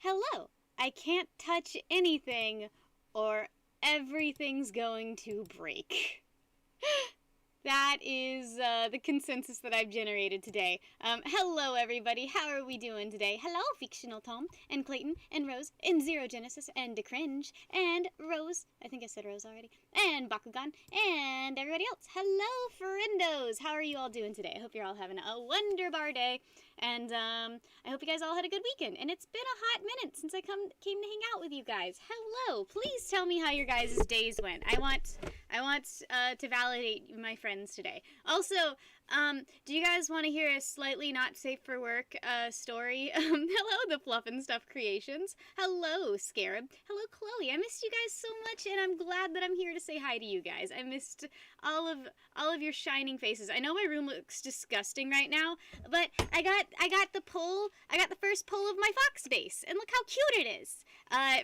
Hello! I can't touch anything or everything's going to break. That is the consensus that I've generated today. Hello, everybody. How are we doing today? Hello, Fictional Tom, and Clayton, and Rose, and Zero Genesis, and DeCringe, and Rose. I think I said Rose already. And Bakugan, and everybody else. Hello, friendos. How are you all doing today? I hope you're all having a wonderbar day. And I hope you guys all had a good weekend. And it's been a hot minute since I came to hang out with you guys. Hello. Please tell me how your guys' days went. I want to validate my friends today. Also, do you guys want to hear a slightly not safe for work story? Hello, the Fluff and Stuff Creations. Hello, Scarab. Hello, Chloe. I missed you guys so much, and I'm glad that I'm here to say hi to you guys. I missed all of your shining faces. I know my room looks disgusting right now, but I got the pull. I got the first pull of my fox base, and look how cute it is.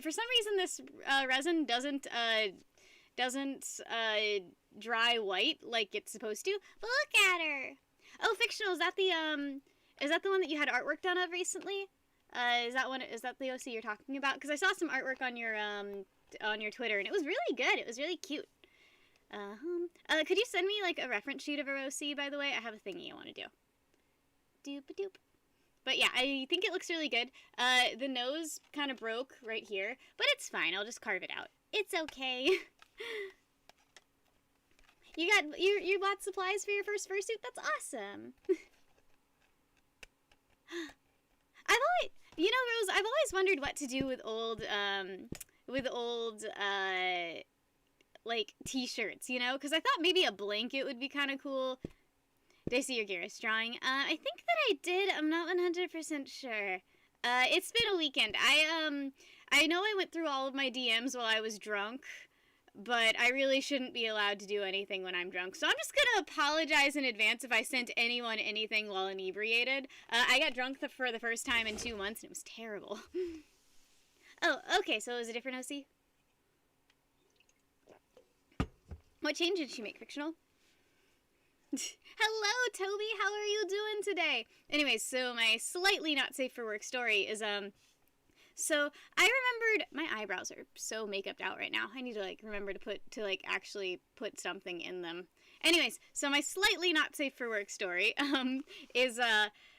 For some reason, this resin doesn't dry white like it's supposed to. But look at her. Oh, Fictional, is that the one that you had artwork done of recently? Is that the OC you're talking about? Because I saw some artwork on your Twitter, and it was really good. It was really cute. Could you send me like a reference sheet of her OC, by the way? I have a thingy I want to do. Doop-a-doop. But yeah, I think it looks really good. The nose kind of broke right here, but it's fine. I'll just carve it out. It's okay. You bought supplies for your first fursuit? That's awesome. Rose, I've always wondered what to do with old like t-shirts, you know? Because I thought maybe a blanket would be kind of cool. Did I see your Garrus drawing? I think that I did. I'm not 100% sure. It's been a weekend. I know I went through all of my DMs while I was drunk, but I really shouldn't be allowed to do anything when I'm drunk. So I'm just going to apologize in advance if I sent anyone anything while inebriated. I got drunk for the first time in 2 months, and it was terrible. Oh, okay, so it was a different OC? What change did she make, Fictional? Hello, Toby. How are you doing today? Anyways, so my slightly not safe for work story is, so I remembered, my eyebrows are so makeuped out right now. I need to, remember to actually put something in them. Anyways, so my slightly not safe for work story, is,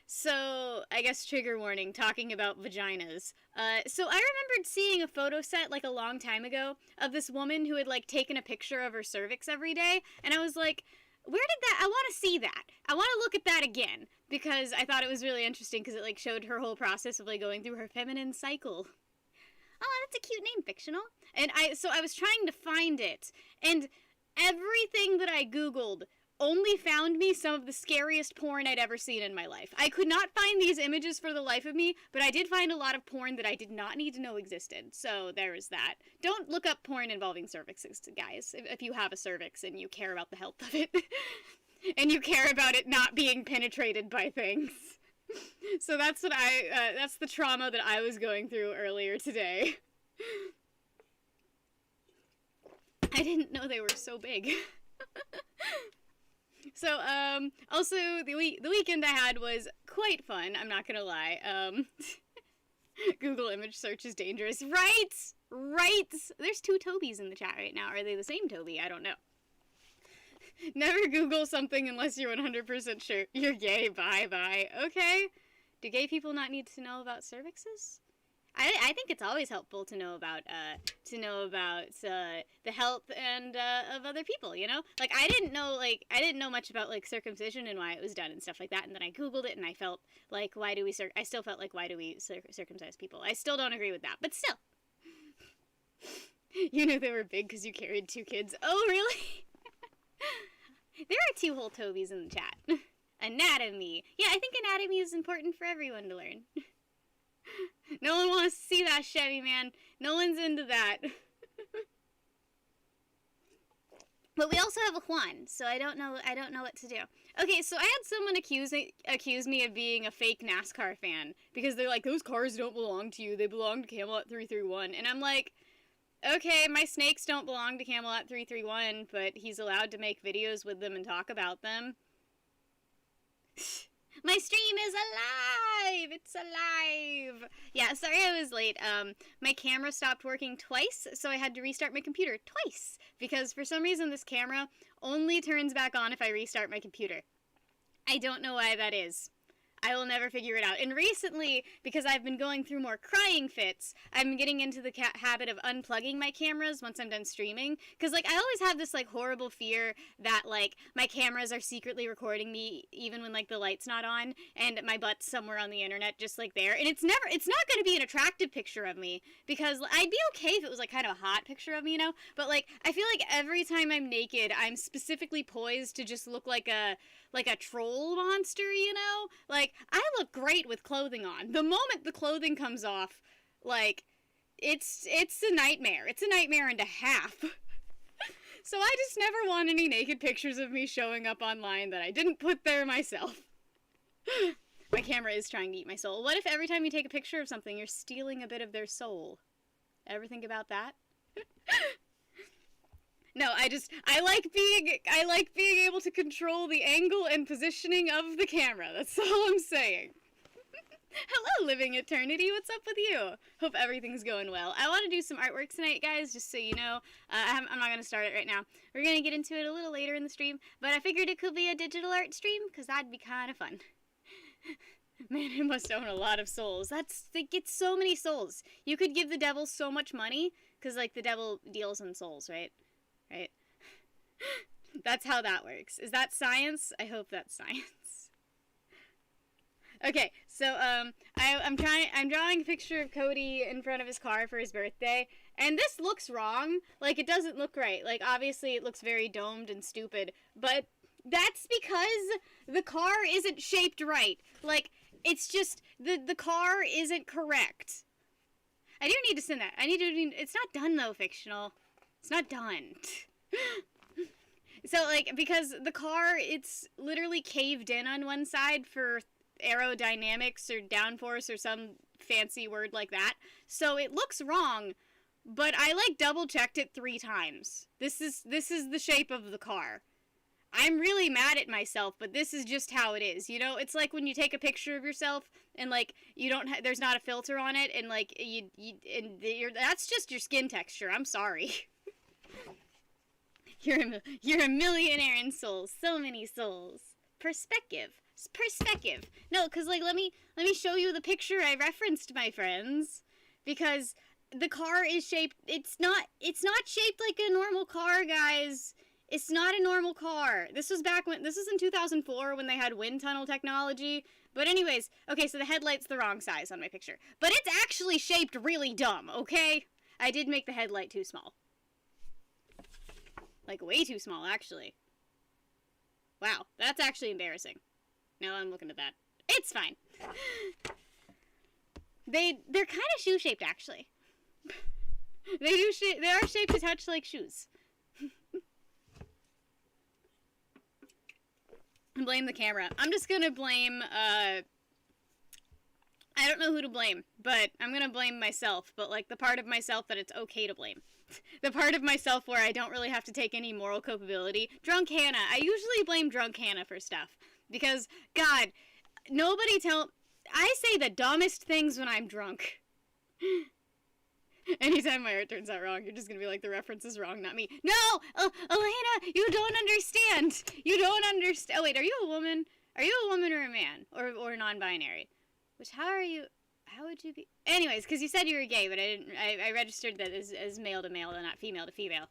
so, I guess trigger warning, talking about vaginas. So I remembered seeing a photo set, a long time ago, of this woman who had, taken a picture of her cervix every day, and I was like, where did that, I want to see that. I want to look at that again, because I thought it was really interesting, because it, showed her whole process of, going through her feminine cycle. Oh, that's a cute name, Fictional. And so I was trying to find it, and everything that I Googled only found me some of the scariest porn I'd ever seen in my life. I could not find these images for the life of me, but I did find a lot of porn that I did not need to know existed. So there is that. Don't look up porn involving cervixes, guys, if you have a cervix and you care about the health of it. And you care about it not being penetrated by things. So that's what that's the trauma that I was going through earlier today. I didn't know they were so big. So, also, the weekend I had was quite fun, I'm not gonna lie. Google image search is dangerous. Right! Right! There's 2 Tobys in the chat right now. Are they the same Toby? I don't know. Never Google something unless you're 100% sure. You're gay, bye-bye. Okay. Do gay people not need to know about cervixes? I think it's always helpful to know about the health and of other people, you know? I didn't know much about circumcision and why it was done and stuff like that, and then I Googled it and I felt why do we circumcise people? I still don't agree with that, but still. You knew they were big because you carried 2 kids. Oh, really? There are 2 whole Tobys in the chat. Anatomy. Yeah, I think anatomy is important for everyone to learn. No one wants to see that, Chevy, man. No one's into that. But we also have a Juan, so I don't know what to do. Okay, so I had someone accuse me of being a fake NASCAR fan because they're like, those cars don't belong to you. They belong to Camelot 331. And I'm like, okay, my snakes don't belong to Camelot 331, but he's allowed to make videos with them and talk about them. My stream is alive! It's alive! Yeah, sorry I was late. My camera stopped working twice, so I had to restart my computer twice. Because for some reason this camera only turns back on if I restart my computer. I don't know why that is. I will never figure it out. And recently, because I've been going through more crying fits, I'm getting into the habit of unplugging my cameras once I'm done streaming. Because, like, I always have this, like, horrible fear that, like, my cameras are secretly recording me even when, like, the light's not on, and my butt's somewhere on the internet just, like, there. And it's not going to be an attractive picture of me, because I'd be okay if it was, like, kind of a hot picture of me, you know? But, like, I feel like every time I'm naked, I'm specifically poised to just look like a troll monster, you know? Like, I look great with clothing on. The moment the clothing comes off, like, it's a nightmare. It's a nightmare and a half. So I just never want any naked pictures of me showing up online that I didn't put there myself. My camera is trying to eat my soul. What if every time you take a picture of something, you're stealing a bit of their soul? Ever think about that? No, I like being able to control the angle and positioning of the camera. That's all I'm saying. Hello, Living Eternity. What's up with you? Hope everything's going well. I want to do some artwork tonight, guys, just so you know. I'm not going to start it right now. We're going to get into it a little later in the stream, but I figured it could be a digital art stream, because that'd be kind of fun. Man, it must own a lot of souls. They get so many souls. You could give the devil so much money, because, like, the devil deals in souls, right? Right? That's how that works. Is that science? I hope that's science. Okay, so I'm drawing a picture of Cody in front of his car for his birthday, and this looks wrong. Like, it doesn't look right. Like, obviously it looks very domed and stupid, but that's because the car isn't shaped right. Like, it's just the car isn't correct. I do need to send that. It's not done though, fictional. It's not done. So, like, because the car, it's literally caved in on one side for aerodynamics or downforce or some fancy word like that. So it looks wrong, but I, like, double-checked it 3 times. This is the shape of the car. I'm really mad at myself, but this is just how it is, you know? It's like when you take a picture of yourself and, like, you don't there's not a filter on it, and, like, that's just your skin texture. I'm sorry. You're a millionaire in souls. So many souls. Perspective. No, because, like, let me show you the picture I referenced, my friends. Because the car is shaped, it's not shaped like a normal car, guys. It's not a normal car. This was in 2004 when they had wind tunnel technology. But anyways, okay, so the headlight's the wrong size on my picture. But it's actually shaped really dumb, okay? I did make the headlight too small. Like, way too small, actually. Wow, that's actually embarrassing. Now I'm looking at that. It's fine. They're kind of shoe-shaped, actually. They are shaped to touch like shoes. Blame the camera. I'm just gonna blame, I don't know who to blame, but I'm gonna blame myself, but, like, the part of myself that it's okay to blame. The part of myself where I don't really have to take any moral culpability. Drunk Hannah. I usually blame Drunk Hannah for stuff. Because, God, I say the dumbest things when I'm drunk. Anytime my art turns out wrong, you're just gonna be like, the reference is wrong, not me. No! Elena, you don't understand! You don't understand. Oh, wait, are you a woman? Are you a woman or a man? Or non-binary? How would you be? Anyways, because you said you were gay, but I registered that as male to male and not female to female.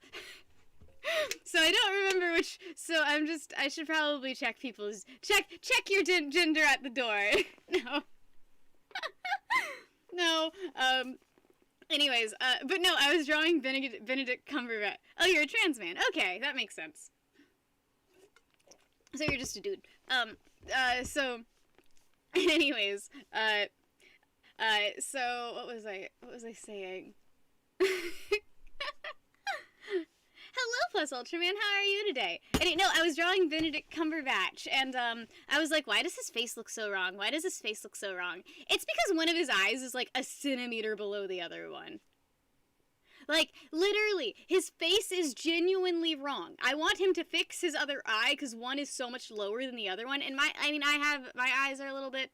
So I don't remember which, so I should probably check check your gender at the door. No. No, anyways, but no, I was drawing Benedict Cumberbatch. Oh, you're a trans man. Okay, that makes sense. So you're just a dude. So, anyways, so what was I saying? Hello, Plus Ultraman, how are you today? And no, I was drawing Benedict Cumberbatch, and I was like, why does his face look so wrong? Why does his face look so wrong? It's because one of his eyes is like a centimeter below the other one. Like, literally, his face is genuinely wrong. I want him to fix his other eye, because one is so much lower than the other one, and my eyes are a little bit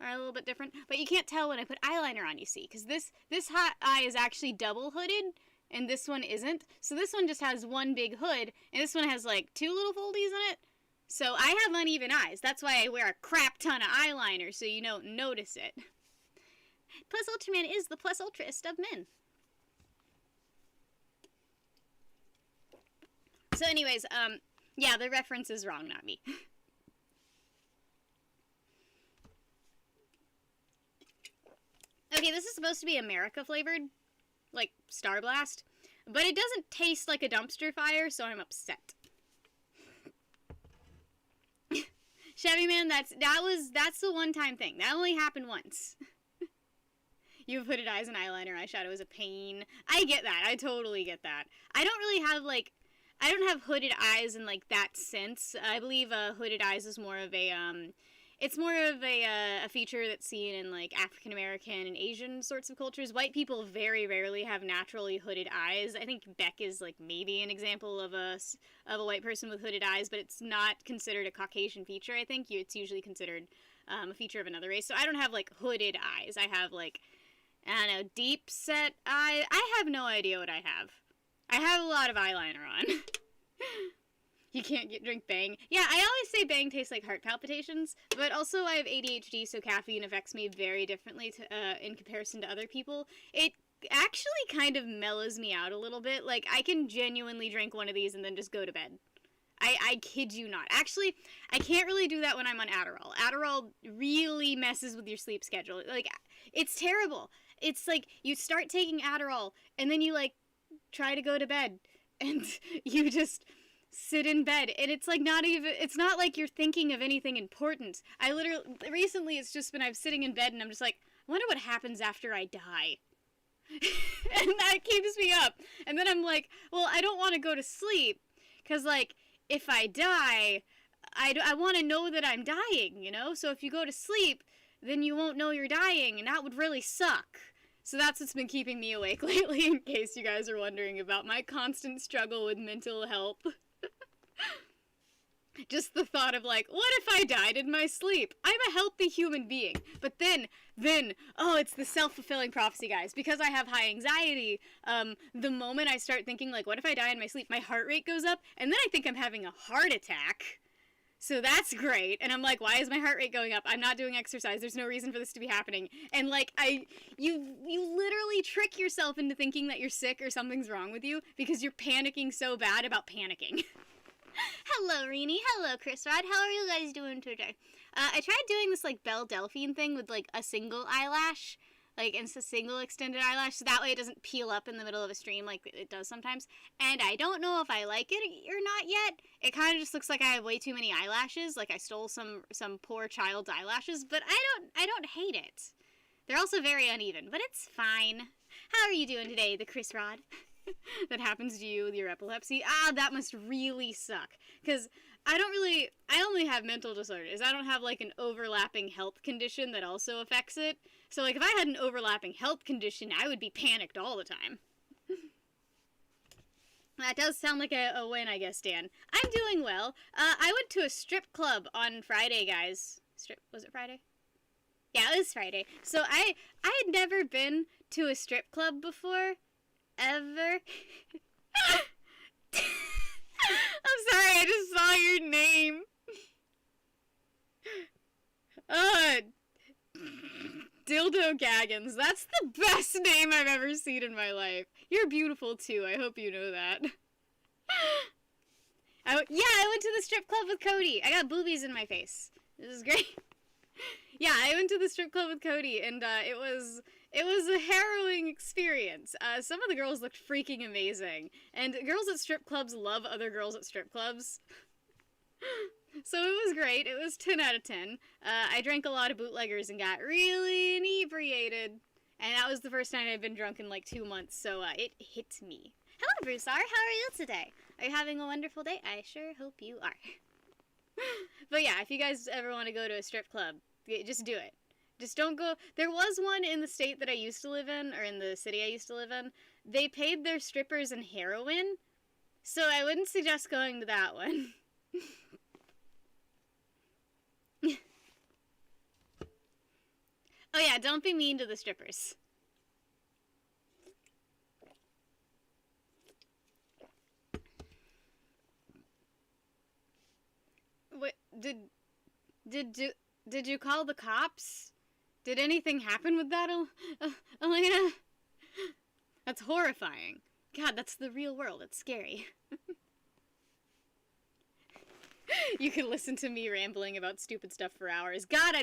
are a little bit different. But you can't tell when I put eyeliner on, you see, because this hot eye is actually double hooded, and this one isn't. So this one just has one big hood, and this one has like 2 little foldies in it. So I have uneven eyes. That's why I wear a crap ton of eyeliner, so you don't notice it. Plus Ultraman is the plus ultraest of men. So anyways, yeah, the reference is wrong, not me. Okay, this is supposed to be America flavored, like Star Blast, but it doesn't taste like a dumpster fire, so I'm upset. Chevy Man, that's the one-time thing. That only happened once. You have hooded eyes and eyeliner, eyeshadow is a pain. I get that. I totally get that. I don't really have, like, I don't have hooded eyes in, like, that sense. I believe hooded eyes is more of a, it's more of a feature that's seen in, like, African American and Asian sorts of cultures. White people very rarely have naturally hooded eyes. I think Beck is, like, maybe an example of a white person with hooded eyes, but it's not considered a Caucasian feature, I think. It's usually considered a feature of another race. So I don't have, like, hooded eyes. I have, like, I don't know, deep set eyes. I have no idea what I have. I have a lot of eyeliner on. You can't drink Bang. Yeah, I always say Bang tastes like heart palpitations, but also I have ADHD, so caffeine affects me very differently in comparison to other people. It actually kind of mellows me out a little bit. Like, I can genuinely drink one of these and then just go to bed. I kid you not. Actually, I can't really do that when I'm on Adderall. Adderall really messes with your sleep schedule. Like, it's terrible. It's like, you start taking Adderall, and then you, like, try to go to bed, and you just sit in bed, and it's like it's not like you're thinking of anything important. Recently it's just been I'm sitting in bed and I'm just like, I wonder what happens after I die. And that keeps me up. And then I'm like, well, I don't want to go to sleep, because, like, if I die, I want to know that I'm dying, you know? So if you go to sleep, then you won't know you're dying, and that would really suck. So that's what's been keeping me awake lately, in case you guys are wondering about my constant struggle with mental health. Just the thought of, like, what if I died in my sleep? I'm a healthy human being. But then, oh, it's the self-fulfilling prophecy, guys. Because I have high anxiety, the moment I start thinking, like, what if I die in my sleep, my heart rate goes up, and then I think I'm having a heart attack. So that's great. And I'm like, why is my heart rate going up? I'm not doing exercise. There's no reason for this to be happening. And, like, you literally trick yourself into thinking that you're sick or something's wrong with you because you're panicking so bad about panicking. Hello, Reenie. Hello, Chris Rod. How are you guys doing today? I tried doing this, like, Belle Delphine thing with, like, a single eyelash. Like, it's a single extended eyelash, so that way it doesn't peel up in the middle of a stream like it does sometimes. And I don't know if I like it or not yet. It kind of just looks like I have way too many eyelashes. Like, I stole some poor child's eyelashes, but I don't hate it. They're also very uneven, but it's fine. How are you doing today, the Chris Rod? That happens to you with your epilepsy. Ah, that must really suck. Because I only have mental disorders. I don't have, like, an overlapping health condition that also affects it. So, like, if I had an overlapping health condition, I would be panicked all the time. That does sound like a win, I guess, Dan. I'm doing well. I went to a strip club on Friday, guys. Was it Friday? Yeah, it was Friday. So I had never been to a strip club before. Ever. I'm sorry, I just saw your name. Dildo Gaggins. That's the best name I've ever seen in my life. You're beautiful too, I hope you know that. I went to the strip club with Cody. I got boobies in my face. This is great. Yeah, I went to the strip club with Cody, and it was a harrowing experience. Some of the girls looked freaking amazing, and girls at strip clubs love other girls at strip clubs. So it was great. It was 10 out of 10. I drank a lot of bootleggers and got really inebriated, and that was the first time I'd been drunk in like 2 months, so it hit me. Hello, Broussard. How are you today? Are you having a wonderful day? I sure hope you are. But yeah, if you guys ever want to go to a strip club, just do it. Just don't go. There was one in the state that I used to live in, or in the city I used to live in. They paid their strippers in heroin, so I wouldn't suggest going to that one. Oh yeah, don't be mean to the strippers. What did you call the cops? Did anything happen with that, Elena? That's horrifying. God, that's the real world. It's scary. You can listen to me rambling about stupid stuff for hours. God,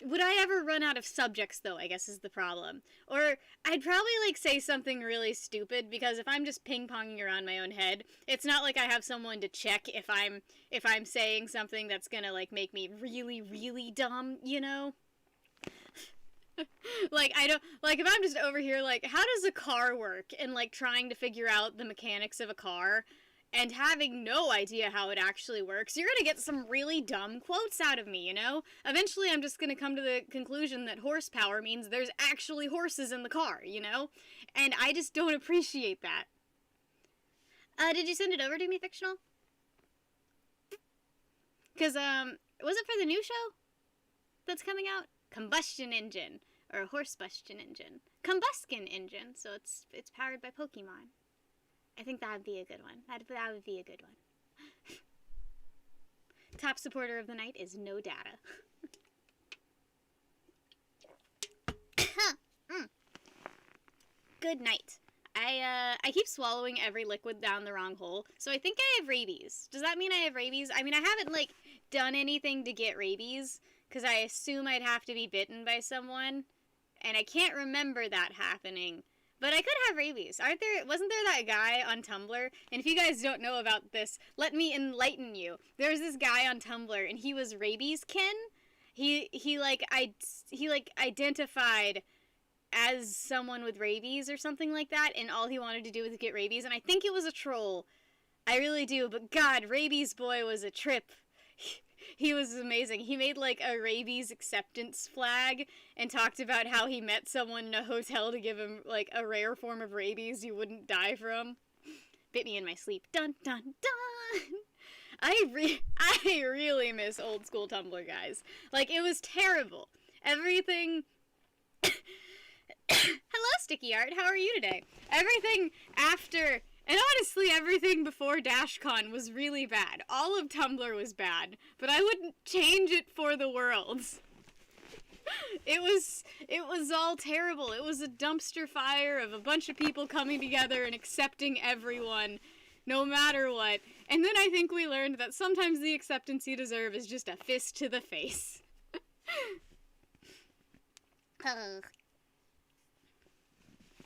would I ever run out of subjects, though, I guess is the problem. Or I'd probably, like, say something really stupid, because if I'm just ping-ponging around my own head, it's not like I have someone to check if I'm saying something that's gonna, like, make me really, really dumb, you know? Like, if I'm just over here, like, how does a car work? And, like, trying to figure out the mechanics of a car, and having no idea how it actually works, you're gonna get some really dumb quotes out of me, you know? Eventually I'm just gonna come to the conclusion that horsepower means there's actually horses in the car, you know? And I just don't appreciate that. Did you send it over to me, Fictional? Because, was it for the new show that's coming out? Combustion engine, or horsebustion engine. Combustion engine, so it's powered by Pokemon. I think that would be a good one. That would be a good one. Top supporter of the night is No Data. Good night. I keep swallowing every liquid down the wrong hole, so I think I have rabies. Does that mean I have rabies? I mean, I haven't, like, done anything to get rabies, because I assume I'd have to be bitten by someone, and I can't remember that happening. But I could have rabies. Wasn't there that guy on Tumblr? And if you guys don't know about this, let me enlighten you. There's this guy on Tumblr, and he was rabies kin. He identified as someone with rabies or something like that, and all he wanted to do was get rabies, and I think it was a troll. I really do, but God, Rabies Boy was a trip. He was amazing. He made, like, a rabies acceptance flag and talked about how he met someone in a hotel to give him, like, a rare form of rabies you wouldn't die from. Bit me in my sleep. Dun, dun, dun! I really miss old school Tumblr, guys. Like, it was terrible. Everything... Hello, Sticky Art. How are you today? Everything after... And honestly, everything before DashCon was really bad. All of Tumblr was bad, but I wouldn't change it for the world. It was all terrible. It was a dumpster fire of a bunch of people coming together and accepting everyone, no matter what. And then I think we learned that sometimes the acceptance you deserve is just a fist to the face.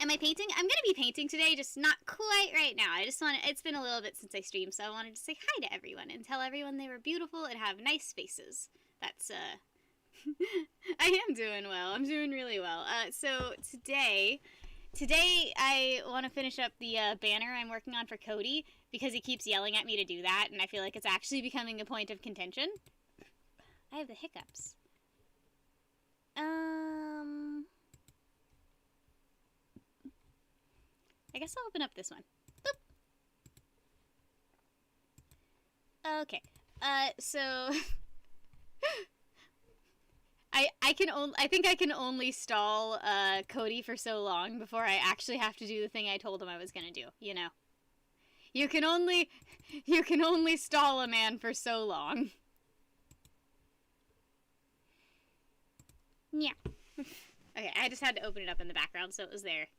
Am I painting? I'm gonna be painting today, just not quite right now. It's been a little bit since I streamed, so I wanted to say hi to everyone and tell everyone they were beautiful and have nice faces. That's, I am doing well. I'm doing really well. So today I want to finish up the banner I'm working on for Cody, because he keeps yelling at me to do that, and I feel like it's actually becoming a point of contention. I have the hiccups. I guess I'll open up this one. Boop. Okay. So I think I can only stall Cody for so long before I actually have to do the thing I told him I was gonna do, you know. You can only stall a man for so long. Yeah. Okay, I just had to open it up in the background so it was there.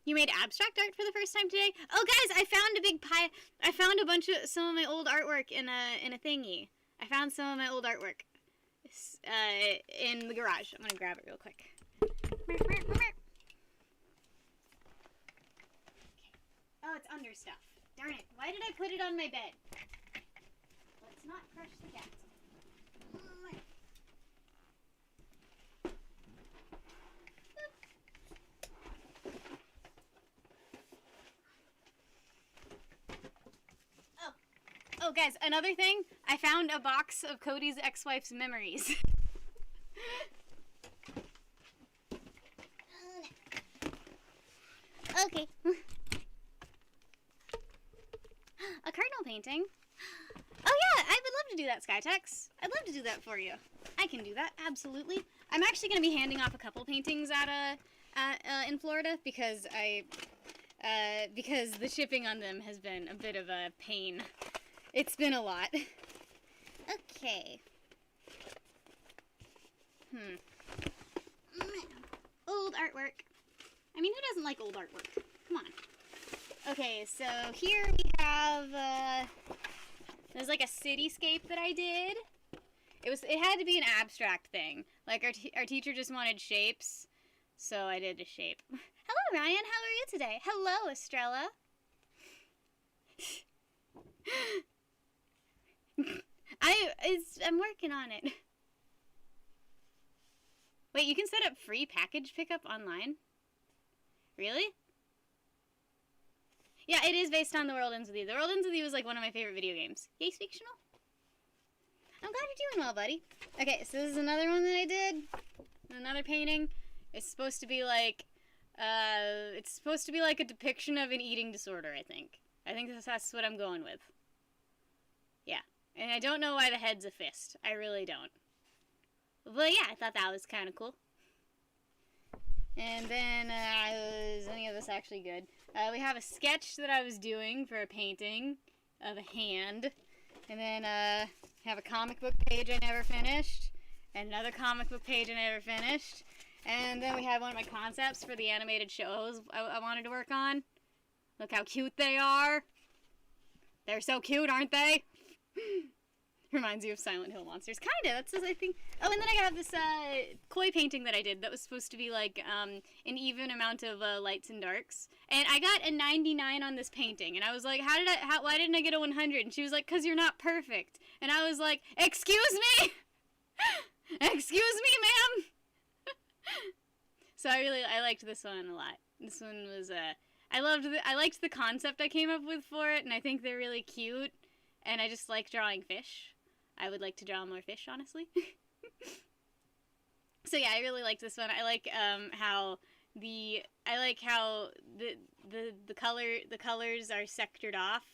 You made abstract art for the first time today? Oh, guys, I found a big pile. I found some of my old artwork in a thingy. I found some of my old artwork in the garage. I'm gonna grab it real quick. Okay. Oh, it's under stuff. Darn it. Why did I put it on my bed? Let's not crush the cat. Oh, guys, another thing. I found a box of Cody's ex-wife's memories. Okay. A cardinal painting. Oh yeah, I would love to do that, Skytex. I'd love to do that for you. I can do that, absolutely. I'm actually going to be handing off a couple paintings in Florida because because the shipping on them has been a bit of a pain. It's been a lot. Okay. Old artwork. I mean, who doesn't like old artwork? Come on. Okay, so here we have, there's like a cityscape that I did. It had to be an abstract thing. Like, our teacher just wanted shapes, so I did a shape. Hello, Ryan. How are you today? Hello, Estrella. I'm working on it. Wait, you can set up free package pickup online? Really? Yeah, it is based on The World Ends With You. The World Ends With You is like one of my favorite video games. Yay, fictional. I'm glad you're doing well, buddy. Okay, so this is another one that I did. Another painting. It's supposed to be like, a depiction of an eating disorder, I think. I think that's what I'm going with. Yeah. And I don't know why the head's a fist. I really don't. But yeah, I thought that was kind of cool. And then, is any of this actually good? We have a sketch that I was doing for a painting of a hand. And then, have a comic book page I never finished. And another comic book page I never finished. And then we have one of my concepts for the animated shows I wanted to work on. Look how cute they are. They're so cute, aren't they? Reminds you of Silent Hill monsters. Kinda, that's I think. Oh, and then I have this koi painting that I did that was supposed to be like an even amount of lights and darks. And I got a 99 on this painting. And I was like, why didn't I get a 100? And she was like, 'cause you're not perfect. And I was like, excuse me? Excuse me, ma'am? So I liked this one a lot. This one was, I liked the concept I came up with for it, and I think they're really cute. And I just like drawing fish. I would like to draw more fish, honestly. So yeah, I really liked this one. I like how the colors are sectored off,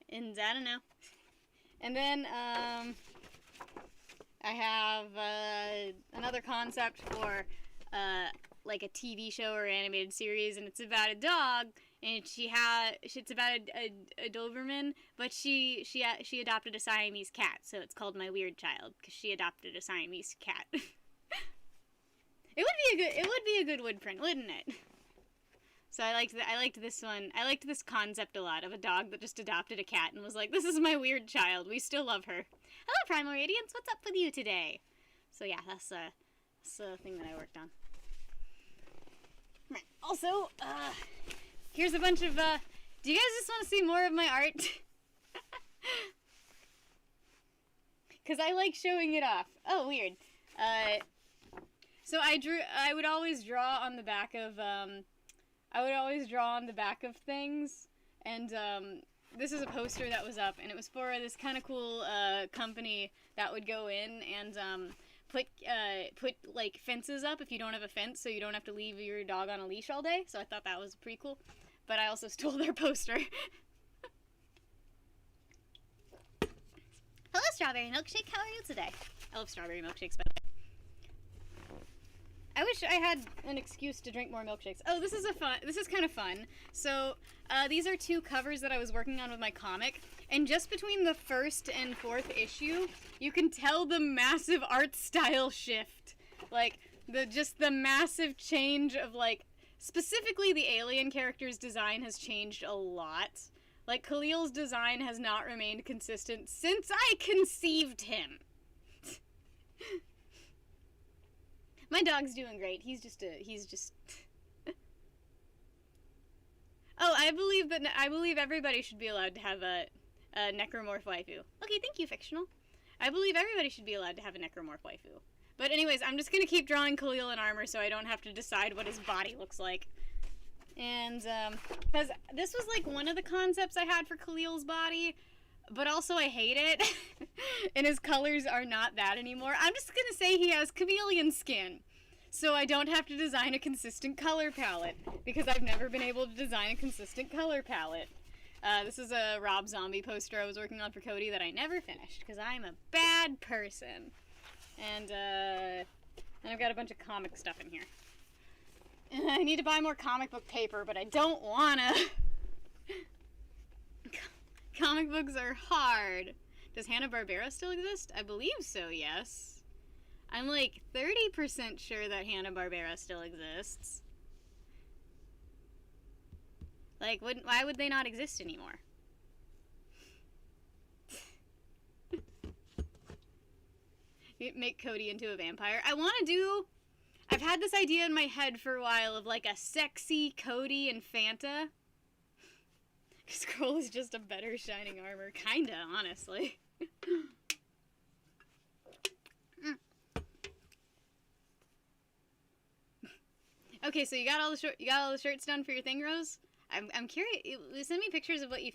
and I don't know. And then I have another concept for like a TV show or animated series, and it's about a dog. And it's about a Doberman, but she adopted a Siamese cat, so it's called My Weird Child because she adopted a Siamese cat. It would be a good wood print, wouldn't it? So I liked this one. I liked this concept a lot of a dog that just adopted a cat and was like, "This is my weird child. We still love her." Hello, Primal Radiance. What's up with you today? So yeah, that's the thing that I worked on. Right. Also, here's a bunch of, do you guys just want to see more of my art? Because I like showing it off. Oh, weird. So I would always draw on the back of, things, and, this is a poster that was up, and it was for this kind of cool, company that would go in and, put like fences up if you don't have a fence, so you don't have to leave your dog on a leash all day. So I thought that was pretty cool. But I also stole their poster. Hello, Strawberry Milkshake. How are you today? I love strawberry milkshakes, by the way. I wish I had an excuse to drink more milkshakes. Oh, this is kind of fun. So, these are two covers that I was working on with my comic. And just between the first and fourth issue, you can tell the massive art style shift. Like, the massive change of, like, specifically the alien character's design has changed a lot. Like, Khalil's design has not remained consistent since I conceived him. My dog's doing great. He's just Oh, I believe everybody should be allowed to have a necromorph waifu. Okay, thank you, fictional. I believe everybody should be allowed to have a necromorph waifu. But anyways, I'm just gonna keep drawing Khalil in armor so I don't have to decide what his body looks like. And, because this was, like, one of the concepts I had for Khalil's body, but also I hate it. And his colors are not that anymore. I'm just gonna say he has chameleon skin. So I don't have to design a consistent color palette, because I've never been able to design a consistent color palette. This is a Rob Zombie poster I was working on for Cody that I never finished, because I'm a bad person. And I've got a bunch of comic stuff in here. And I need to buy more comic book paper, but I don't wanna. Comic books are hard. Does Hanna-Barbera still exist? I believe so, yes. I'm like 30% sure that Hanna-Barbera still exists. Like, why would they not exist anymore? Make Cody into a vampire. I've had this idea in my head for a while of like a sexy Cody and Fanta. Scroll is just a better shining armor. Kinda, honestly. Okay, so you got all the shirts done for your thing, Rose? I'm curious. Send me pictures of what you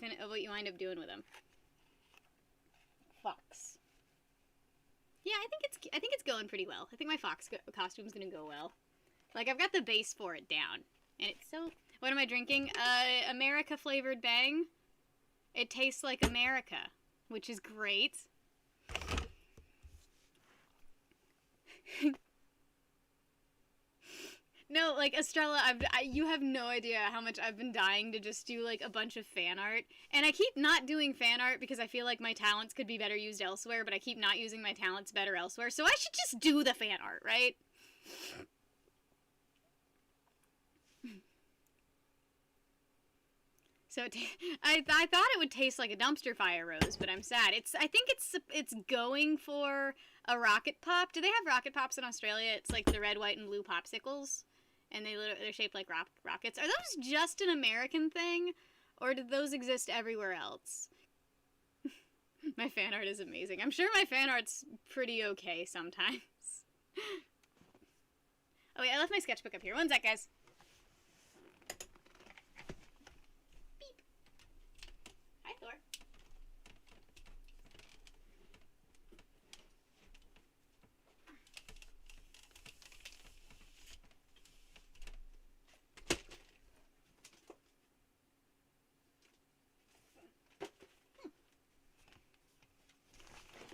wind up doing with them. Fox. Yeah, I think it's going pretty well. I think my fox costume's gonna go well. Like, I've got the base for it down, and it's so. What am I drinking? America flavored Bang. It tastes like America, which is great. No, like, Estrella, you have no idea how much I've been dying to just do, like, a bunch of fan art. And I keep not doing fan art because I feel like my talents could be better used elsewhere, but I keep not using my talents better elsewhere. So I should just do the fan art, right? So I thought it would taste like a dumpster fire, Rose, but I'm sad. I think it's going for a rocket pop. Do they have rocket pops in Australia? It's like the red, white, and blue popsicles. And they're shaped like rockets. Are those just an American thing? Or did those exist everywhere else? My fan art is amazing. I'm sure my fan art's pretty okay sometimes. Oh wait, I left my sketchbook up here. One sec, guys. Beep. Hi, Thor.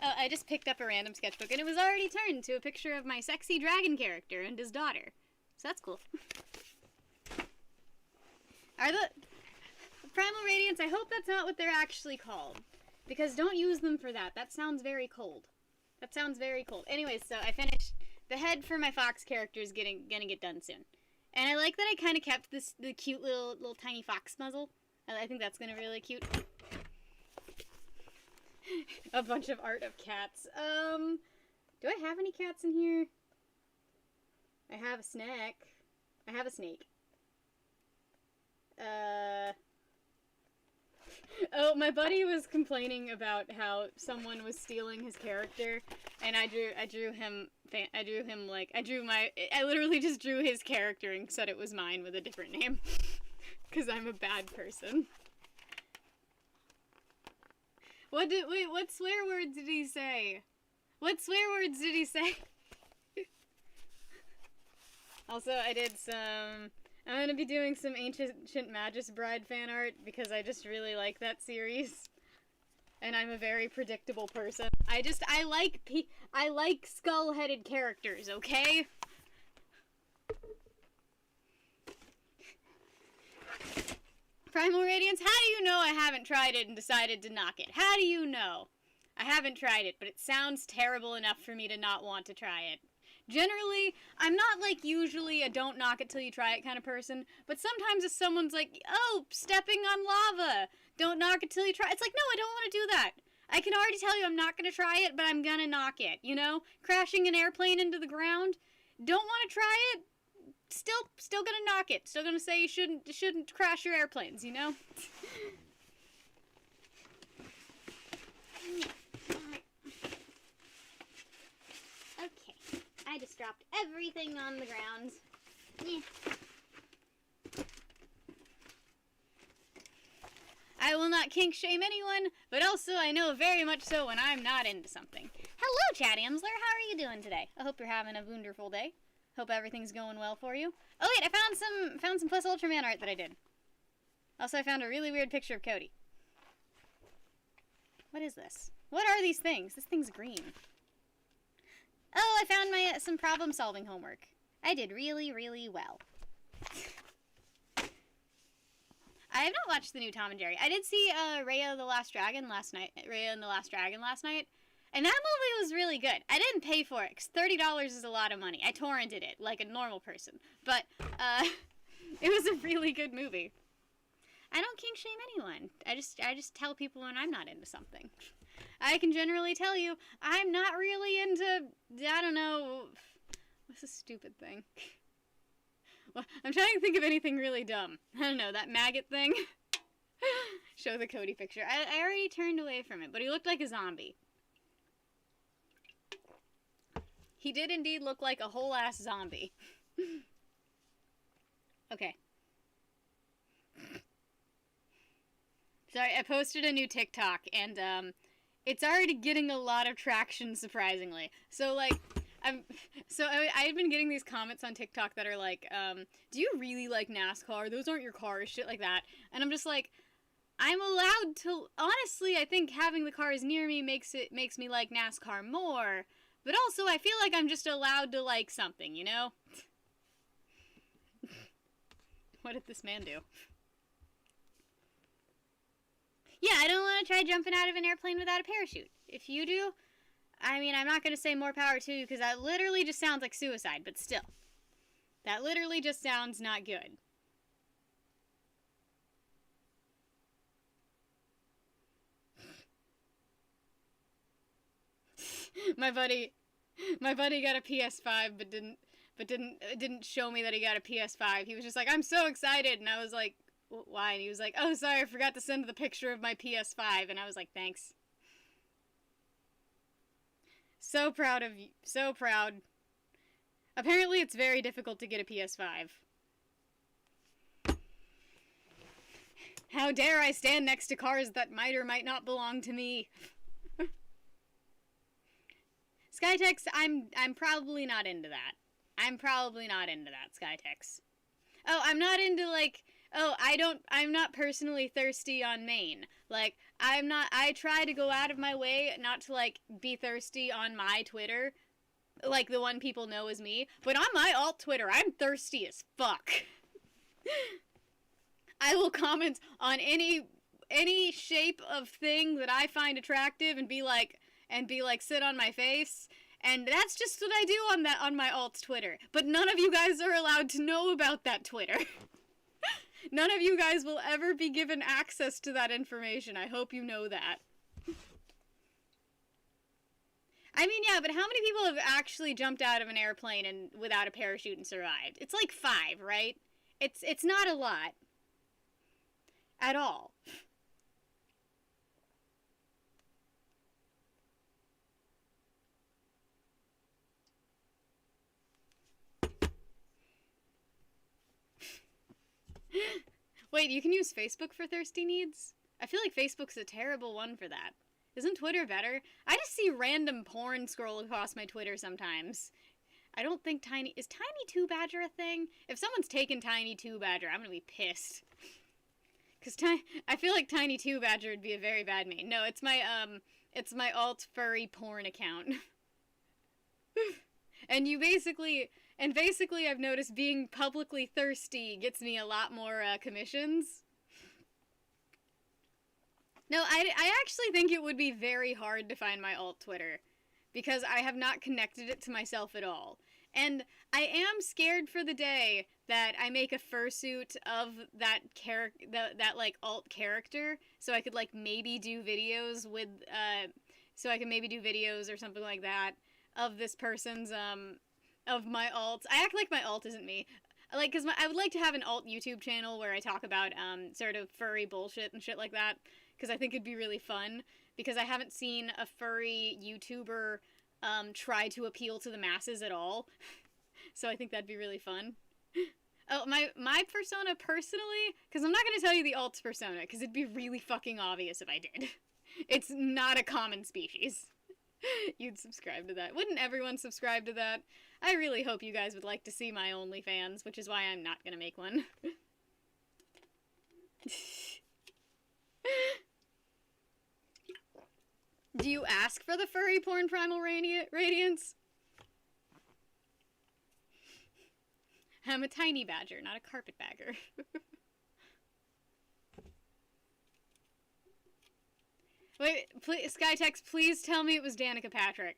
Oh, I just picked up a random sketchbook, and it was already turned to a picture of my sexy dragon character and his daughter. So that's cool. Are the Primal Radiance, I hope that's not what they're actually called. Because don't use them for that. That sounds very cold. That sounds very cold. Anyways, so I finished the head for my fox character is gonna get done soon. And I like that I kind of kept the cute little tiny fox muzzle. I think that's gonna be really cute. A bunch of art of cats. Do I have any cats in here? I have a snack. I have a snake. Oh, my buddy was complaining about how someone was stealing his character, and I literally just drew his character and said it was mine with a different name. Because I'm a bad person. What swear words did he say? What swear words did he say? Also, I'm gonna be doing some Ancient Magus Bride fan art because I just really like that series. And I'm a very predictable person. I like skull-headed characters, okay? Primal Radiance, how do you know I haven't tried it and decided to knock it? How do you know? I haven't tried it, but it sounds terrible enough for me to not want to try it. Generally, I'm not like usually a don't knock it till you try it kind of person, but sometimes if someone's like, oh, stepping on lava, don't knock it till you try it. It's like, no, I don't want to do that. I can already tell you I'm not going to try it, but I'm going to knock it, you know? Crashing an airplane into the ground, don't want to try it, still gonna knock it. Still gonna say you shouldn't crash your airplanes, you know? Okay, I just dropped everything on the ground. I will not kink shame anyone, but also I know very much so when I'm not into something. Hello, Chatty Emsler, how are you doing today? I hope you're having a wonderful day. Hope everything's going well for you. Oh wait, I found some Plus Ultraman art that I did. Also, I found a really weird picture of Cody. What is this? What are these things? This thing's green. Oh, I found my some problem-solving homework. I did really, really well. I have not watched the new Tom and Jerry. I did see Raya and the Last Dragon last night, and that movie was really good. I didn't pay for it, because $30 is a lot of money. I torrented it, like a normal person. But, it was a really good movie. I don't kink shame anyone. I just tell people when I'm not into something. I can generally tell you, I'm not really into, I don't know, what's a stupid thing? Well, I'm trying to think of anything really dumb. I don't know, that maggot thing? Show the Cody picture. I already turned away from it, but he looked like a zombie. He did indeed look like a whole-ass zombie. Okay. Sorry, I posted a new TikTok, and, it's already getting a lot of traction, surprisingly. So, like, I've been getting these comments on TikTok that are like, do you really like NASCAR? Those aren't your cars, shit like that. And I'm just like, I'm allowed to, honestly, I think having the cars near me makes me like NASCAR more, but also I feel like I'm just allowed to like something, you know? What did this man do? Yeah, I don't want to try jumping out of an airplane without a parachute. If you do, I mean, I'm not going to say more power to you, because that literally just sounds like suicide, but still. That literally just sounds not good. My buddy got a PS5, but didn't show me that he got a PS5. He was just like, I'm so excited, and I was like, why? And he was like, oh, sorry, I forgot to send the picture of my PS5, and I was like, thanks. So proud of you. So proud. Apparently, it's very difficult to get a PS5. How dare I stand next to cars that might or might not belong to me? Skytex, I'm probably not into that. I'm probably not into that, Skytex. Oh, I'm not into, like, oh, I'm not personally thirsty on Maine. Like, I try to go out of my way not to, like, be thirsty on my Twitter, like the one people know as me, but on my alt Twitter, I'm thirsty as fuck. I will comment on any shape of thing that I find attractive and be like, sit on my face. And that's just what I do on my alt's Twitter. But none of you guys are allowed to know about that Twitter. None of you guys will ever be given access to that information. I hope you know that. I mean, yeah, but how many people have actually jumped out of an airplane and without a parachute and survived? It's like 5, right? It's not a lot. At all. Wait, you can use Facebook for thirsty needs? I feel like Facebook's a terrible one for that. Isn't Twitter better? I just see random porn scroll across my Twitter sometimes. I don't think is Tiny 2Badger a thing? If someone's taken Tiny 2Badger, I'm gonna be pissed. Cause I feel like Tiny 2Badger would be a very bad name. No, it's my alt furry porn account. And basically I've noticed being publicly thirsty gets me a lot more commissions. No, I actually think it would be very hard to find my alt Twitter, because I have not connected it to myself at all. And I am scared for the day that I make a fursuit of that like alt character, so I could like maybe do videos with or something like that of this person's of my alt. I act like my alt isn't me. Like, cause I would like to have an alt YouTube channel where I talk about sort of furry bullshit and shit like that, because I think it'd be really fun, because I haven't seen a furry YouTuber try to appeal to the masses at all. So I think that'd be really fun. Oh, my persona personally, because I'm not going to tell you the alt's persona, because it'd be really fucking obvious if I did. It's not a common species. You'd subscribe to that. Wouldn't everyone subscribe to that? I really hope you guys would like to see my OnlyFans, which is why I'm not going to make one. Do you ask for the furry porn primal radiance? I'm a tiny badger, not a carpetbagger. Wait, please, Skytex, please tell me it was Danica Patrick.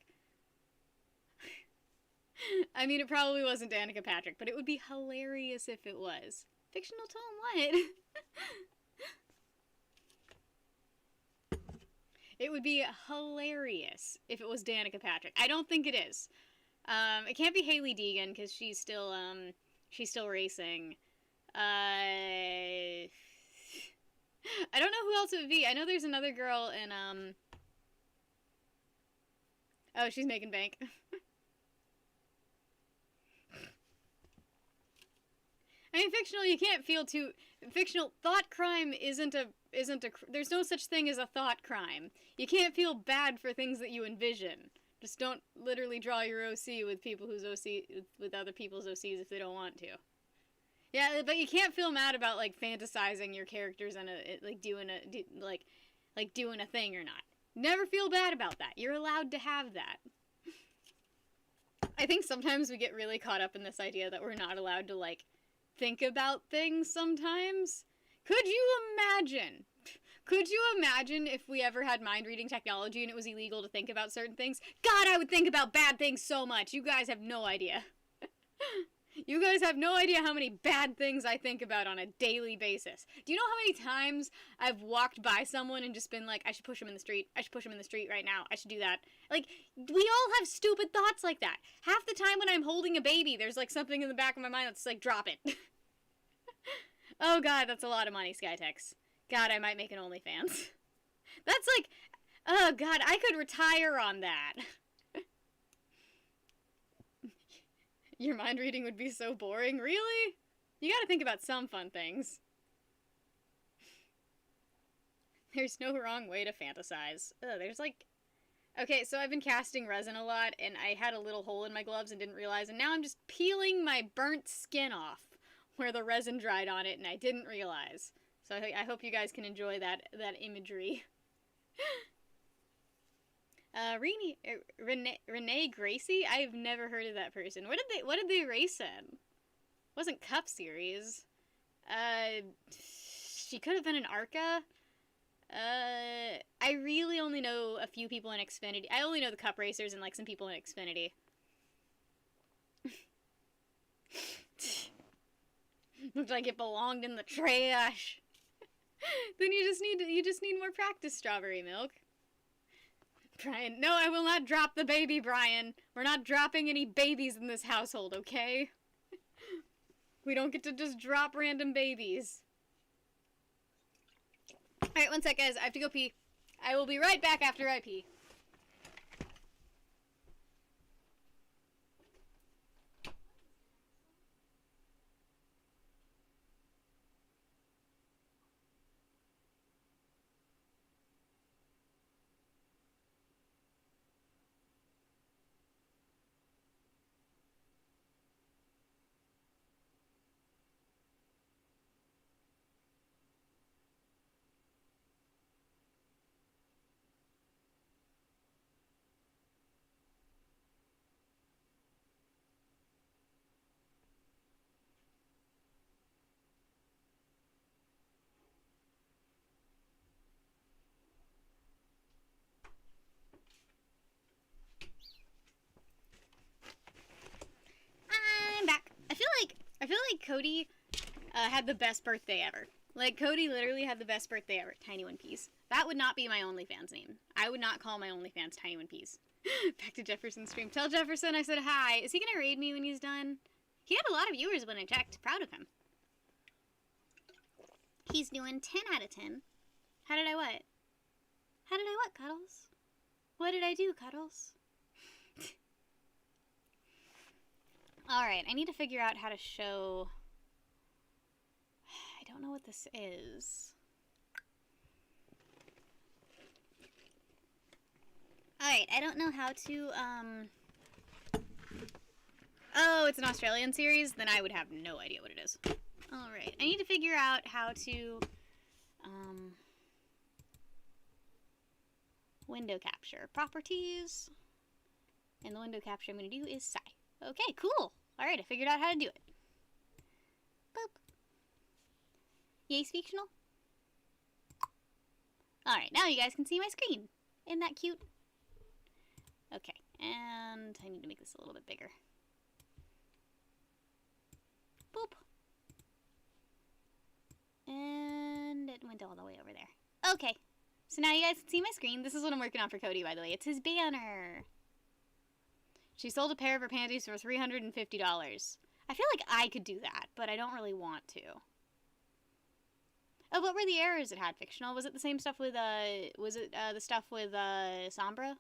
I mean, it probably wasn't Danica Patrick, but it would be hilarious if it was. Fictional tone, what? It would be hilarious if it was Danica Patrick. I don't think it is. It can't be Hailie Deegan, because she's still racing. I don't know who else it would be. I know there's another girl in, oh, she's making bank. I mean, fictional, you can't feel too... Fictional, thought crime isn't a... There's no such thing as a thought crime. You can't feel bad for things that you envision. Just don't literally draw your OC with people whose OC... with other people's OCs if they don't want to. Yeah, but you can't feel mad about, like, fantasizing your characters and, like, doing a thing or not. Never feel bad about that. You're allowed to have that. I think sometimes we get really caught up in this idea that we're not allowed to, like, think about things sometimes. Could you imagine? Could you imagine if we ever had mind-reading technology and it was illegal to think about certain things? God, I would think about bad things so much. You guys have no idea. You guys have no idea how many bad things I think about on a daily basis. Do you know how many times I've walked by someone and just been like, I should push him in the street. I should push him in the street right now. I should do that. Like, we all have stupid thoughts like that. Half the time when I'm holding a baby, there's like something in the back of my mind that's like, drop it. Oh god, that's a lot of money, Skytex. God, I might make an OnlyFans. That's like, oh god, I could retire on that. Your mind reading would be so boring. Really? You gotta think about some fun things. There's no wrong way to fantasize. Ugh, there's like... Okay, so I've been casting resin a lot, and I had a little hole in my gloves and didn't realize, and now I'm just peeling my burnt skin off where the resin dried on it, and I didn't realize. So I hope you guys can enjoy that imagery. Renee Gracie? I've never heard of that person. What did they race in? It wasn't Cup Series. She could have been an ARCA. I really only know a few people in Xfinity. I only know the Cup racers and like some people in Xfinity. Looked like it belonged in the trash. Then you just need more practice, strawberry milk. Brian, no, I will not drop the baby, Brian. We're not dropping any babies in this household, okay? We don't get to just drop random babies. Alright, one sec, guys. I have to go pee. I will be right back after I pee. I feel like Cody had the best birthday ever. Like, Cody literally had the best birthday ever. Tiny One Piece. That would not be my OnlyFans name. I would not call my OnlyFans Tiny One Piece. Back to Jefferson's stream. Tell Jefferson I said hi. Is he gonna raid me when he's done? He had a lot of viewers when I checked. Proud of him. He's doing 10 out of 10. How did I what? How did I what, Cuddles? What did I do, Cuddles? Alright, I need to figure out how to show... I don't know what this is. Alright, I don't know how to, Oh, it's an Australian series? Then I would have no idea what it is. Alright, I need to figure out how to, window capture. Properties. And the window capture I'm going to do is Psy. Okay, cool. Alright, I figured out how to do it. Boop. Yay, fictional. Alright, now you guys can see my screen. Isn't that cute? Okay, and I need to make this a little bit bigger. Boop. And it went all the way over there. Okay, so now you guys can see my screen. This is what I'm working on for Cody, by the way. It's his banner. She sold a pair of her panties for $350. I feel like I could do that, but I don't really want to. Oh, what were the errors it had, fictional? Was it the same stuff with, was it, the stuff with, Sombra?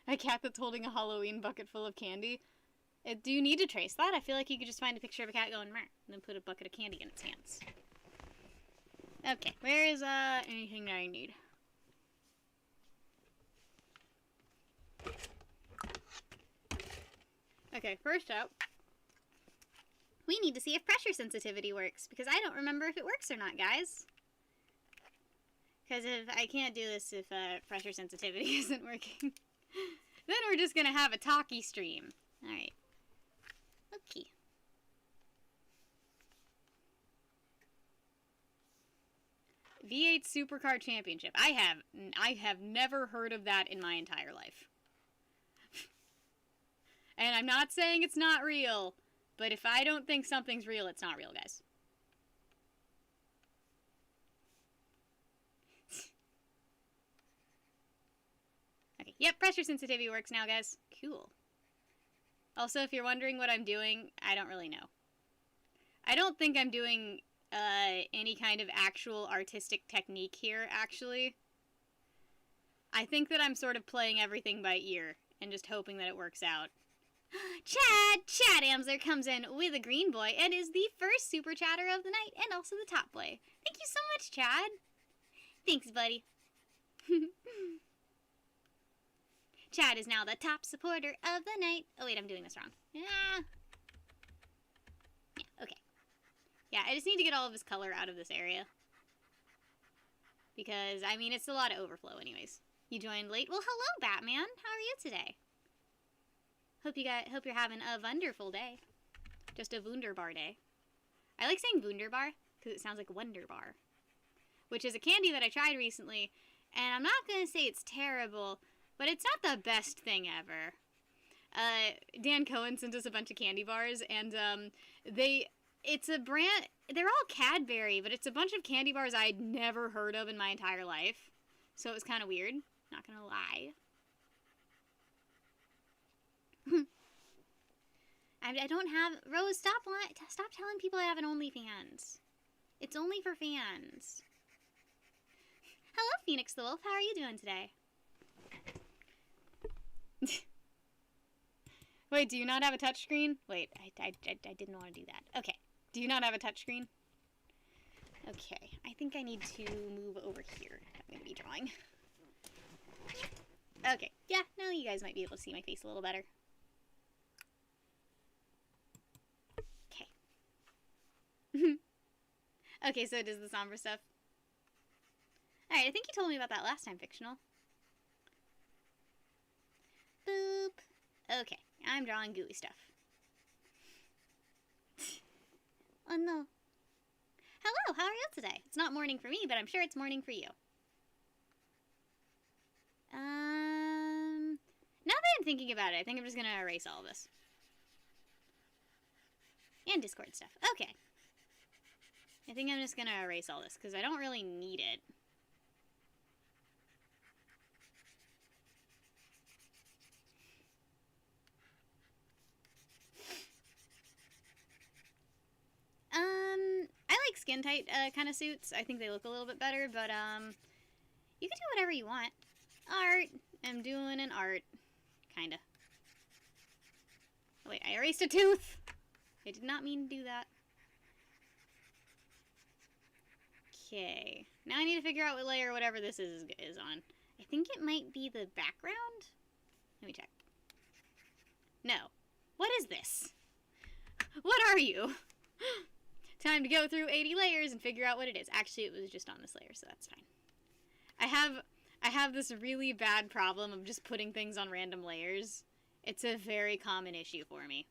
A cat that's holding a Halloween bucket full of candy. Do you need to trace that? I feel like you could just find a picture of a cat going meh, and then put a bucket of candy in its hands. Okay, where is, anything that I need? Okay, first up, we need to see if pressure sensitivity works, because I don't remember if it works or not, guys. Because if I can't do this if pressure sensitivity isn't working, then we're just going to have a talkie stream. Alright. Okay. V8 Supercar Championship. I have never heard of that in my entire life. And I'm not saying it's not real, but if I don't think something's real, it's not real, guys. Okay, yep, pressure sensitivity works now, guys. Cool. Also, if you're wondering what I'm doing, I don't really know. I don't think I'm doing any kind of actual artistic technique here, actually. I think that I'm sort of playing everything by ear and just hoping that it works out. Chad Amsler comes in with a green boy and is the first super chatter of the night and also the top boy. Thank you so much, Chad. Thanks, buddy. Chad is now the top supporter of the night. Oh, wait, I'm doing this wrong. Yeah, okay. Yeah, I just need to get all of his color out of this area. Because, I mean, it's a lot of overflow anyways. You joined late? Well, hello, Batman. How are you today? Hope you're having a wonderful day. Just a wunderbar day. I like saying wunderbar because it sounds like Wonderbar, which is a candy that I tried recently, and I'm not going to say it's terrible, but it's not the best thing ever. Dan Cohen sent us a bunch of candy bars, and it's a brand, they're all Cadbury, but it's a bunch of candy bars I'd never heard of in my entire life, so it was kind of weird, not going to lie. I don't have... Rose, stop telling people I have an OnlyFans. It's only for fans. Hello, Phoenix the Wolf. How are you doing today? Wait, do you not have a touchscreen? Wait, I didn't want to do that. Okay. Do you not have a touchscreen? Okay. I think I need to move over here. I'm going to be drawing. Okay. Yeah, now you guys might be able to see my face a little better. Okay, so it is the somber stuff. Alright, I think you told me about that last time, fictional. Boop. Okay, I'm drawing gooey stuff. Oh no. Hello, how are you today? It's not morning for me, but I'm sure it's morning for you. Now that I'm thinking about it, I think I'm just gonna erase all of this. And Discord stuff. Okay. I think I'm just gonna erase all this, because I don't really need it. I like skin tight kind of suits. I think they look a little bit better, but you can do whatever you want. Art. I'm doing an art. Kinda. Oh, wait, I erased a tooth! I did not mean to do that. Okay. Now I need to figure out what layer whatever this is on. I think it might be the background? Let me check. No. What is this? What are you? Time to go through 80 layers and figure out what it is. Actually, it was just on this layer, so that's fine. I have this really bad problem of just putting things on random layers. It's a very common issue for me.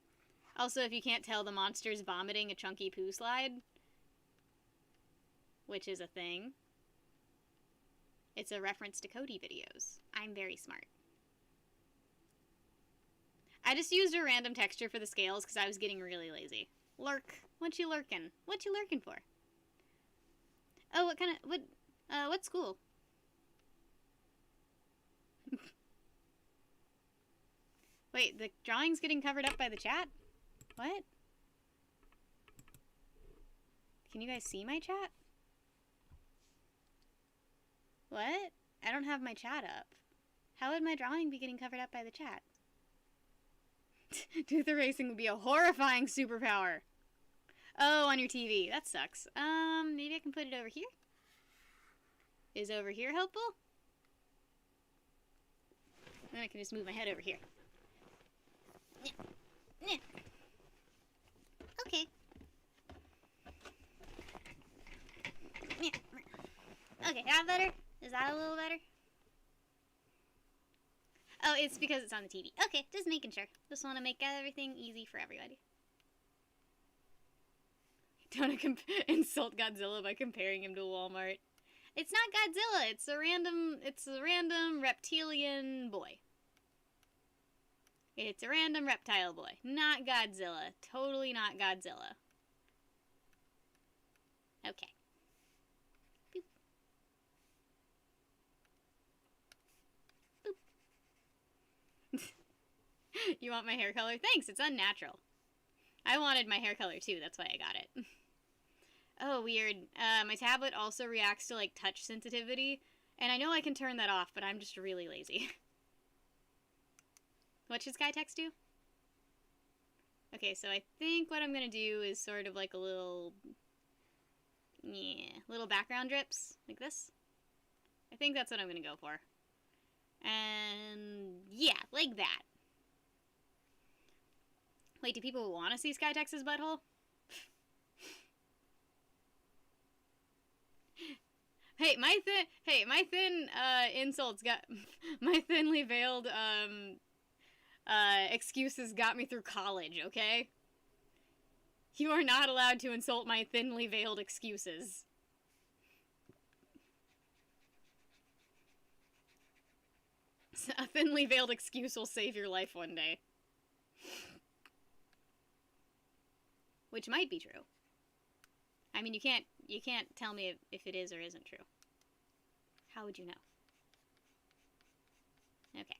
Also, if you can't tell, the monster's vomiting a chunky poo slide, which is a thing. It's a reference to Cody videos. I'm very smart. I just used a random texture for the scales because I was getting really lazy. Lurk. What you lurking? What you lurking for? Oh, what school? Wait, the drawing's getting covered up by the chat? What? Can you guys see my chat? What? I don't have my chat up. How would my drawing be getting covered up by the chat? Tooth erasing would be a horrifying superpower. Oh, on your TV. That sucks. Maybe I can put it over here? Is over here helpful? Then I can just move my head over here. Okay. Okay, that better? Is that a little better? Oh, it's because it's on the TV. Okay, just making sure. Just want to make everything easy for everybody. Don't insult Godzilla by comparing him to Walmart. It's not Godzilla. It's a random reptilian boy. It's a random reptile boy. Not Godzilla. Totally not Godzilla. Okay. Boop. Boop. You want my hair color? Thanks, it's unnatural. I wanted my hair color too, that's why I got it. Oh, weird. My tablet also reacts to, like, touch sensitivity. And I know I can turn that off, but I'm just really lazy. What should Sky text do? Okay, so I think what I'm gonna do is sort of like a little... Yeah, little background drips, like this. I think that's what I'm gonna go for. And... yeah, like that. Wait, do people want to see Sky text's butthole? Hey, my thin insults got... my thinly veiled, excuses got me through college, okay? You are not allowed to insult my thinly veiled excuses. A thinly veiled excuse will save your life one day. Which might be true. I mean, you can't tell me if it is or isn't true. How would you know? Okay.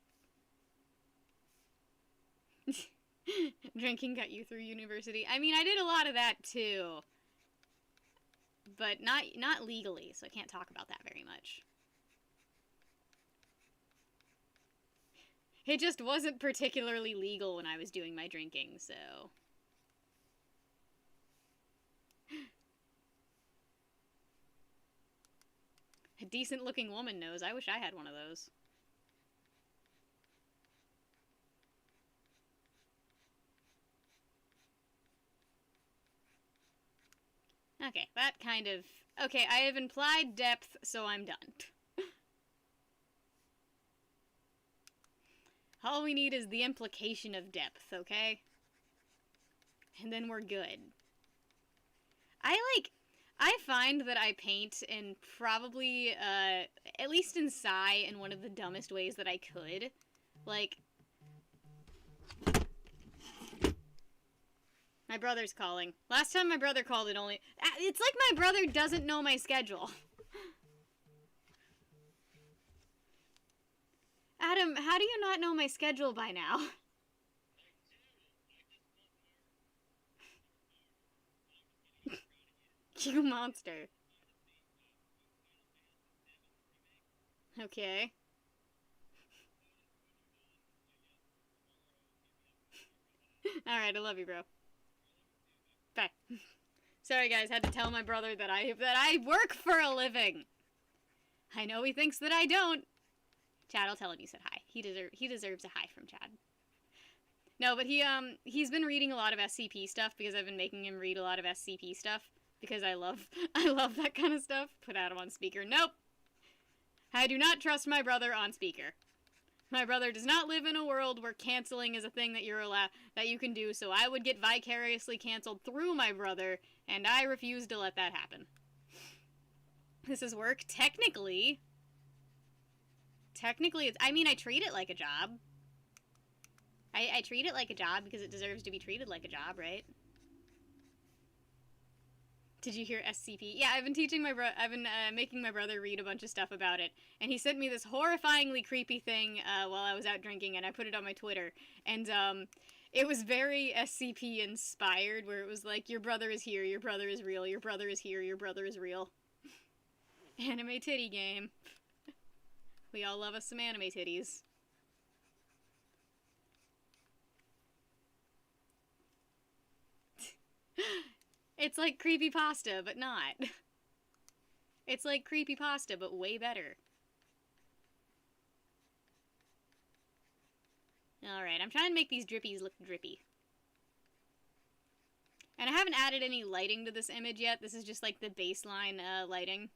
Drinking got you through university. I mean, I did a lot of that too. But not legally, so I can't talk about that very much. It just wasn't particularly legal when I was doing my drinking, so... A decent-looking woman knows. I wish I had one of those. Okay, that kind of... Okay, I have implied depth, so I'm done. All we need is the implication of depth, okay? And then we're good. I find that I paint in probably, at least in Psy, in one of the dumbest ways that I could. Like... My brother's calling. Last time my brother called, it only... It's like my brother doesn't know my schedule. Adam, how do you not know my schedule by now? You monster. Okay. Alright, I love you, bro. Bye. Sorry, guys, had to tell my brother that I work for a living. I know he thinks that I don't. Chad, I'll tell him you said hi. He deserves a hi from Chad. No, but he's been reading a lot of SCP stuff because I've been making him read a lot of SCP stuff. because I love that kind of stuff. Put Adam on speaker. Nope. I do not trust my brother on speaker. My brother does not live in a world where canceling is a thing that that you can do, so I would get vicariously canceled through my brother, and I refuse to let that happen. This is work. Technically, it's, I mean, I treat it like a job. I treat it like a job because it deserves to be treated like a job, right? Did you hear SCP? Yeah, I've been making my brother read a bunch of stuff about it, and he sent me this horrifyingly creepy thing while I was out drinking, and I put it on my Twitter, and it was very SCP inspired, where it was like, your brother is here, your brother is real, your brother is here, your brother is real. Anime titty game. We all love us some anime titties. It's like creepypasta, but not. It's like creepypasta, but way better. Alright, I'm trying to make these drippies look drippy. And I haven't added any lighting to this image yet. This is just like the baseline lighting.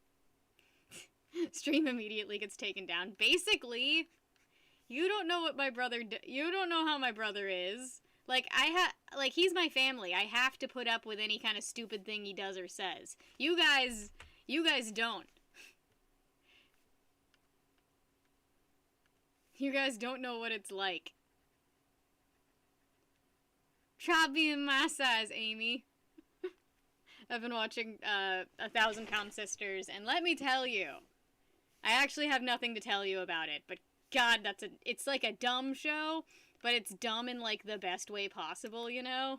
Stream immediately gets taken down. Basically, you don't know what my brother you don't know how my brother is. Like, he's my family. I have to put up with any kind of stupid thing he does or says. You guys don't. You guys don't know what it's like. Try being my size, Amy. I've been watching 1,000-Pound Sisters, and let me tell you, I actually have nothing to tell you about it, but God, it's like a dumb show, but it's dumb in, like, the best way possible, you know?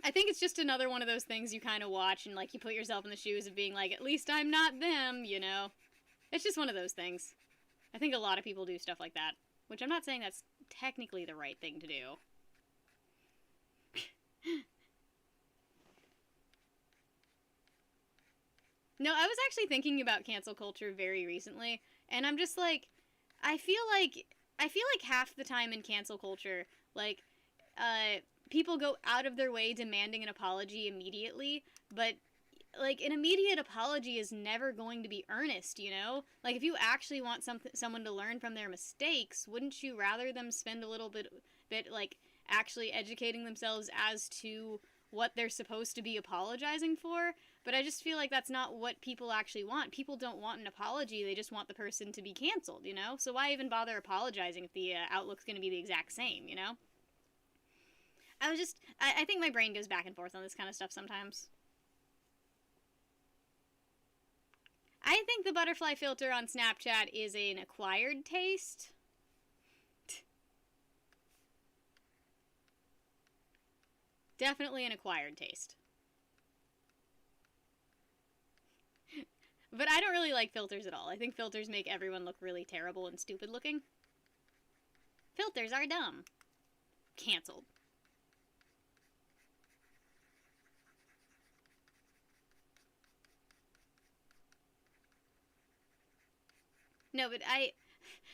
I think it's just another one of those things you kind of watch and, like, you put yourself in the shoes of being like, at least I'm not them, you know? It's just one of those things. I think a lot of people do stuff like that, which I'm not saying that's technically the right thing to do. No, I was actually thinking about cancel culture very recently, and I'm just like, I feel like half the time in cancel culture, like, people go out of their way demanding an apology immediately, but, like, an immediate apology is never going to be earnest, you know? Like, if you actually want someone to learn from their mistakes, wouldn't you rather them spend a little bit, like, actually educating themselves as to what they're supposed to be apologizing for? But I just feel like that's not what people actually want. People don't want an apology, they just want the person to be canceled, you know? So why even bother apologizing if the outlook's gonna be the exact same, you know? I think my brain goes back and forth on this kind of stuff sometimes. I think the butterfly filter on Snapchat is an acquired taste. Definitely an acquired taste. But I don't really like filters at all. I think filters make everyone look really terrible and stupid looking. Filters are dumb. Cancelled. No, but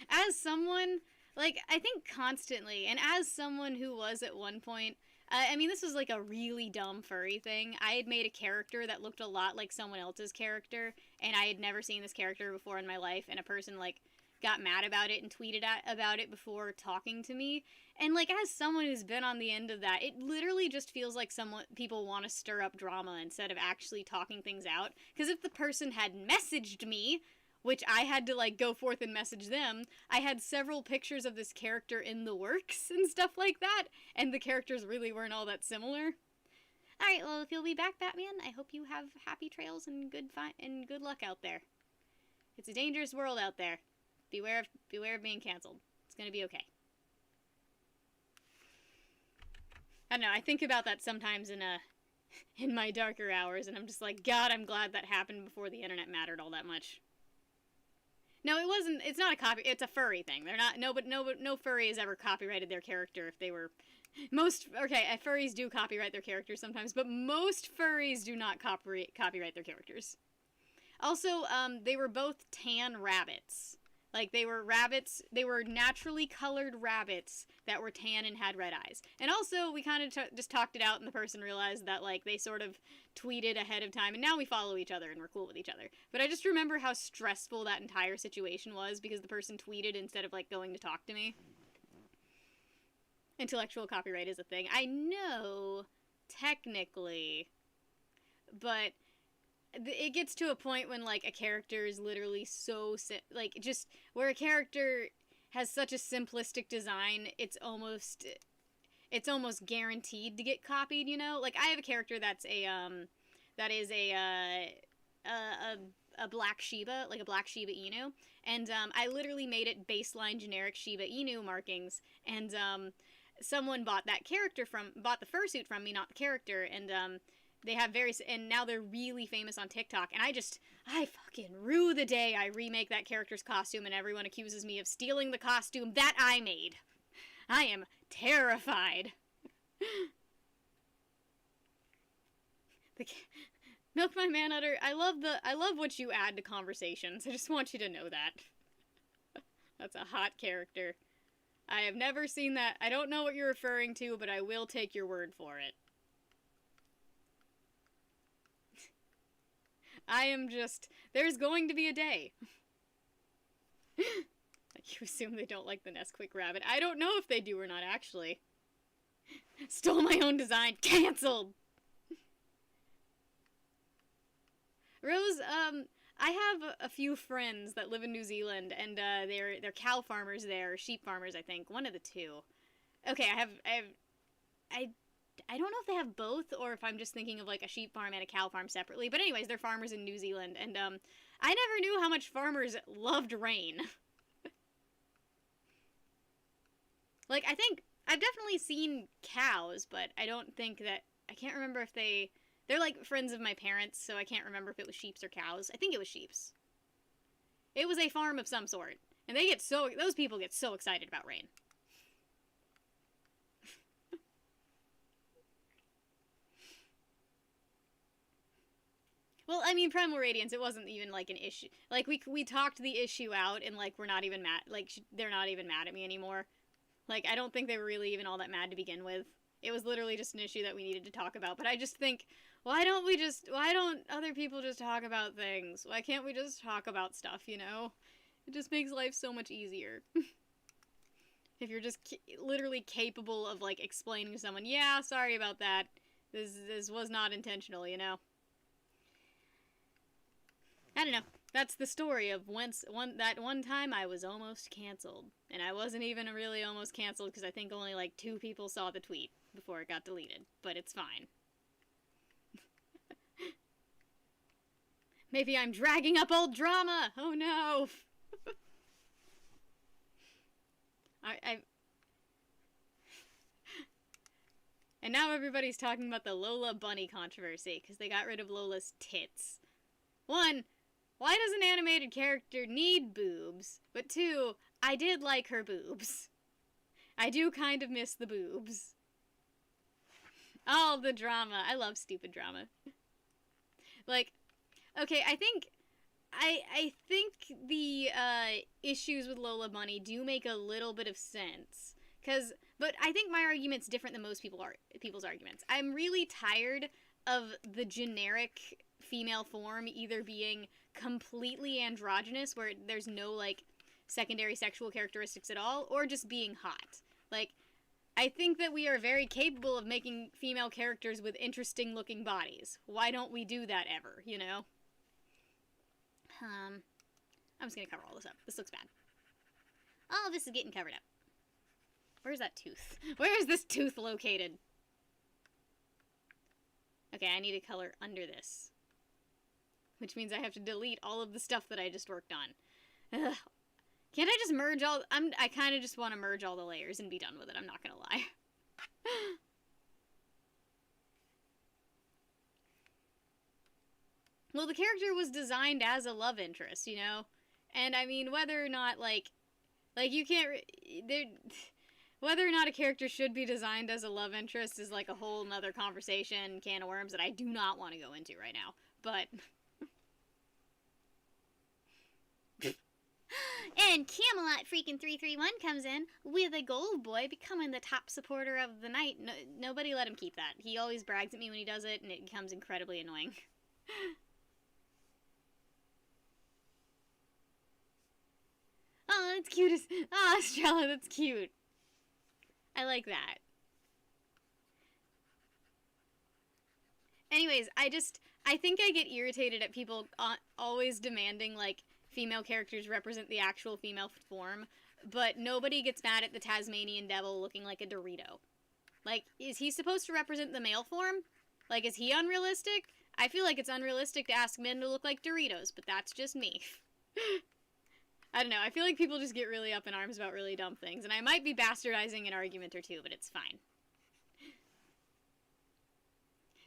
as someone, like, I think constantly, and as someone who was at one point, I mean, this was like a really dumb furry thing. I had made a character that looked a lot like someone else's character, and I had never seen this character before in my life, and a person, like, got mad about it and tweeted about it before talking to me. And, like, as someone who's been on the end of that, it literally just feels like people want to stir up drama instead of actually talking things out. Because if the person had messaged me, which I had to, like, go forth and message them, I had several pictures of this character in the works and stuff like that, and the characters really weren't all that similar. Alright, well, if you'll be back, Batman, I hope you have happy trails and good luck out there. It's a dangerous world out there. Beware of being canceled. It's gonna be okay. I don't know, I think about that sometimes in my darker hours, and I'm just like, God, I'm glad that happened before the internet mattered all that much. No, it wasn't. It's not a copy. It's a furry thing. They're not. No furry has ever copyrighted their character. If they were, furries do copyright their characters sometimes, but most furries do not copyright their characters. Also, they were both tan rabbits. Like, they were rabbits. They were naturally colored rabbits that were tan and had red eyes. And also, we kind of just talked it out, and the person realized that, like, they sort of tweeted ahead of time, and now we follow each other, and we're cool with each other. But I just remember how stressful that entire situation was, because the person tweeted instead of, like, going to talk to me. Intellectual copyright is a thing. I know, technically, but it gets to a point when, like, a character is literally so, like, just, where a character has such a simplistic design, it's almost guaranteed to get copied, you know? Like, I have a character that is a black Shiba, like a black Shiba Inu, and, I literally made it baseline generic Shiba Inu markings, and, someone bought the fursuit from me, not the character, and, they have and now they're really famous on TikTok, and I fucking rue the day I remake that character's costume and everyone accuses me of stealing the costume that I made. I am terrified. Milk My Manutter, I love what you add to conversations. I just want you to know that. That's a hot character. I have never seen that. I don't know what you're referring to, but I will take your word for it. I am just... There's going to be a day. Like, you assume they don't like the Nesquik rabbit. I don't know if they do or not, actually. Stole my own design. Cancelled! Rose, I have a few friends that live in New Zealand, and they're cow farmers there, sheep farmers, I think. One of the two. Okay, I don't know if they have both, or if I'm just thinking of, like, a sheep farm and a cow farm separately. But anyways, they're farmers in New Zealand, and, I never knew how much farmers loved rain. Like, I think, I've definitely seen cows, but I don't think that, I can't remember if they're, like, friends of my parents, so I can't remember if it was sheeps or cows. I think it was sheeps. It was a farm of some sort. And those people get so excited about rain. Well, I mean, Primal Radiance, it wasn't even, like, an issue. Like, we talked the issue out, and, like, we're not even mad. Like, they're not even mad at me anymore. Like, I don't think they were really even all that mad to begin with. It was literally just an issue that we needed to talk about. But I just think, why don't other people just talk about things? Why can't we just talk about stuff, you know? It just makes life so much easier. If you're just literally capable of, like, explaining to someone, yeah, sorry about that. This was not intentional, you know? I don't know. That's the story of that one time I was almost canceled. And I wasn't even really almost canceled because I think only like 2 people saw the tweet before it got deleted. But it's fine. Maybe I'm dragging up old drama! Oh no! And now everybody's talking about the Lola bunny controversy because they got rid of Lola's tits. 1, why does an animated character need boobs? But 2, I did like her boobs. I do kind of miss the boobs. All the drama. I love stupid drama. Like, okay, I think the issues with Lola Bunny do make a little bit of sense. But I think my argument's different than most people's arguments. I'm really tired of the generic female form either being completely androgynous, where there's no, like, secondary sexual characteristics at all, or just being hot. Like, I think that we are very capable of making female characters with interesting-looking bodies. Why don't we do that ever, you know? I'm just gonna cover all this up. This looks bad. All of this is getting covered up. Where's that tooth? Where is this tooth located? Okay, I need a color under this. Which means I have to delete all of the stuff that I just worked on. Ugh. Can't I just merge all... I kind of just want to merge all the layers and be done with it, I'm not gonna lie. Well, the character was designed as a love interest, you know? And, I mean, whether or not, like you can't... Whether or not a character should be designed as a love interest is, like, a whole nother conversation, can of worms, that I do not want to go into right now. But... And Camelot freaking 331 comes in with a gold boy becoming the top supporter of the night. No, nobody let him keep that. He always brags at me when he does it, and it becomes incredibly annoying. Oh, that's cute. Oh, Estrella, that's cute. I like that. Anyways, I think I get irritated at people always demanding, like, female characters represent the actual female form, but nobody gets mad at the Tasmanian devil looking like a Dorito. Like, is he supposed to represent the male form? Like, is he unrealistic? I feel like it's unrealistic to ask men to look like Doritos, but that's just me. I don't know, I feel like people just get really up in arms about really dumb things, and I might be bastardizing an argument or two, but it's fine.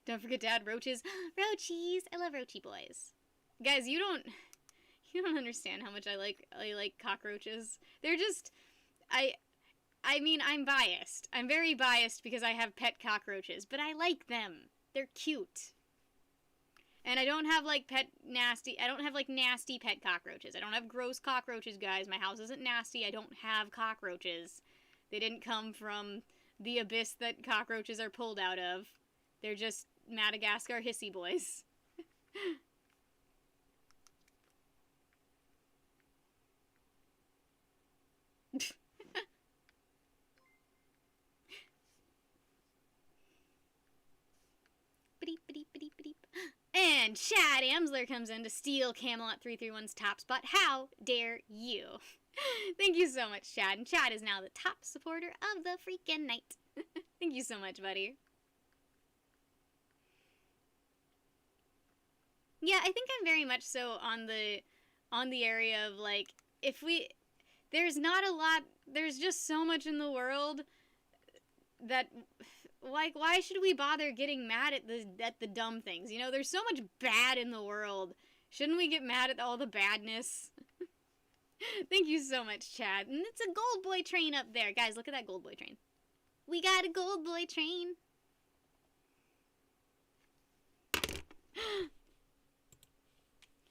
Don't forget to add roaches. Roachies! I love roachy boys. Guys, you don't understand how much I like cockroaches. They're just, I mean, I'm biased. I'm very biased because I have pet cockroaches, but I like them. They're cute. And I don't have, like, I don't have, like, nasty pet cockroaches. I don't have gross cockroaches, guys. My house isn't nasty. I don't have cockroaches. They didn't come from the abyss that cockroaches are pulled out of. They're just Madagascar hissy boys. And Chad Amsler comes in to steal Camelot 331's top spot. How dare you? Thank you so much, Chad. And Chad is now the top supporter of the freaking night. Thank you so much, buddy. Yeah, I think I'm very much so on the area of, like, there's not a lot, there's just so much in the world that, like, why should we bother getting mad at the dumb things? You know, there's so much bad in the world. Shouldn't we get mad at all the badness? Thank you so much, Chad. And it's a gold boy train up there. Guys, look at that gold boy train. We got a gold boy train.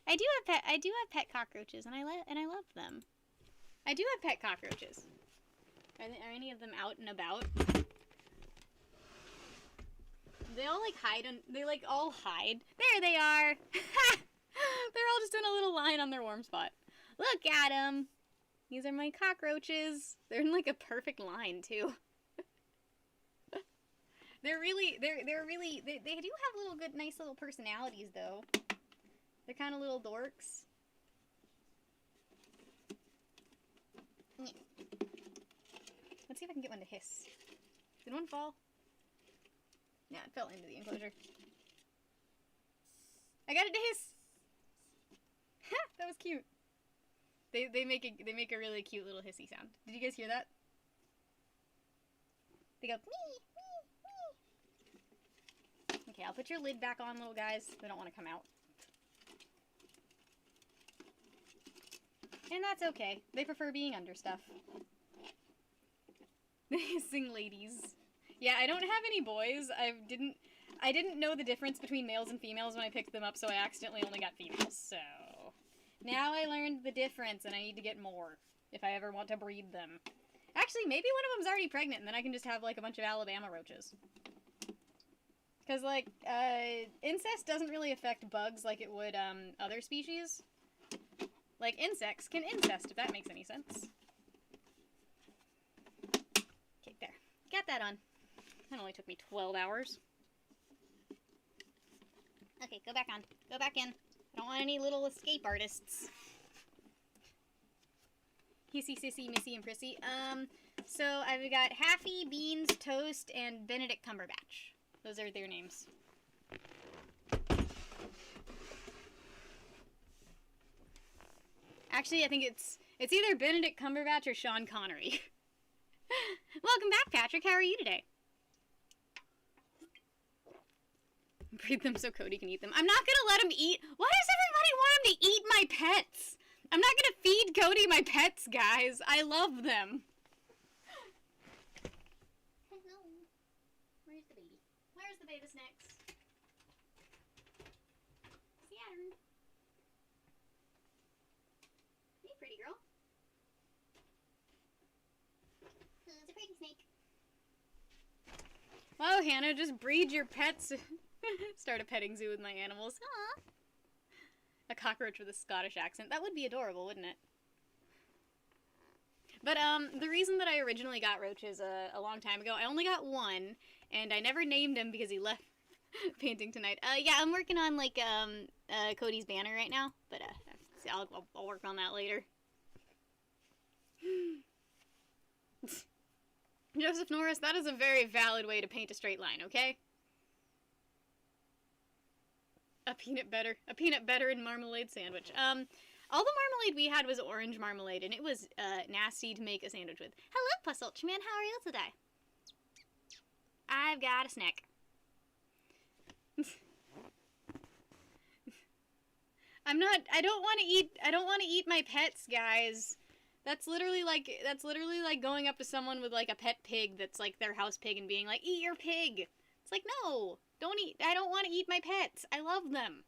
I do have pet cockroaches, and I love them. I do have pet cockroaches. Are any of them out and about? They all, like, hide, they, like, all hide. There they are! They're all just in a little line on their warm spot. Look at them! These are my cockroaches. They're in, like, a perfect line, too. They do have little good, nice little personalities, though. They're kind of little dorks. Yeah. Let's see if I can get one to hiss. Did one fall? Yeah, it fell into the enclosure. I got it to hiss! That was cute. They make a really cute little hissy sound. Did you guys hear that? They go mee, mee, mee. Okay, I'll put your lid back on, little guys. They don't want to come out. And that's okay. They prefer being under stuff. The hissing ladies. Yeah, I don't have any boys. I didn't know the difference between males and females when I picked them up, so I accidentally only got females. So now I learned the difference, and I need to get more if I ever want to breed them. Actually, maybe one of them's already pregnant, and then I can just have, like, a bunch of Alabama roaches. Because, like, incest doesn't really affect bugs like it would other species. Like, insects can incest, if that makes any sense. Okay, there. Got that on. That only took me 12 hours. Okay, go back on. Go back in. I don't want any little escape artists. Hissy, Sissy, Missy, and Prissy. So I've got Haffy, Beans, Toast, and Benedict Cumberbatch. Those are their names. Actually, I think it's either Benedict Cumberbatch or Sean Connery. Welcome back, Patrick. How are you today? Breed them so Cody can eat them. I'm not gonna let him eat. Why does everybody want him to eat my pets? I'm not gonna feed Cody my pets, guys. I love them. Hello. Where's the baby? Where's the baby snacks? Saturn. Hey, pretty girl. Oh, Hannah, just breed your pets. Start a petting zoo with my animals. Aww. A cockroach with a Scottish accent. That would be adorable, wouldn't it? But, the reason that I originally got roaches a long time ago, I only got one, and I never named him because he left painting tonight. Yeah, I'm working on, like, Cody's banner right now, but, I'll work on that later. Joseph Norris, that is a very valid way to paint a straight line, okay? A peanut butter and marmalade sandwich. All the marmalade we had was orange marmalade, and it was, nasty to make a sandwich with. Hello, Puss Ultraman, how are you today? I've got a snack. I don't want to eat my pets, guys. That's literally like going up to someone with, like, a pet pig that's, like, their house pig and being like, eat your pig. It's like, no, I don't want to eat my pets. I love them.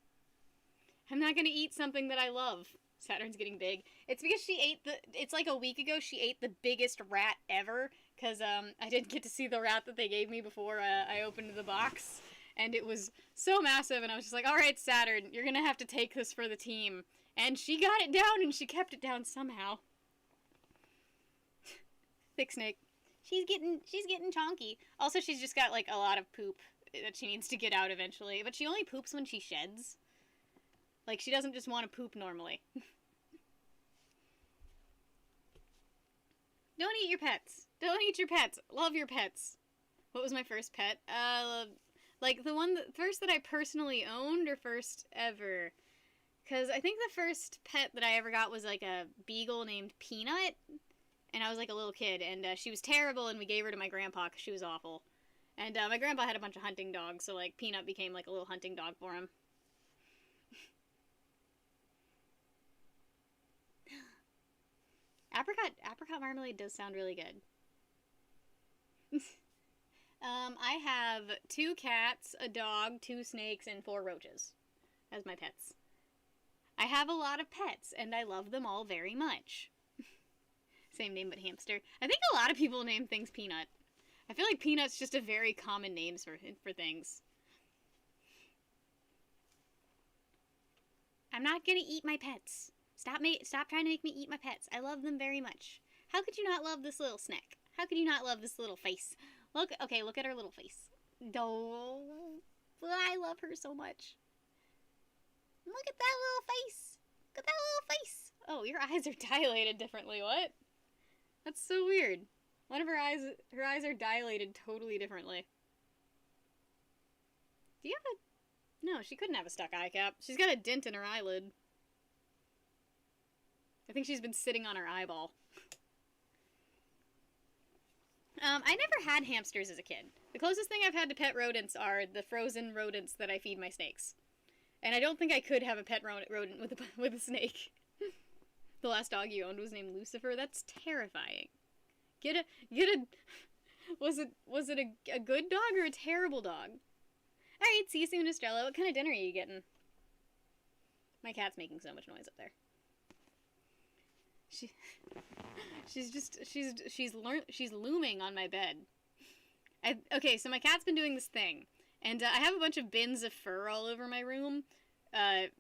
I'm not gonna eat something that I love. Saturn's getting big. It's because it's like a week ago, she ate the biggest rat ever, because, I didn't get to see the rat that they gave me before, I opened the box, and it was so massive, and I was just like, alright, Saturn, you're gonna have to take this for the team. And she got it down, and she kept it down somehow. Thick snake. She's getting chonky. Also, she's just got, like, a lot of poop that she needs to get out eventually, but she only poops when she sheds. Like, she doesn't just want to poop normally. Don't eat your pets. Don't eat your pets. Love your pets. What was my first pet? Like, the one first that I personally owned, or first ever? Because I think the first pet that I ever got was, like, a beagle named Peanut. And I was, like, a little kid, and she was terrible, and we gave her to my grandpa because she was awful. And my grandpa had a bunch of hunting dogs, so, like, Peanut became, like, a little hunting dog for him. Apricot marmalade does sound really good. I have 2 cats, a dog, 2 snakes, and 4 roaches as my pets. I have a lot of pets, and I love them all very much. Same name, but hamster. I think a lot of people name things Peanut. I feel like Peanut's just a very common name for things. I'm not gonna eat my pets. Stop trying to make me eat my pets. I love them very much. How could you not love this little snack? How could you not love this little face? Look at her little face. Oh, I love her so much. Look at that little face. Look at that little face. Oh, your eyes are dilated differently. What? That's so weird. One of her eyes are dilated totally differently. Do you have a... No, she couldn't have a stuck eye cap. She's got a dent in her eyelid. I think she's been sitting on her eyeball. I never had hamsters as a kid. The closest thing I've had to pet rodents are the frozen rodents that I feed my snakes. And I don't think I could have a pet rodent with a snake. The last dog you owned was named Lucifer. That's terrifying. Was it a good dog or a terrible dog? Alright, see you soon, Estrella. What kind of dinner are you getting? My cat's making so much noise up there. She's looming on my bed. Okay, so my cat's been doing this thing. And I have a bunch of bins of fur all over my room,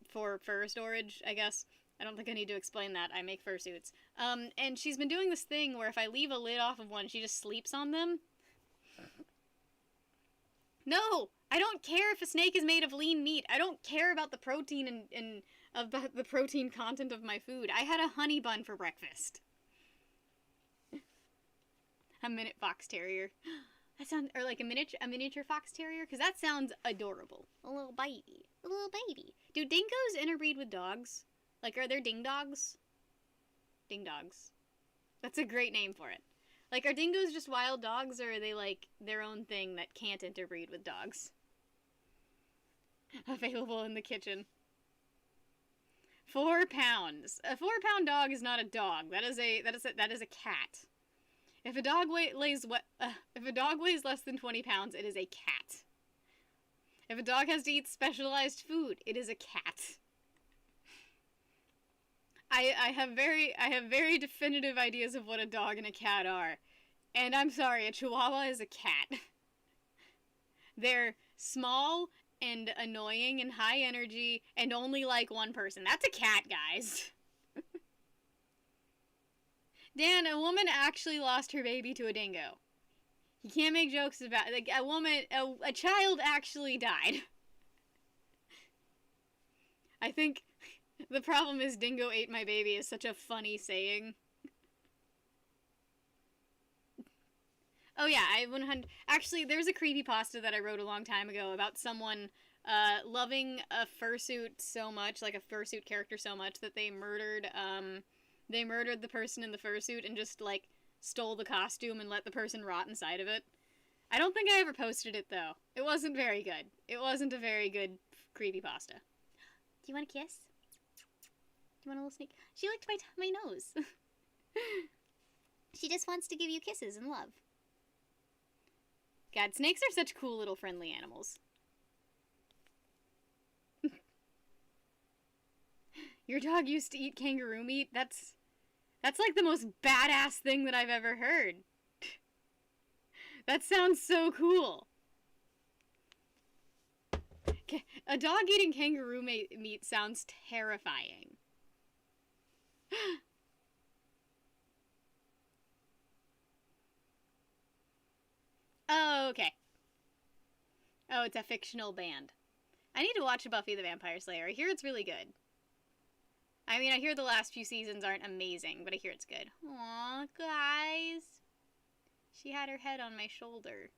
for fur storage, I guess. I don't think I need to explain that. I make fursuits. And she's been doing this thing where if I leave a lid off of one, she just sleeps on them. No! I don't care if a snake is made of lean meat. I don't care about the protein and the protein content of my food. I had a honey bun for breakfast. A minute fox terrier. That sounds, or like a miniature fox terrier, because that sounds adorable. A little baby. A little baby. Do dingoes interbreed with dogs? Like, are there ding dogs? Ding dogs. That's a great name for it. Like, are dingoes just wild dogs, or are they, like, their own thing that can't interbreed with dogs? Available in the kitchen. 4 pounds. A 4-pound dog is not a dog. That is a cat. If a dog weighs less than 20 pounds, it is a cat. If a dog has to eat specialized food, it is a cat. I have very definitive ideas of what a dog and a cat are. And I'm sorry, a chihuahua is a cat. They're small and annoying and high energy and only like one person. That's a cat, guys. Dan, a woman actually lost her baby to a dingo. You can't make jokes about, like, a child actually died. I think the problem is dingo ate my baby is such a funny saying. Oh yeah, actually, there's a creepypasta that I wrote a long time ago about someone loving a fursuit so much, like a fursuit character so much, that they murdered the person in the fursuit and just, like, stole the costume and let the person rot inside of it. I don't think I ever posted it, though. It wasn't very good. It wasn't a very good creepypasta. Do you want a kiss? Do you want a little snake? She licked my nose. She just wants to give you kisses and love. God, snakes are such cool little friendly animals. Your dog used to eat kangaroo meat? That's like the most badass thing that I've ever heard. That sounds so cool. A dog eating kangaroo meat sounds terrifying. Oh, okay. Oh, it's a fictional band. I need to watch Buffy the Vampire Slayer. I hear it's really good. I mean, I hear the last few seasons aren't amazing, but I hear it's good. Aw, guys. She had her head on my shoulder.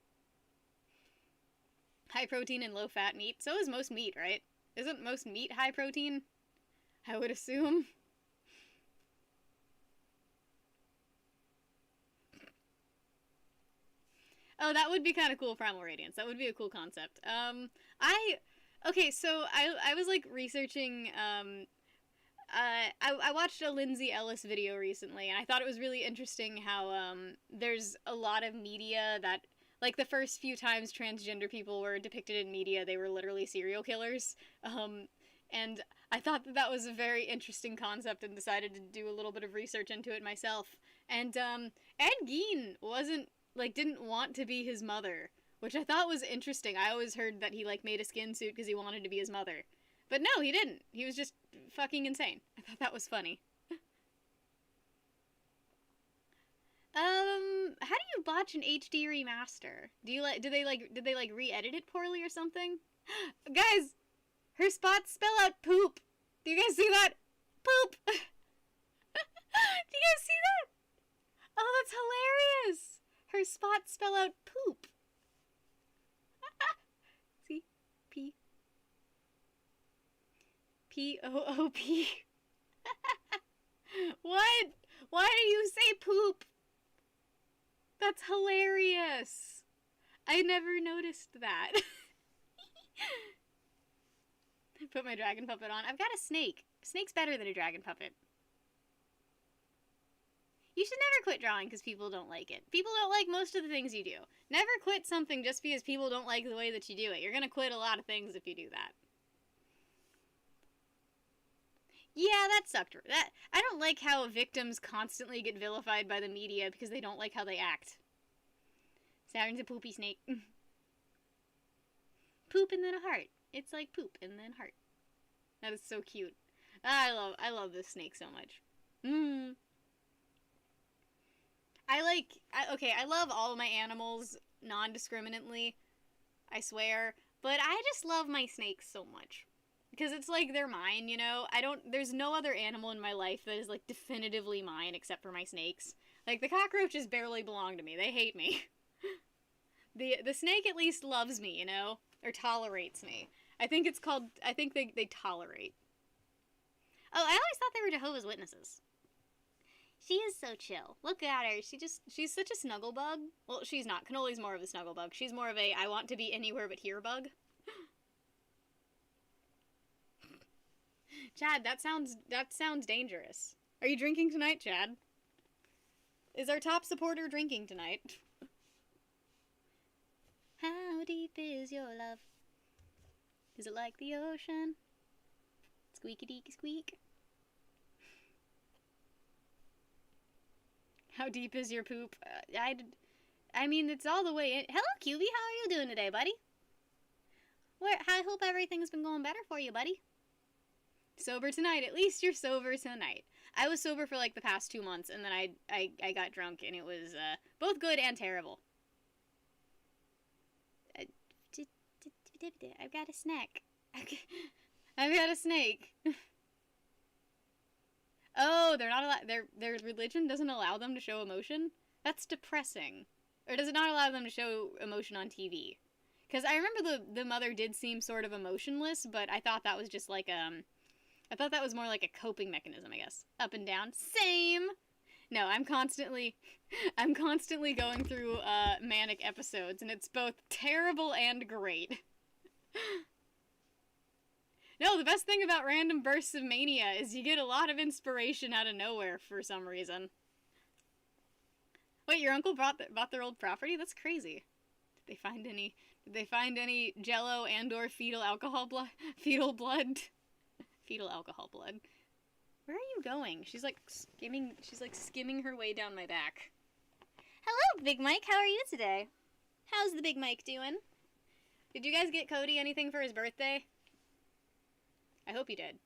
High protein and low fat meat. So is most meat, right? Isn't most meat high protein? I would assume. Oh, that would be kind of cool, Primal Radiance. That would be a cool concept. Okay, so I was, like, researching, I watched a Lindsay Ellis video recently, and I thought it was really interesting how, there's a lot of media that, like, the first few times transgender people were depicted in media, they were literally serial killers, and I thought that was a very interesting concept and decided to do a little bit of research into it myself. And, Ed Gein didn't want to be his mother, which I thought was interesting. I always heard that he, like, made a skin suit because he wanted to be his mother. But no, he didn't. He was just fucking insane. I thought that was funny. How do you botch an HD remaster? Did they re-edit it poorly or something? Guys, her spots spell out poop. Do you guys see that? Poop! Do you guys see that? Oh, that's hilarious! Her spots spell out poop. See? P. P-O-O-P. What? Why do you say poop? That's hilarious. I never noticed that. Put my dragon puppet on. I've got a snake. Snake's better than a dragon puppet. You should never quit drawing because people don't like it. People don't like most of the things you do. Never quit something just because people don't like the way that you do it. You're gonna quit a lot of things if you do that. Yeah, that sucked. I don't like how victims constantly get vilified by the media because they don't like how they act. Saturn's a poopy snake. Poop and then a heart. It's like poop and then heart. That is so cute. I love this snake so much. I love all of my animals non-discriminately, I swear, but I just love my snakes so much. Because it's like they're mine, you know? There's no other animal in my life that is, like, definitively mine except for my snakes. Like, the cockroaches barely belong to me. They hate me. The snake at least loves me, you know? Or tolerates me. I think they tolerate. Oh, I always thought they were Jehovah's Witnesses. She is so chill. Look at her. She's such a snuggle bug. Well, she's not. Cannoli's more of a snuggle bug. She's more of a I want to be anywhere but here bug. Chad, that sounds dangerous. Are you drinking tonight, Chad? Is our top supporter drinking tonight? How deep is your love? Is it like the ocean? Squeaky deaky squeak. How deep is your poop? I mean, it's all the way in. Hello, QB. How are you doing today, buddy? I hope everything's been going better for you, buddy. Sober tonight. At least you're sober tonight. I was sober for like the past 2 months, and then I got drunk, and it was both good and terrible. I've got a snack. I've got a snake. Oh, they're not allowed. Their religion doesn't allow them to show emotion. That's depressing. Or does it not allow them to show emotion on TV? Because I remember the mother did seem sort of emotionless, but I thought that was just like I thought that was more like a coping mechanism, I guess. Up and down. Same. No, I'm constantly going through manic episodes, and it's both terrible and great. No, the best thing about random bursts of mania is you get a lot of inspiration out of nowhere for some reason. Wait, your uncle bought their old property? That's crazy. Did they find any Jello and/or fetal alcohol blood? Fetal alcohol blood. Where are you going? She's like skimming her way down my back. Hello, Big Mike. How are you today? How's the Big Mike doing? Did you guys get Cody anything for his birthday? I hope you did.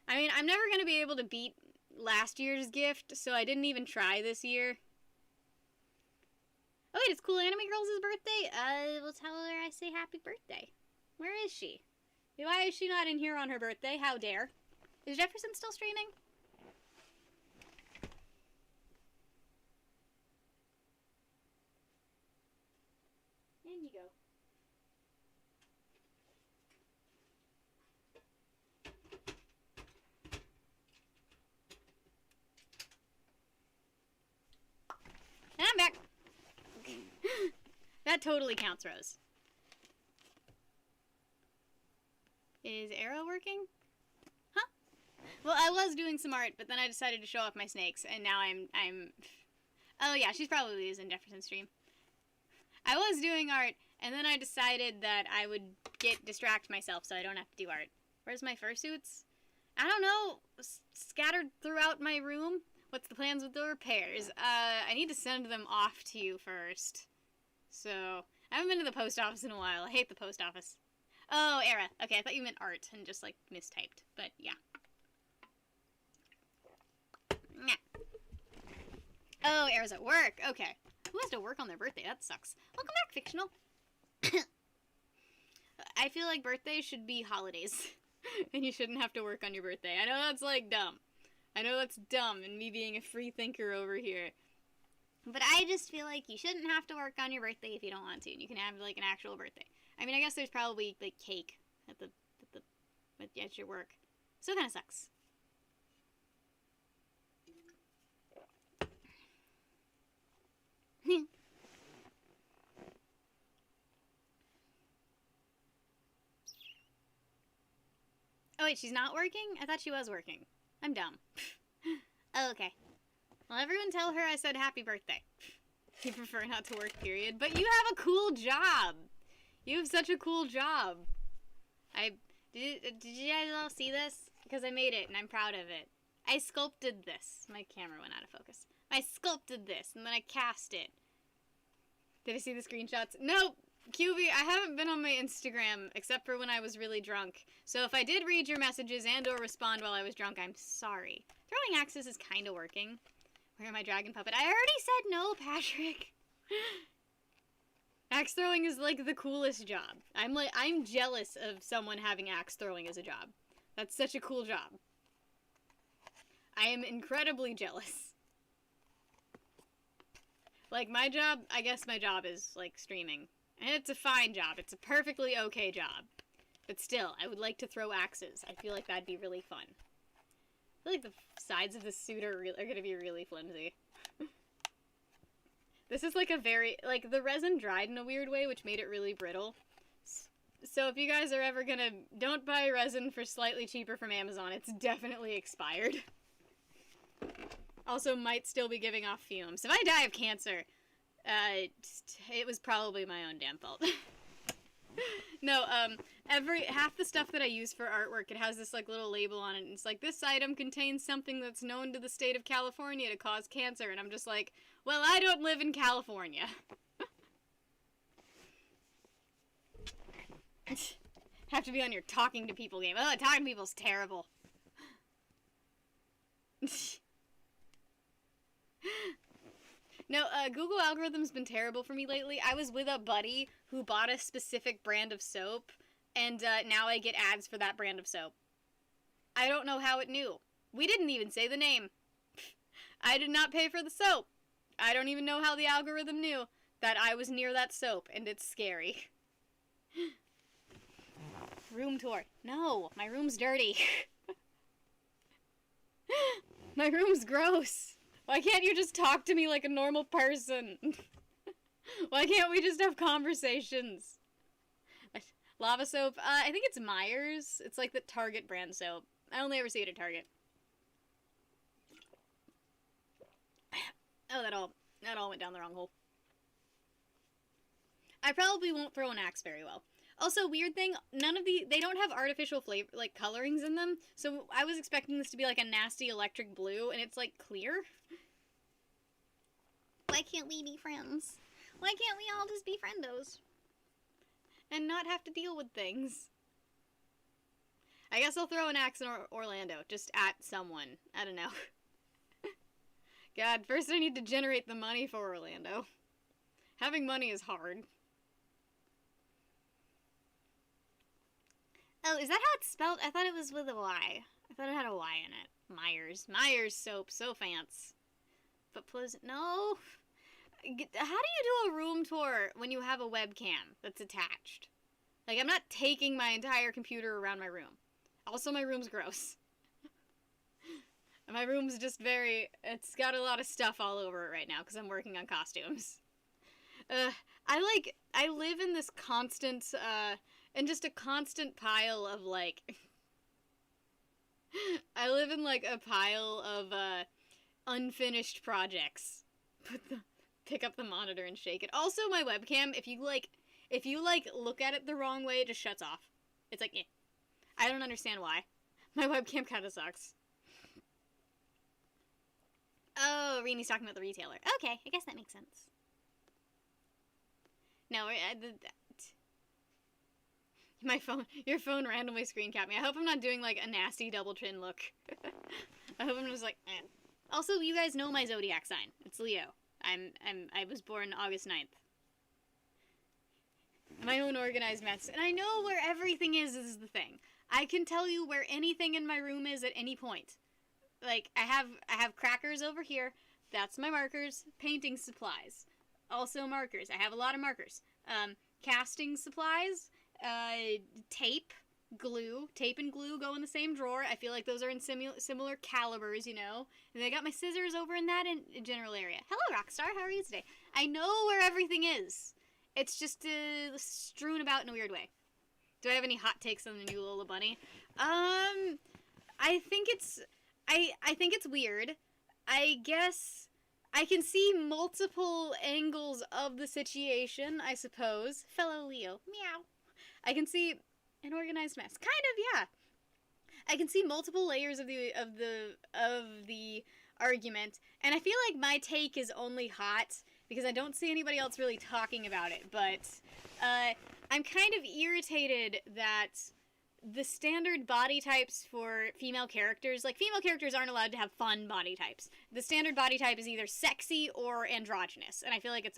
I mean, I'm never going to be able to beat last year's gift, so I didn't even try this year. Oh wait, it's Cool Anime Girls' birthday? We'll tell her I say happy birthday. Where is she? Why is she not in here on her birthday? How dare? Is Jefferson still streaming? In you go. And I'm back. That totally counts, Rose. Is Arrow working? Huh? Well, I was doing some art, but then I decided to show off my snakes, and now I'm... Oh yeah, she's probably using Jefferson's stream. I was doing art, and then I decided that I would distract myself so I don't have to do art. Where's my fursuits? I don't know. Scattered throughout my room. What's the plans with the repairs? I need to send them off to you first. So, I haven't been to the post office in a while. I hate the post office. Oh, Era. Okay, I thought you meant art and just, like, mistyped. But, yeah. Oh, Era's at work. Okay. Who has to work on their birthday? That sucks. Welcome back, Fictional. I feel like birthdays should be holidays. And you shouldn't have to work on your birthday. I know that's, like, dumb. I know that's dumb, and me being a free thinker over here. But I just feel like you shouldn't have to work on your birthday if you don't want to. And you can have, like, an actual birthday. I mean, I guess there's probably, like, cake at your work. So it kind of sucks. Oh, wait, she's not working? I thought she was working. I'm dumb. Oh, okay. Well, everyone tell her I said happy birthday. You prefer not to work, period. But you have a cool job. You have such a cool job. Did you guys all see this? Because I made it, and I'm proud of it. I sculpted this. My camera went out of focus. I sculpted this, and then I cast it. Did I see the screenshots? Nope. QB, I haven't been on my Instagram, except for when I was really drunk. So if I did read your messages and or respond while I was drunk, I'm sorry. Throwing axes is kind of working. Where my dragon puppet? I already said no, Patrick. Axe throwing is like the coolest job. I'm jealous of someone having axe throwing as a job. That's such a cool job. I am incredibly jealous. Like my job, I guess my job is like streaming. And it's a fine job. It's a perfectly okay job. But still, I would like to throw axes. I feel like that'd be really fun. I feel like the sides of this suit are going to be really flimsy. This is like a very... Like, the resin dried in a weird way, which made it really brittle. So if you guys are ever going to... Don't buy resin for slightly cheaper from Amazon. It's definitely expired. Also, might still be giving off fumes. If I die of cancer... it was probably my own damn fault. No, half the stuff that I use for artwork, it has this, like, little label on it, and it's like, this item contains something that's known to the state of California to cause cancer, and I'm just like, well, I don't live in California. Have to be on your talking to people game. Oh, talking to people's terrible. No, Google algorithm's been terrible for me lately. I was with a buddy who bought a specific brand of soap, and now I get ads for that brand of soap. I don't know how it knew. We didn't even say the name. I did not pay for the soap. I don't even know how the algorithm knew that I was near that soap, and it's scary. Room tour. No, my room's dirty. My room's gross. Why can't you just talk to me like a normal person? Why can't we just have conversations? Lava soap. I think it's Myers. It's like the Target brand soap. I only ever see it at Target. Oh, that all went down the wrong hole. I probably won't throw an axe very well. Also, weird thing, they don't have artificial flavor, like, colorings in them, so I was expecting this to be, like, a nasty electric blue, and it's, like, clear. Why can't we be friends? Why can't we all just be friendos? And not have to deal with things? I guess I'll throw an axe in Orlando, just at someone. I don't know. God, first I need to generate the money for Orlando. Having money is hard. Oh, is that how it's spelled? I thought it was with a Y. I thought it had a Y in it. Myers. Myers soap. So fancy. But no. How do you do a room tour when you have a webcam that's attached? Like, I'm not taking my entire computer around my room. Also, my room's gross. My room's just it's got a lot of stuff all over it right now because I'm working on costumes. I live in this constant, and just a constant pile of, like, I live in, like, a pile of, unfinished projects. Pick up the monitor and shake it. Also, my webcam, if you look at it the wrong way, it just shuts off. It's like, eh. I don't understand why. My webcam kinda sucks. Oh, Reenie's talking about the retailer. Okay, I guess that makes sense. No, your phone randomly screen capped me. I hope I'm not doing, like, a nasty double chin look. I hope I'm just like, eh. Also, you guys know my zodiac sign. It's Leo. I was born August 9th. My own organized mess. And I know where everything is the thing. I can tell you where anything in my room is at any point. Like, I have crackers over here. That's my markers. Painting supplies. Also markers. I have a lot of markers. Casting supplies. Tape. Glue. Tape and glue go in the same drawer. I feel like those are in similar calibers, you know. And I got my scissors over in that general area. Hello, Rockstar. How are you today? I know where everything is. It's just strewn about in a weird way. Do I have any hot takes on the new Lola Bunny? I think it's weird. I guess I can see multiple angles of the situation, I suppose. Fellow Leo. Meow. I can see an organized mess. Kind of, yeah. I can see multiple layers of the argument, and I feel like my take is only hot because I don't see anybody else really talking about it, but I'm kind of irritated that the standard body types for female characters, like, female characters aren't allowed to have fun body types. The standard body type is either sexy or androgynous, and I feel like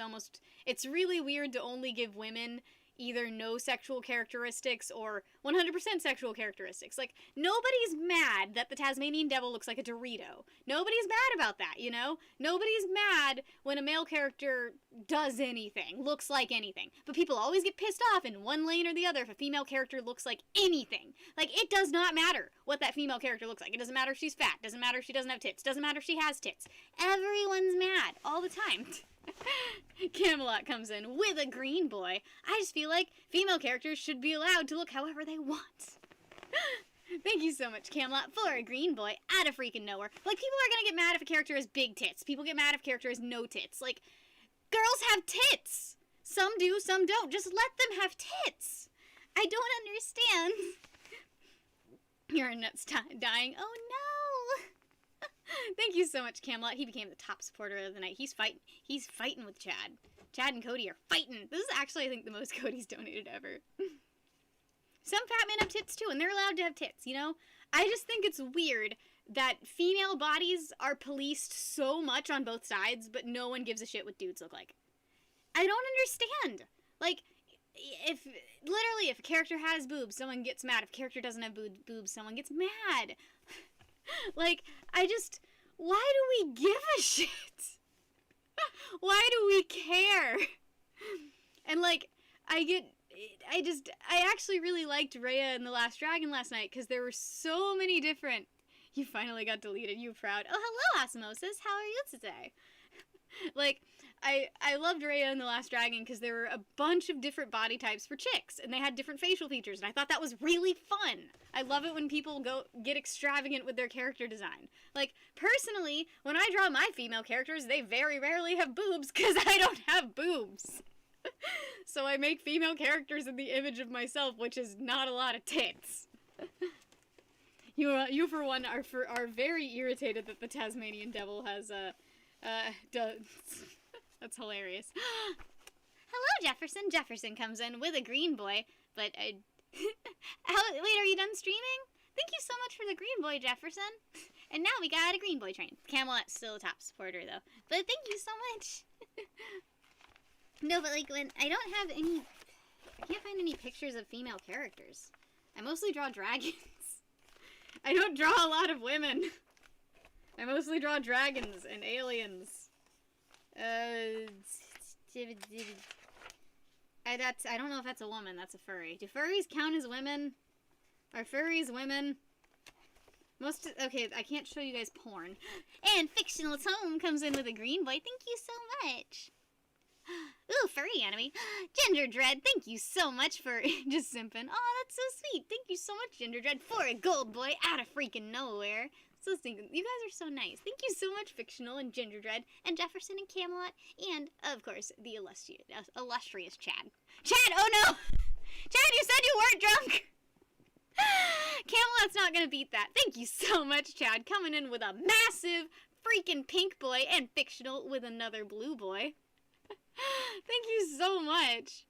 it's really weird to only give women either no sexual characteristics or 100% sexual characteristics. Like, nobody's mad that the Tasmanian devil looks like a Dorito. Nobody's mad about that, you know? Nobody's mad when a male character does anything, looks like anything. But people always get pissed off in one lane or the other if a female character looks like anything. Like, it does not matter what that female character looks like. It doesn't matter if she's fat. Doesn't matter if she doesn't have tits. Doesn't matter if she has tits. Everyone's mad all the time. Camelot comes in with a green boy. I just feel like female characters should be allowed to look however they want. Thank you so much, Camelot, for a green boy out of freaking nowhere. Like, people are gonna get mad if a character has big tits. People get mad if a character has no tits. Like, girls have tits. Some do, some don't. Just let them have tits. I don't understand. Your internet's dying. Oh no. Thank you so much, Camelot. He became the top supporter of the night. He's fighting with Chad. Chad and Cody are fighting. This is actually, I think, the most Cody's donated ever. Some fat men have tits too, and they're allowed to have tits, you know? I just think it's weird that female bodies are policed so much on both sides, but no one gives a shit what dudes look like. I don't understand. Like, if a character has boobs, someone gets mad. If a character doesn't have boobs, someone gets mad. Like, why do we give a shit? Why do we care? And, like, I actually really liked Rhea in The Last Dragon last night, because there were so many different... You finally got deleted, you proud. Oh, hello, Osmosis, how are you today? Like, I loved Rhea in The Last Dragon because there were a bunch of different body types for chicks, and they had different facial features, and I thought that was really fun. I love it when people get extravagant with their character design. Like, personally, when I draw my female characters, they very rarely have boobs because I don't have boobs. So I make female characters in the image of myself, which is not a lot of tits. You for one are very irritated that the Tasmanian Devil has that's hilarious. Hello, Jefferson. Jefferson comes in with a green boy, but wait, are you done streaming? Thank you so much for the green boy, Jefferson. And now we got a green boy train. Camelot's still a top supporter though, but thank you so much. No, but like when I can't find any pictures of female characters. I mostly draw dragons. I don't draw a lot of women. I mostly draw dragons and aliens. I don't know if that's a woman. That's a furry. Do furries count as women? Are furries women? Okay, I can't show you guys porn. And Fictional Tome comes in with a green boy. Thank you so much. Ooh, furry anime. Gender Dread, thank you so much for just simping. Oh, that's so sweet. Thank you so much, Gender Dread, for a gold boy out of freaking nowhere. So stinking. You guys are so nice. Thank you so much, Fictional and Ginger Dread and Jefferson and Camelot and, of course, the illustrious Chad. Chad, oh no! Chad, you said you weren't drunk! Camelot's not gonna beat that. Thank you so much, Chad, coming in with a massive freaking pink boy and Fictional with another blue boy. Thank you so much.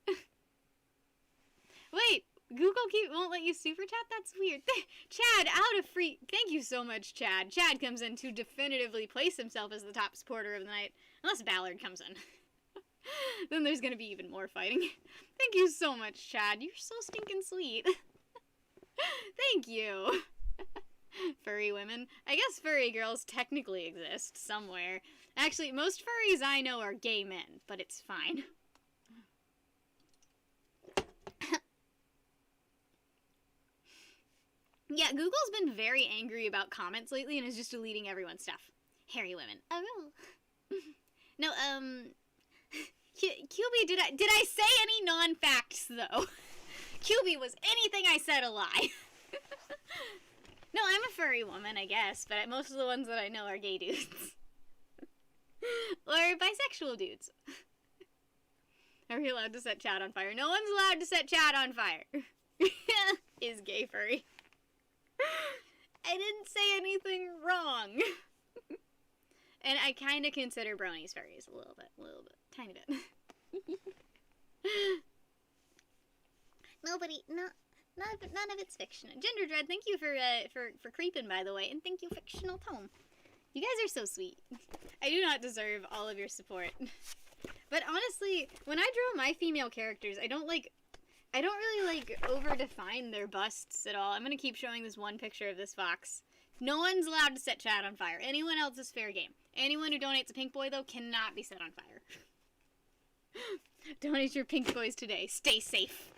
Wait, Google won't let you super chat? That's weird. Chad, out of free... Thank you so much, Chad. Chad comes in to definitively place himself as the top supporter of the night. Unless Ballard comes in. Then there's gonna be even more fighting. Thank you so much, Chad. You're so stinking sweet. Thank you. Furry women. I guess furry girls technically exist somewhere. Actually, most furries I know are gay men, but it's fine. Yeah, Google's been very angry about comments lately and is just deleting everyone's stuff. Hairy women. Oh. No, QB, did I say any non-facts, though? QB, was anything I said a lie? No, I'm a furry woman, I guess, but most of the ones that I know are gay dudes. Or bisexual dudes. Are we allowed to set Chad on fire? No one's allowed to set Chad on fire. Is gay furry. I didn't say anything wrong. And I kind of consider bronies furries a little bit, tiny bit. None of it's fiction. Gender Dread, thank you for creeping, by the way, and thank you, Fictional Tome. You guys are so sweet. I do not deserve all of your support. But honestly, when I draw my female characters, I don't really over-define their busts at all. I'm gonna keep showing this one picture of this fox. No one's allowed to set Chad on fire. Anyone else is fair game. Anyone who donates a pink boy, though, cannot be set on fire. Donate your pink boys today. Stay safe.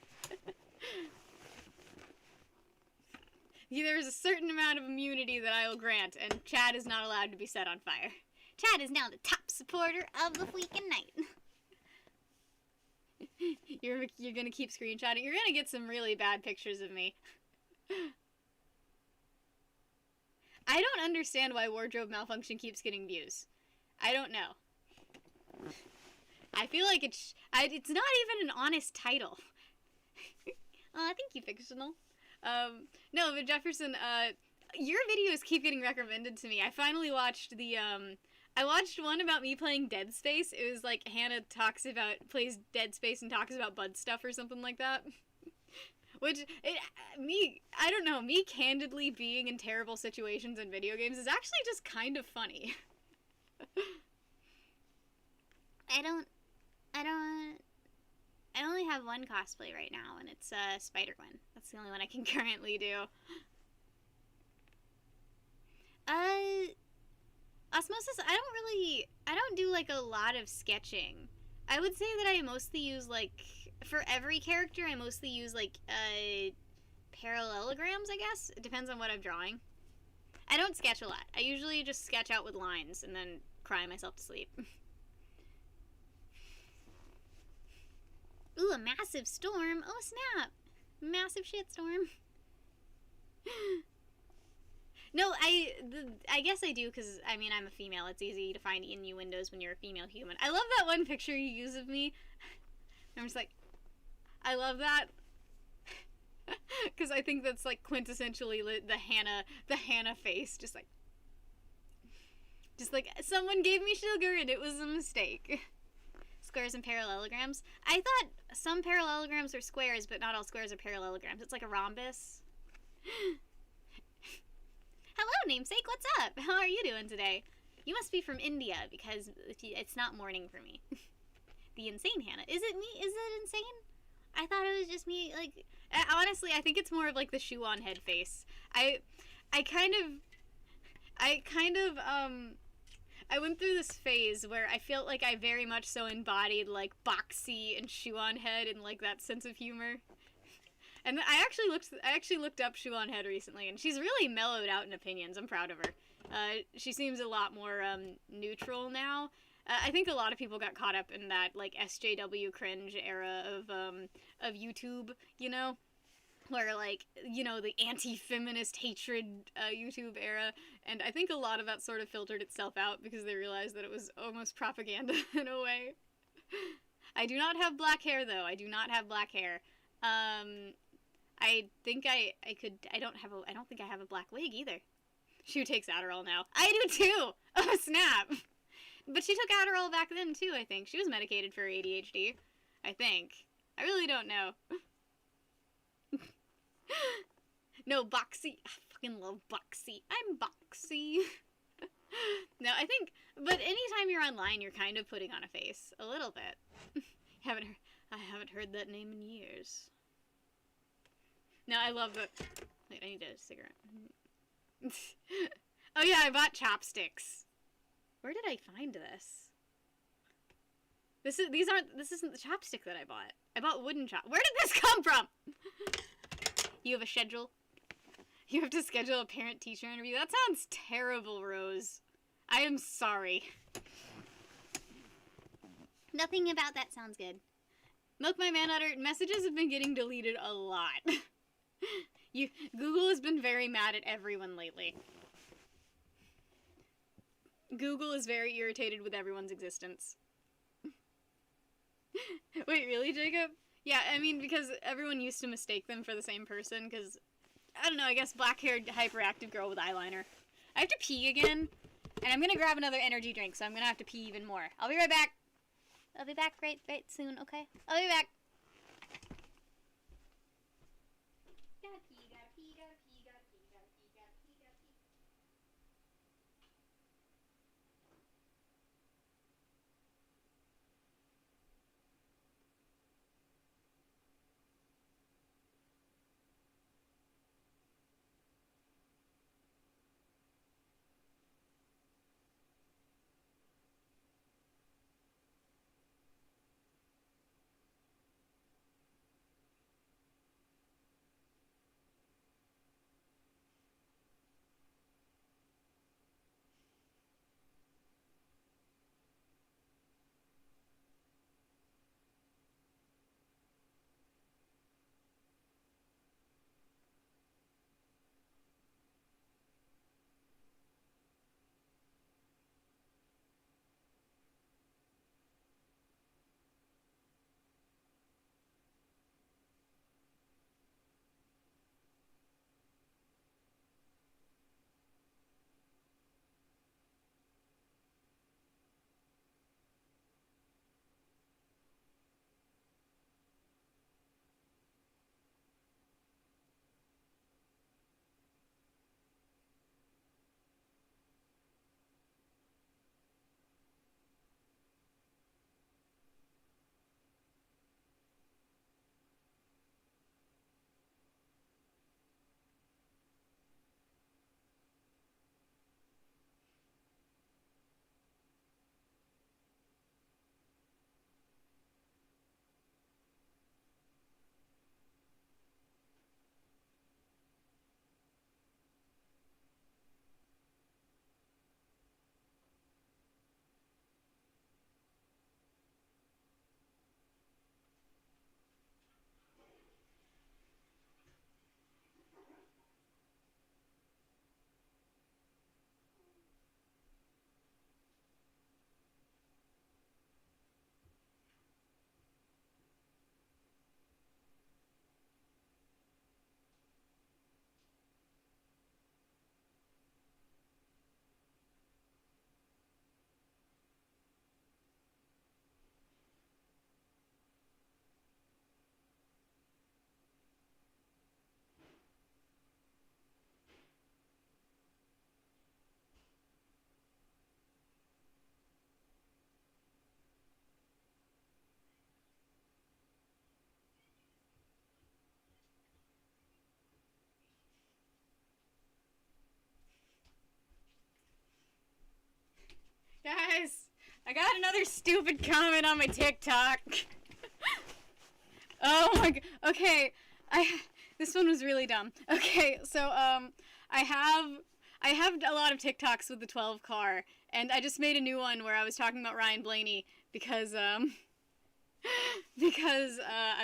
There's a certain amount of immunity that I will grant, and Chad is not allowed to be set on fire. Chad is now the top supporter of the freaking night. You're gonna keep screenshotting. You're gonna get some really bad pictures of me. I don't understand why Wardrobe Malfunction keeps getting views. I don't know. I feel like it's not even an honest title. Thank you, Fictional. No, but Jefferson, your videos keep getting recommended to me. I finally watched I watched one about me playing Dead Space. It was like Hannah plays Dead Space and talks about bud stuff or something like that. Which, I don't know, me candidly being in terrible situations in video games is actually just kind of funny. I don't, I don't, I only have one cosplay right now, and it's Spider-Gwen. That's the only one I can currently do. Osmosis, I don't do, like, a lot of sketching. I would say that I mostly use, like, for every character, I mostly use, like, parallelograms, I guess. It depends on what I'm drawing. I don't sketch a lot. I usually just sketch out with lines and then cry myself to sleep. Ooh, a massive storm. Oh, snap. Massive shitstorm. No, I guess I do, because, I mean, I'm a female. It's easy to find innuendos when you're a female human. I love that one picture you use of me. I'm just like, I love that. Because I think that's, like, quintessentially the Hannah face. Just like, someone gave me sugar and it was a mistake. Squares and parallelograms. I thought some parallelograms are squares, but not all squares are parallelograms. It's like a rhombus. Hello, namesake, what's up? How are you doing today? You must be from India, because it's not morning for me. The insane Hannah. Is it me? Is it insane? I thought it was just me, like, honestly, I think it's more of, like, the shoe on head face. I went through this phase where I felt like I very much so embodied, like, Boxy and shoe on head and, like, that sense of humor. And I actually looked up Shoe on Head recently, and she's really mellowed out in opinions. I'm proud of her. She seems a lot more neutral now. I think a lot of people got caught up in that, like, SJW cringe era of YouTube, you know, where, like, you know, the anti-feminist hatred YouTube era, and I think a lot of that sort of filtered itself out because they realized that it was almost propaganda in a way. I do not have black hair, though. I do not have black hair. I think I don't think I have a black wig either. She takes Adderall now. I do too! Oh, snap! But she took Adderall back then too, I think. She was medicated for ADHD. I think. I really don't know. No, Boxy. I fucking love Boxy. I'm Boxy. No, I think, but anytime you're online, you're kind of putting on a face. A little bit. I haven't heard that name in years. No, I love the... Wait, I need a cigarette. Oh yeah, I bought chopsticks. Where did I find this? This isn't the chopstick that I bought. I bought wooden chop. Where did this come from? You have a schedule? You have to schedule a parent-teacher interview? That sounds terrible, Rose. I am sorry. Nothing about that sounds good. Milk my man utter. Messages have been getting deleted a lot. Google has been very mad at everyone lately. Google is very irritated with everyone's existence. Wait, really, Jacob? Yeah, I mean, because everyone used to mistake them for the same person, because, I don't know, I guess black-haired, hyperactive girl with eyeliner. I have to pee again, and I'm gonna grab another energy drink, so I'm gonna have to pee even more. I'll be right back. I'll be back right soon, okay? I'll be back. Gotta pee, gotta pee, gotta pee, gotta pee, gotta pee, gotta pee, gotta pee. Guys, I got another stupid comment on my TikTok. Oh my god. Okay, this one was really dumb. Okay, so I have a lot of TikToks with the 12 car, and I just made a new one where I was talking about Ryan Blaney because I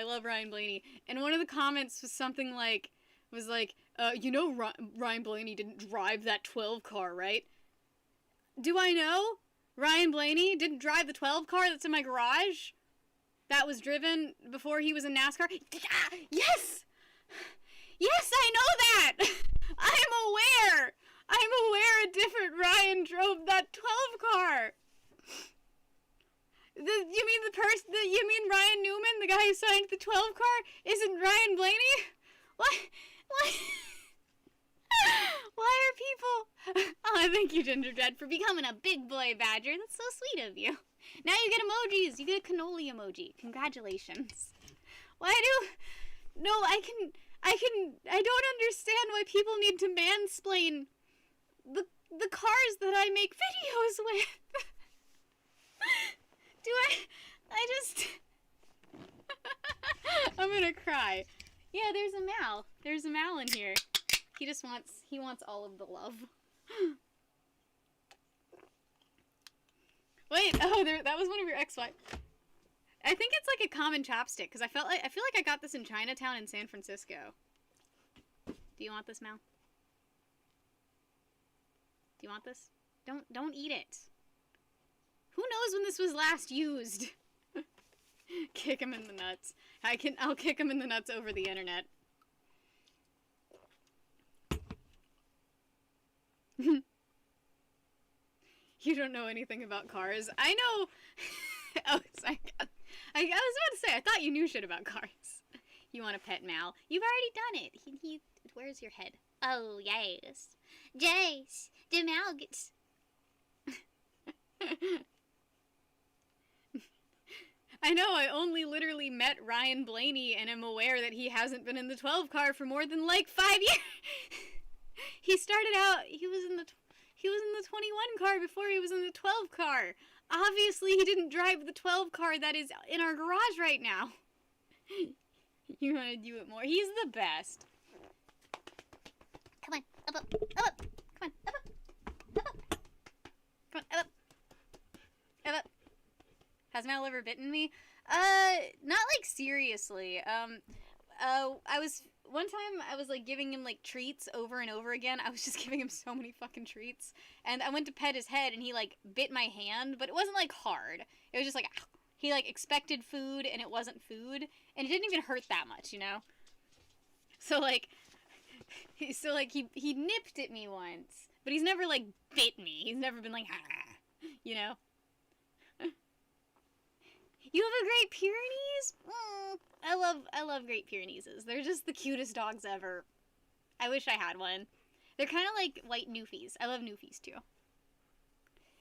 love Ryan Blaney, and one of the comments was something like Ryan Blaney didn't drive that 12 car, right? Do I know? Ryan Blaney didn't drive the 12 car that's in my garage? That was driven before he was in NASCAR? Yes! Yes, I know that! I'm aware a different Ryan drove that 12 car! You mean Ryan Newman, the guy who signed the 12 car, isn't Ryan Blaney? What? Why are people... Oh, thank you, Gingerbread, for becoming a big boy badger. That's so sweet of you. Now you get emojis. You get a cannoli emoji. Congratulations. No, I don't understand why people need to mansplain the cars that I make videos with. I'm gonna cry. Yeah, there's a Mal. There's a Mal in here. He wants all of the love. Wait, that was one of your ex-wives. I think it's like a common chopstick, because I feel like I got this in Chinatown in San Francisco. Do you want this, Mal? Do you want this? Don't eat it. Who knows when this was last used? Kick him in the nuts. I'll kick him in the nuts over the internet. You don't know anything about cars. I know. Oh, sorry. I was about to say, I thought you knew shit about cars. You want a pet Mal? You've already done it. He where's your head? Oh, yes. Jace, the Mal gets... I know, I only literally met Ryan Blaney and am aware that he hasn't been in the 12 car for more than like 5 years. He started out, he was in the 21 car before he was in the 12 car. Obviously, he didn't drive the 12 car that is in our garage right now. You want to do it more? He's the best. Come on, up, up, up, up. Come on, up, up, up, up. Come on, up, up, up, up. Has Mal ever bitten me? Not like seriously. One time I was like giving him like treats over and over again. I was just giving him so many fucking treats. And I went to pet his head and he like bit my hand, but it wasn't like hard. It was just like, he like expected food and it wasn't food. And it didn't even hurt that much, you know? So like, he nipped at me once, but he's never like bit me. He's never been like, ah, you know? You have a Great Pyrenees? I love Great Pyreneeses. They're just the cutest dogs ever. I wish I had one. They're kind of like white Newfies. I love Newfies too.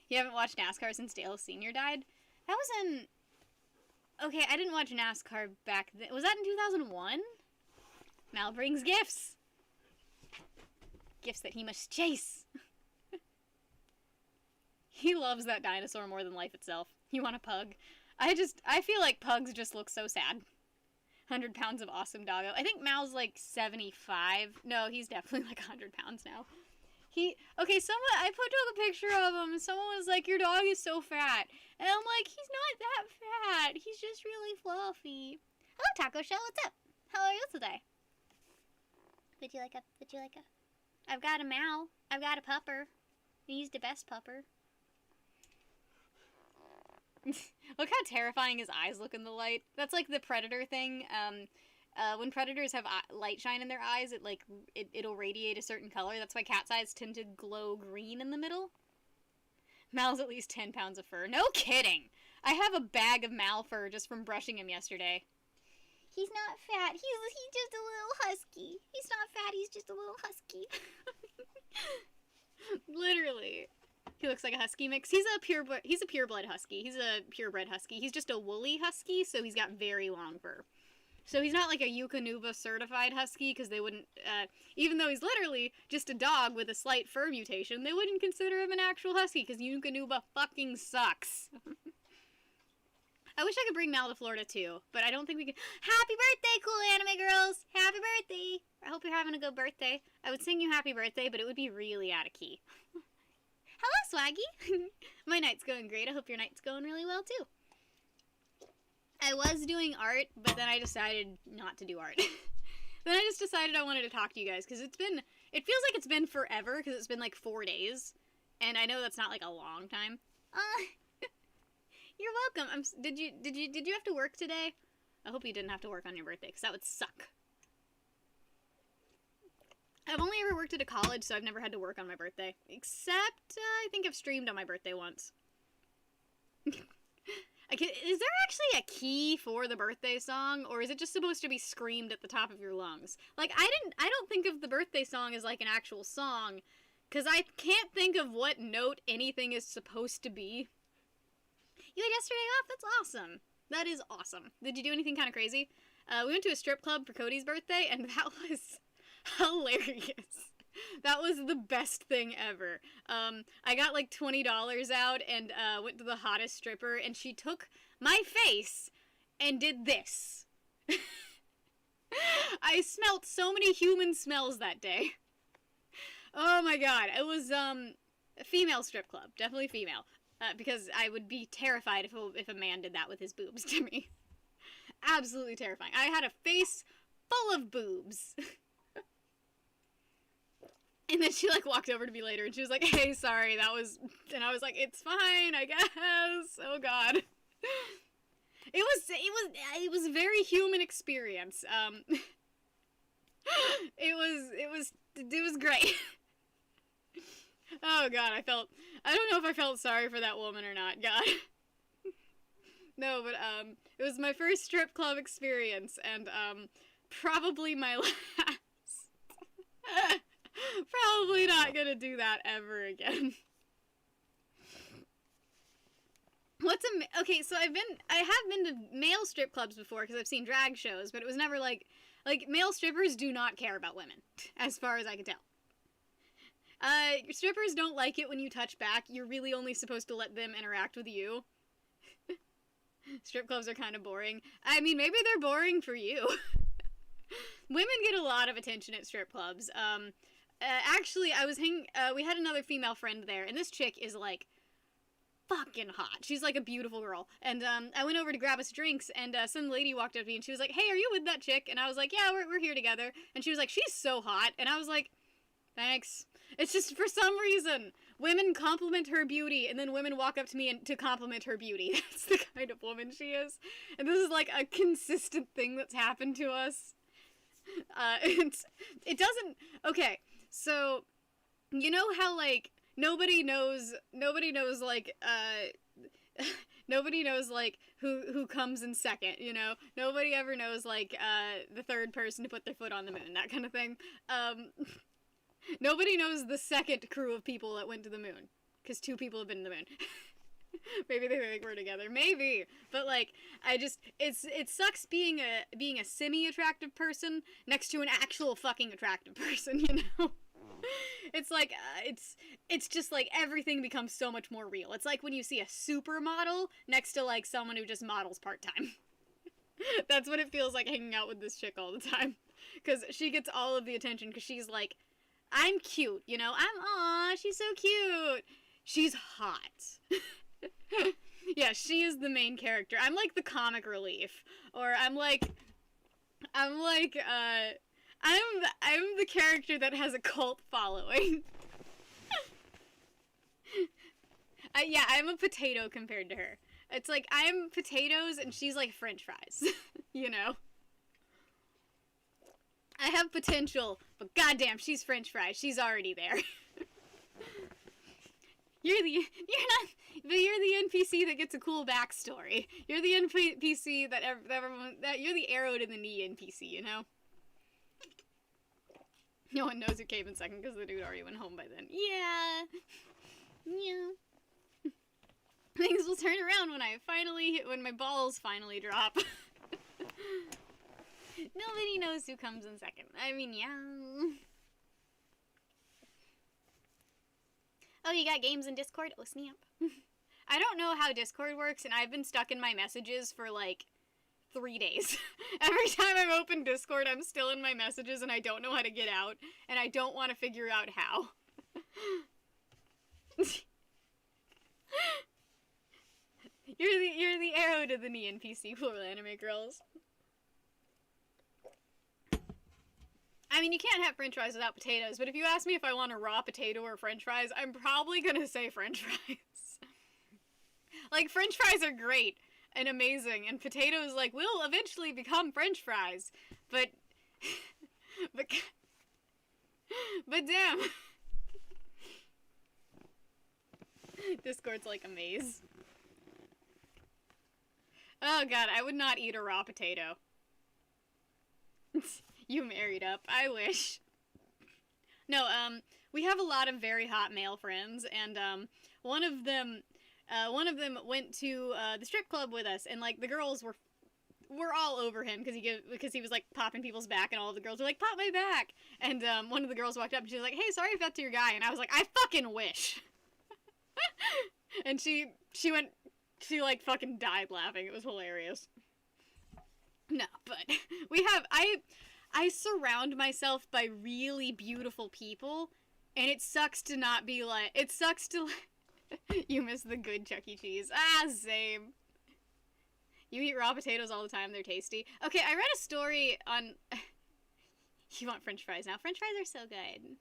You haven't watched NASCAR since Dale Sr. died? That was in... Okay, I didn't watch NASCAR back then. Was that in 2001? Mal brings gifts. Gifts that he must chase. He loves that dinosaur more than life itself. You want a pug? I feel like pugs just look so sad. 100 pounds of awesome doggo. I think Mal's like 75. No, he's definitely like 100 pounds now. I took a picture of him and someone was like, your dog is so fat. And I'm like, he's not that fat. He's just really fluffy. Hello, Taco Shell. What's up? How are you today? Would you like a... I've got a Mal. I've got a pupper. He's the best pupper. Look how terrifying his eyes look in the light. That's like the predator thing. When predators have light shine in their eyes, it'll radiate a certain color. That's why cat's eyes tend to glow green in the middle. Mal's at least 10 pounds of fur. No kidding! I have a bag of Mal fur just from brushing him yesterday. He's not fat. He's just a little husky. He's not fat. He's just a little husky. Literally. He looks like a husky mix. He's a purebred husky. He's a purebred husky. He's just a woolly husky, so he's got very long fur. So he's not like a Yukonuba certified husky, because they wouldn't, even though he's literally just a dog with a slight fur mutation, they wouldn't consider him an actual husky, because Yukonuba fucking sucks. I wish I could bring Mal to Florida too, but I don't think we can. Happy birthday, cool anime girls! Happy birthday! I hope you're having a good birthday. I would sing you happy birthday, but it would be really out of key. Hello, Swaggy! My night's going great. I hope your night's going really well too. I was doing art, but then I decided not to do art. Then I just decided I wanted to talk to you guys, because it feels like it's been forever, because it's been like 4 days, and I know that's not like a long time. You're welcome. Did you have to work today? I hope you didn't have to work on your birthday, because that would suck. I've only ever worked at a college, so I've never had to work on my birthday. Except, I think I've streamed on my birthday once. Is there actually a key for the birthday song, or is it just supposed to be screamed at the top of your lungs? Like, I don't think of the birthday song as like an actual song, because I can't think of what note anything is supposed to be. You had yesterday off? That's awesome. That is awesome. Did you do anything kind of crazy? We went to a strip club for Cody's birthday, and that was hilarious. That was the best thing ever. I got like $20 out and went to the hottest stripper, and she took my face and did this. I smelt so many human smells that day. Oh my god. It was a female strip club. Definitely female. Because I would be terrified if a man did that with his boobs to me. Absolutely terrifying. I had a face full of boobs. And then she, like, walked over to me later, and she was like, hey, sorry, that was... And I was like, it's fine, I guess. Oh, God. It was a very human experience. It was great. Oh, God, I don't know if I felt sorry for that woman or not, God. No, but, it was my first strip club experience, and, probably my last. Probably not gonna do that ever again. Okay, so I have been to male strip clubs before, because I've seen drag shows, but it was never like, male strippers do not care about women, as far as I can tell. Strippers don't like it when you touch back. You're really only supposed to let them interact with you. Strip clubs are kind of boring. I mean, maybe they're boring for you. Women get a lot of attention at strip clubs. Actually, we had another female friend there, and this chick is, like, fucking hot. She's, like, a beautiful girl. And, I went over to grab us drinks, and, some lady walked up to me, and she was like, hey, are you with that chick? And I was like, yeah, we're here together. And she was like, she's so hot. And I was like, thanks. It's just, for some reason, women compliment her beauty, and then women walk up to me to compliment her beauty. That's the kind of woman she is. And this is, like, a consistent thing that's happened to us. It doesn't, okay, so, you know how, like, nobody knows, like, nobody knows, like, who comes in second, you know? Nobody ever knows, like, the third person to put their foot on the moon, that kind of thing. Nobody knows the second crew of people that went to the moon, because 2 people have been to the moon. Maybe they think we're together. Maybe. But, like, it sucks being a semi-attractive person next to an actual fucking attractive person, you know? It's like, it's just like everything becomes so much more real. It's like when you see a supermodel next to, like, someone who just models part-time. That's what it feels like hanging out with this chick all the time. Because she gets all of the attention, because she's like, I'm cute, you know? Aw, she's so cute. She's hot. Yeah, she is the main character. I'm like the comic relief. Or I'm the character that has a cult following. Yeah, I'm a potato compared to her. It's like, I'm potatoes and she's like french fries. You know? I have potential, but goddamn, she's french fries. She's already there. You're the NPC that gets a cool backstory. You're the NPC you're the arrow to the knee NPC, you know? No one knows who came in second because the dude already went home by then. Yeah. Things will turn around when my balls finally drop. Nobody knows who comes in second. I mean, yeah. Oh, you got games in Discord? Oh, snap. I don't know how Discord works, and I've been stuck in my messages for, like, 3 days. Every time I've opened Discord, I'm still in my messages, and I don't know how to get out, and I don't want to figure out how. You're the arrow to the knee in PC plural anime girls. I mean, you can't have french fries without potatoes, but if you ask me if I want a raw potato or french fries, I'm probably gonna say french fries. Like, french fries are great and amazing, and potatoes, like, will eventually become french fries, but damn. Discord's like a maze. Oh god, I would not eat a raw potato. You married up. I wish. No, we have a lot of very hot male friends, and, one of them went to, the strip club with us, and, like, the girls were all over him, because he was, like, popping people's back, and all of the girls were like, pop my back! And, one of the girls walked up, and she was like, hey, sorry if that's your guy, and I was like, I fucking wish! And she, like, fucking died laughing. It was hilarious. No, but I surround myself by really beautiful people, and it sucks to not be like, you miss the good Chuck E. Cheese. Ah, same. You eat raw potatoes all the time, they're tasty. Okay, I read a story on, you want french fries now. French fries are so good.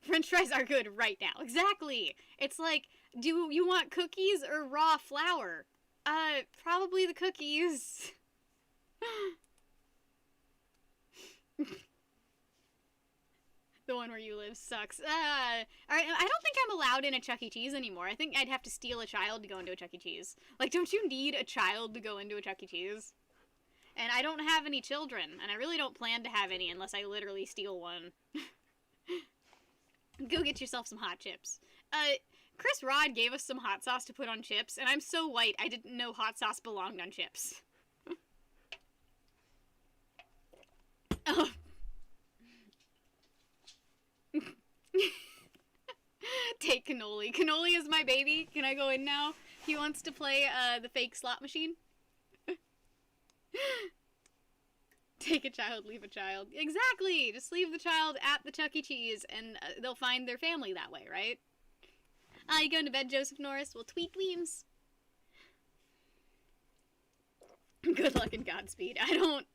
French fries are good right now. Exactly. It's like, do you want cookies or raw flour? Probably the cookies. The one where you live sucks. Alright, I don't think I'm allowed in a Chuck E. Cheese anymore. I think I'd have to steal a child to go into a Chuck E. Cheese. Like, don't you need a child to go into a Chuck E. Cheese? And I don't have any children, and I really don't plan to have any unless I literally steal one. Go get yourself some hot chips. Chris Rod gave us some hot sauce to put on chips, and I'm so white I didn't know hot sauce belonged on chips. Oh. Take cannoli. Cannoli is my baby. Can I go in now? He wants to play, the fake slot machine. Take a child, leave a child. Exactly! Just leave the child at the Chuck E. Cheese, and they'll find their family that way, right? You going to bed, Joseph Norris? Well, tweet tweams. Good luck and Godspeed. I don't...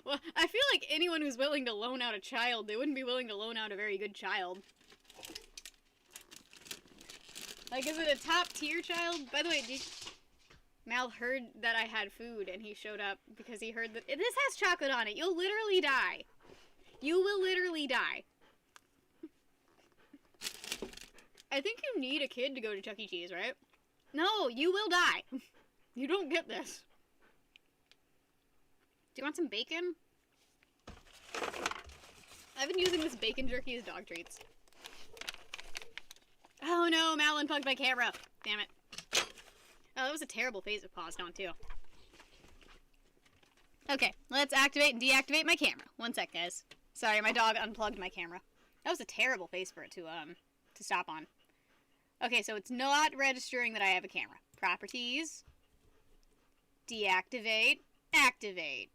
well, I feel like anyone who's willing to loan out a child, they wouldn't be willing to loan out a very good child. Like, is it a top-tier child? By the way, Mal heard that I had food, and he showed up because he heard that... This has chocolate on it. You'll literally die. You will literally die. I think you need a kid to go to Chuck E. Cheese, right? No, you will die. You don't get this. Do you want some bacon? I've been using this bacon jerky as dog treats. Oh no, Mal unplugged my camera. Damn it. Oh, that was a terrible phase it paused on, too. Okay, let's activate and deactivate my camera. One sec, guys. Sorry, my dog unplugged my camera. That was a terrible phase for it to stop on. Okay, so it's not registering that I have a camera. Properties. Deactivate. Activate.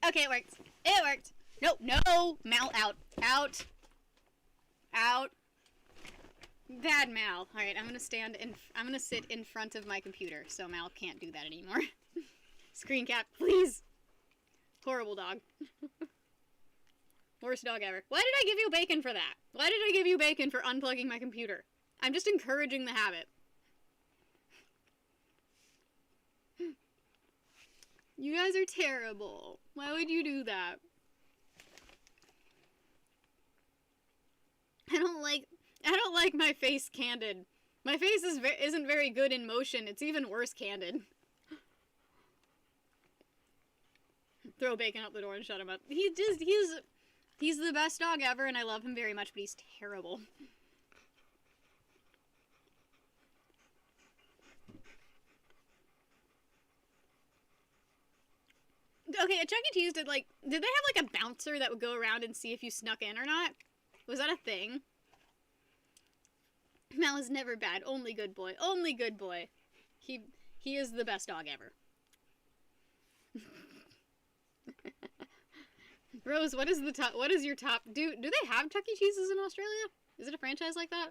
Okay, it worked. It worked. No, no! Mal, out. Out. Out. Bad Mal. Alright, I'm gonna sit in front of my computer, so Mal can't do that anymore. Screen cap, please! Horrible dog. Worst dog ever. Why did I give you bacon for that? Why did I give you bacon for unplugging my computer? I'm just encouraging the habit. You guys are terrible. Why would you do that? I don't like my face candid. My face isn't very good in motion. It's even worse candid. Throw bacon out the door and shut him up. He's the best dog ever, and I love him very much, but he's terrible. okay, at Chuck E. Cheese, did they have, like, a bouncer that would go around and see if you snuck in or not? Was that a thing? Mal is never bad. Only good boy. Only good boy. He is the best dog ever. Rose, what is your top? Do they have Chuck E. Cheese's in Australia? Is it a franchise like that?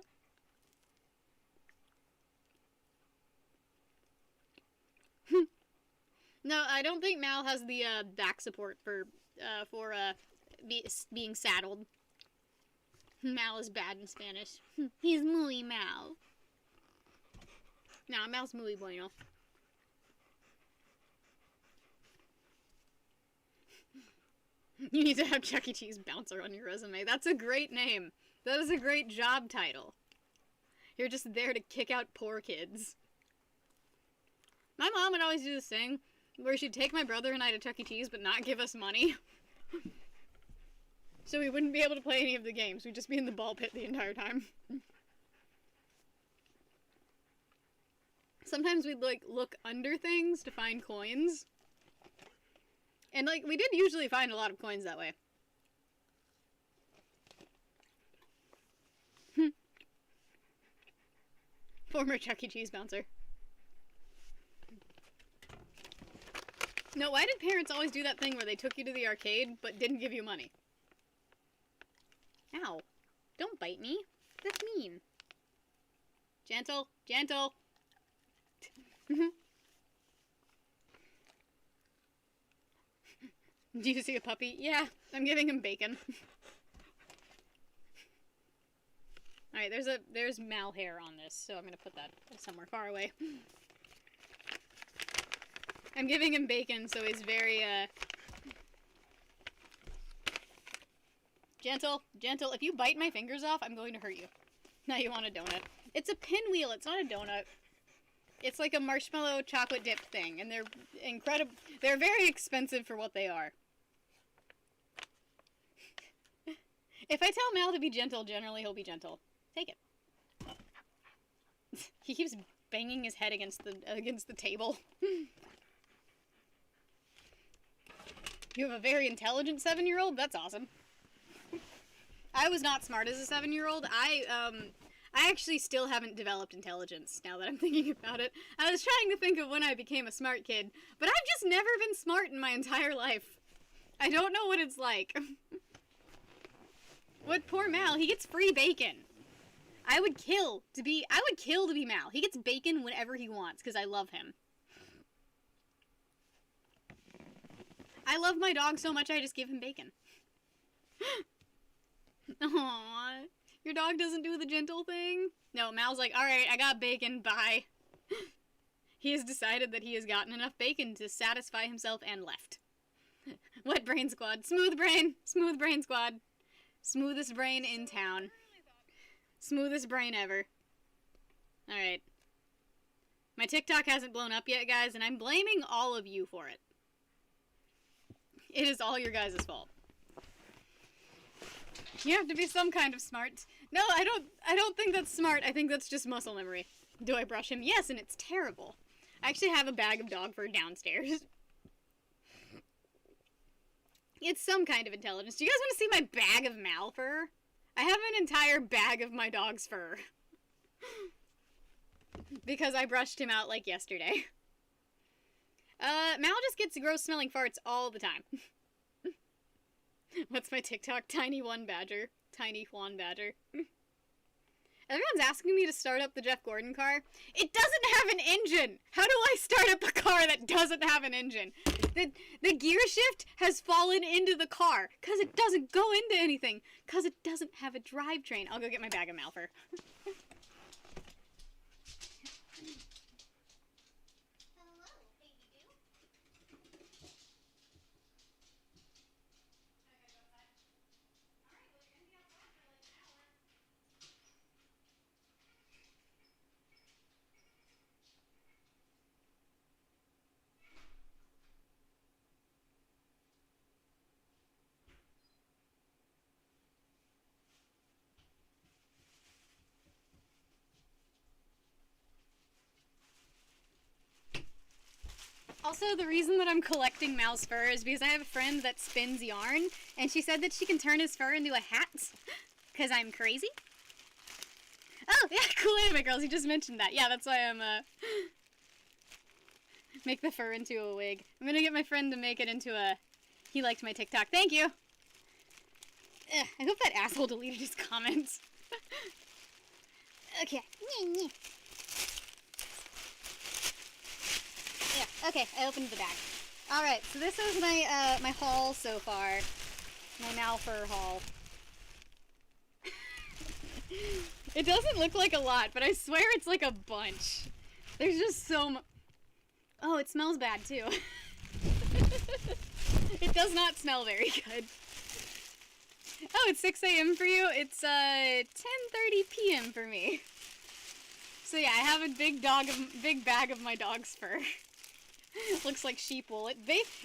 No, I don't think Mal has the back support for being saddled. Mal is bad in Spanish. He's muy Mal. Nah, Mal's muy bueno. You need to have Chuck E. Cheese bouncer on your resume. That's a great name. That is a great job title. You're just there to kick out poor kids. My mom would always do this thing where she'd take my brother and I to Chuck E. Cheese but not give us money. So we wouldn't be able to play any of the games. We'd just be in the ball pit the entire time. Sometimes we'd, like, look under things to find coins. And, like, we did usually find a lot of coins that way. Former Chuck E. Cheese bouncer. No, why did parents always do that thing where they took you to the arcade but didn't give you money? Ow. Don't bite me. That's mean. Gentle. Gentle. Do you see a puppy? Yeah, I'm giving him bacon. Alright, there's Mal hair on this, so I'm gonna put that somewhere far away. I'm giving him bacon, so he's very, Gentle, gentle. If you bite my fingers off, I'm going to hurt you. Now you want a donut. It's a pinwheel, it's not a donut. It's like a marshmallow chocolate dip thing, and they're incredible. They're very expensive for what they are. If I tell Mal to be gentle, generally he'll be gentle. Take it. He keeps banging his head against the table. You have a very intelligent 7-year-old? That's awesome. I was not smart as a 7-year-old. I actually still haven't developed intelligence, now that I'm thinking about it. I was trying to think of when I became a smart kid, but I've just never been smart in my entire life. I don't know what it's like. What poor Mal, he gets free bacon. I would kill to be Mal. He gets bacon whenever he wants, because I love him. I love my dog so much I just give him bacon. Aww. Your dog doesn't do the gentle thing? No, Mal's like, alright, I got bacon, bye. He has decided that he has gotten enough bacon to satisfy himself and left. What brain squad? Smooth brain! Smooth brain squad. Smoothest brain in town. Smoothest brain ever. Alright. My TikTok hasn't blown up yet, guys, and I'm blaming all of you for it. It is all your guys' fault. You have to be some kind of smart. No, I don't think that's smart. I think that's just muscle memory. Do I brush him? Yes, and it's terrible. I actually have a bag of dog fur downstairs. It's some kind of intelligence. Do you guys want to see my bag of Mal fur? I have an entire bag of my dog's fur. Because I brushed him out like yesterday. Mal just gets gross smelling farts all the time. What's my TikTok? Tiny One Badger. Tiny Juan Badger. Everyone's asking me to start up the Jeff Gordon car. It doesn't have an engine! How do I start up a car that doesn't have an engine? The gear shift has fallen into the car. Because it doesn't go into anything. Because it doesn't have a drivetrain. I'll go get my bag of Malfur. Also, the reason that I'm collecting Mal's fur is because I have a friend that spins yarn, and she said that she can turn his fur into a hat, because I'm crazy. Oh, yeah, cool anime girls, you just mentioned that. Yeah, that's why I'm, make the fur into a wig. I'm gonna get my friend to make it into a... He liked my TikTok. Thank you! Ugh, I hope that asshole deleted his comments. Okay. Yeah, okay, I opened the bag. Alright, so this is my, my haul so far. My Mal fur haul. It doesn't look like a lot, but I swear it's like a bunch. There's just so much. Oh, it smells bad too. It does not smell very good. Oh, it's 6 a.m. for you? It's 10:30 p.m. for me. So yeah, I have a big bag of my dog's fur. Looks like sheep wool.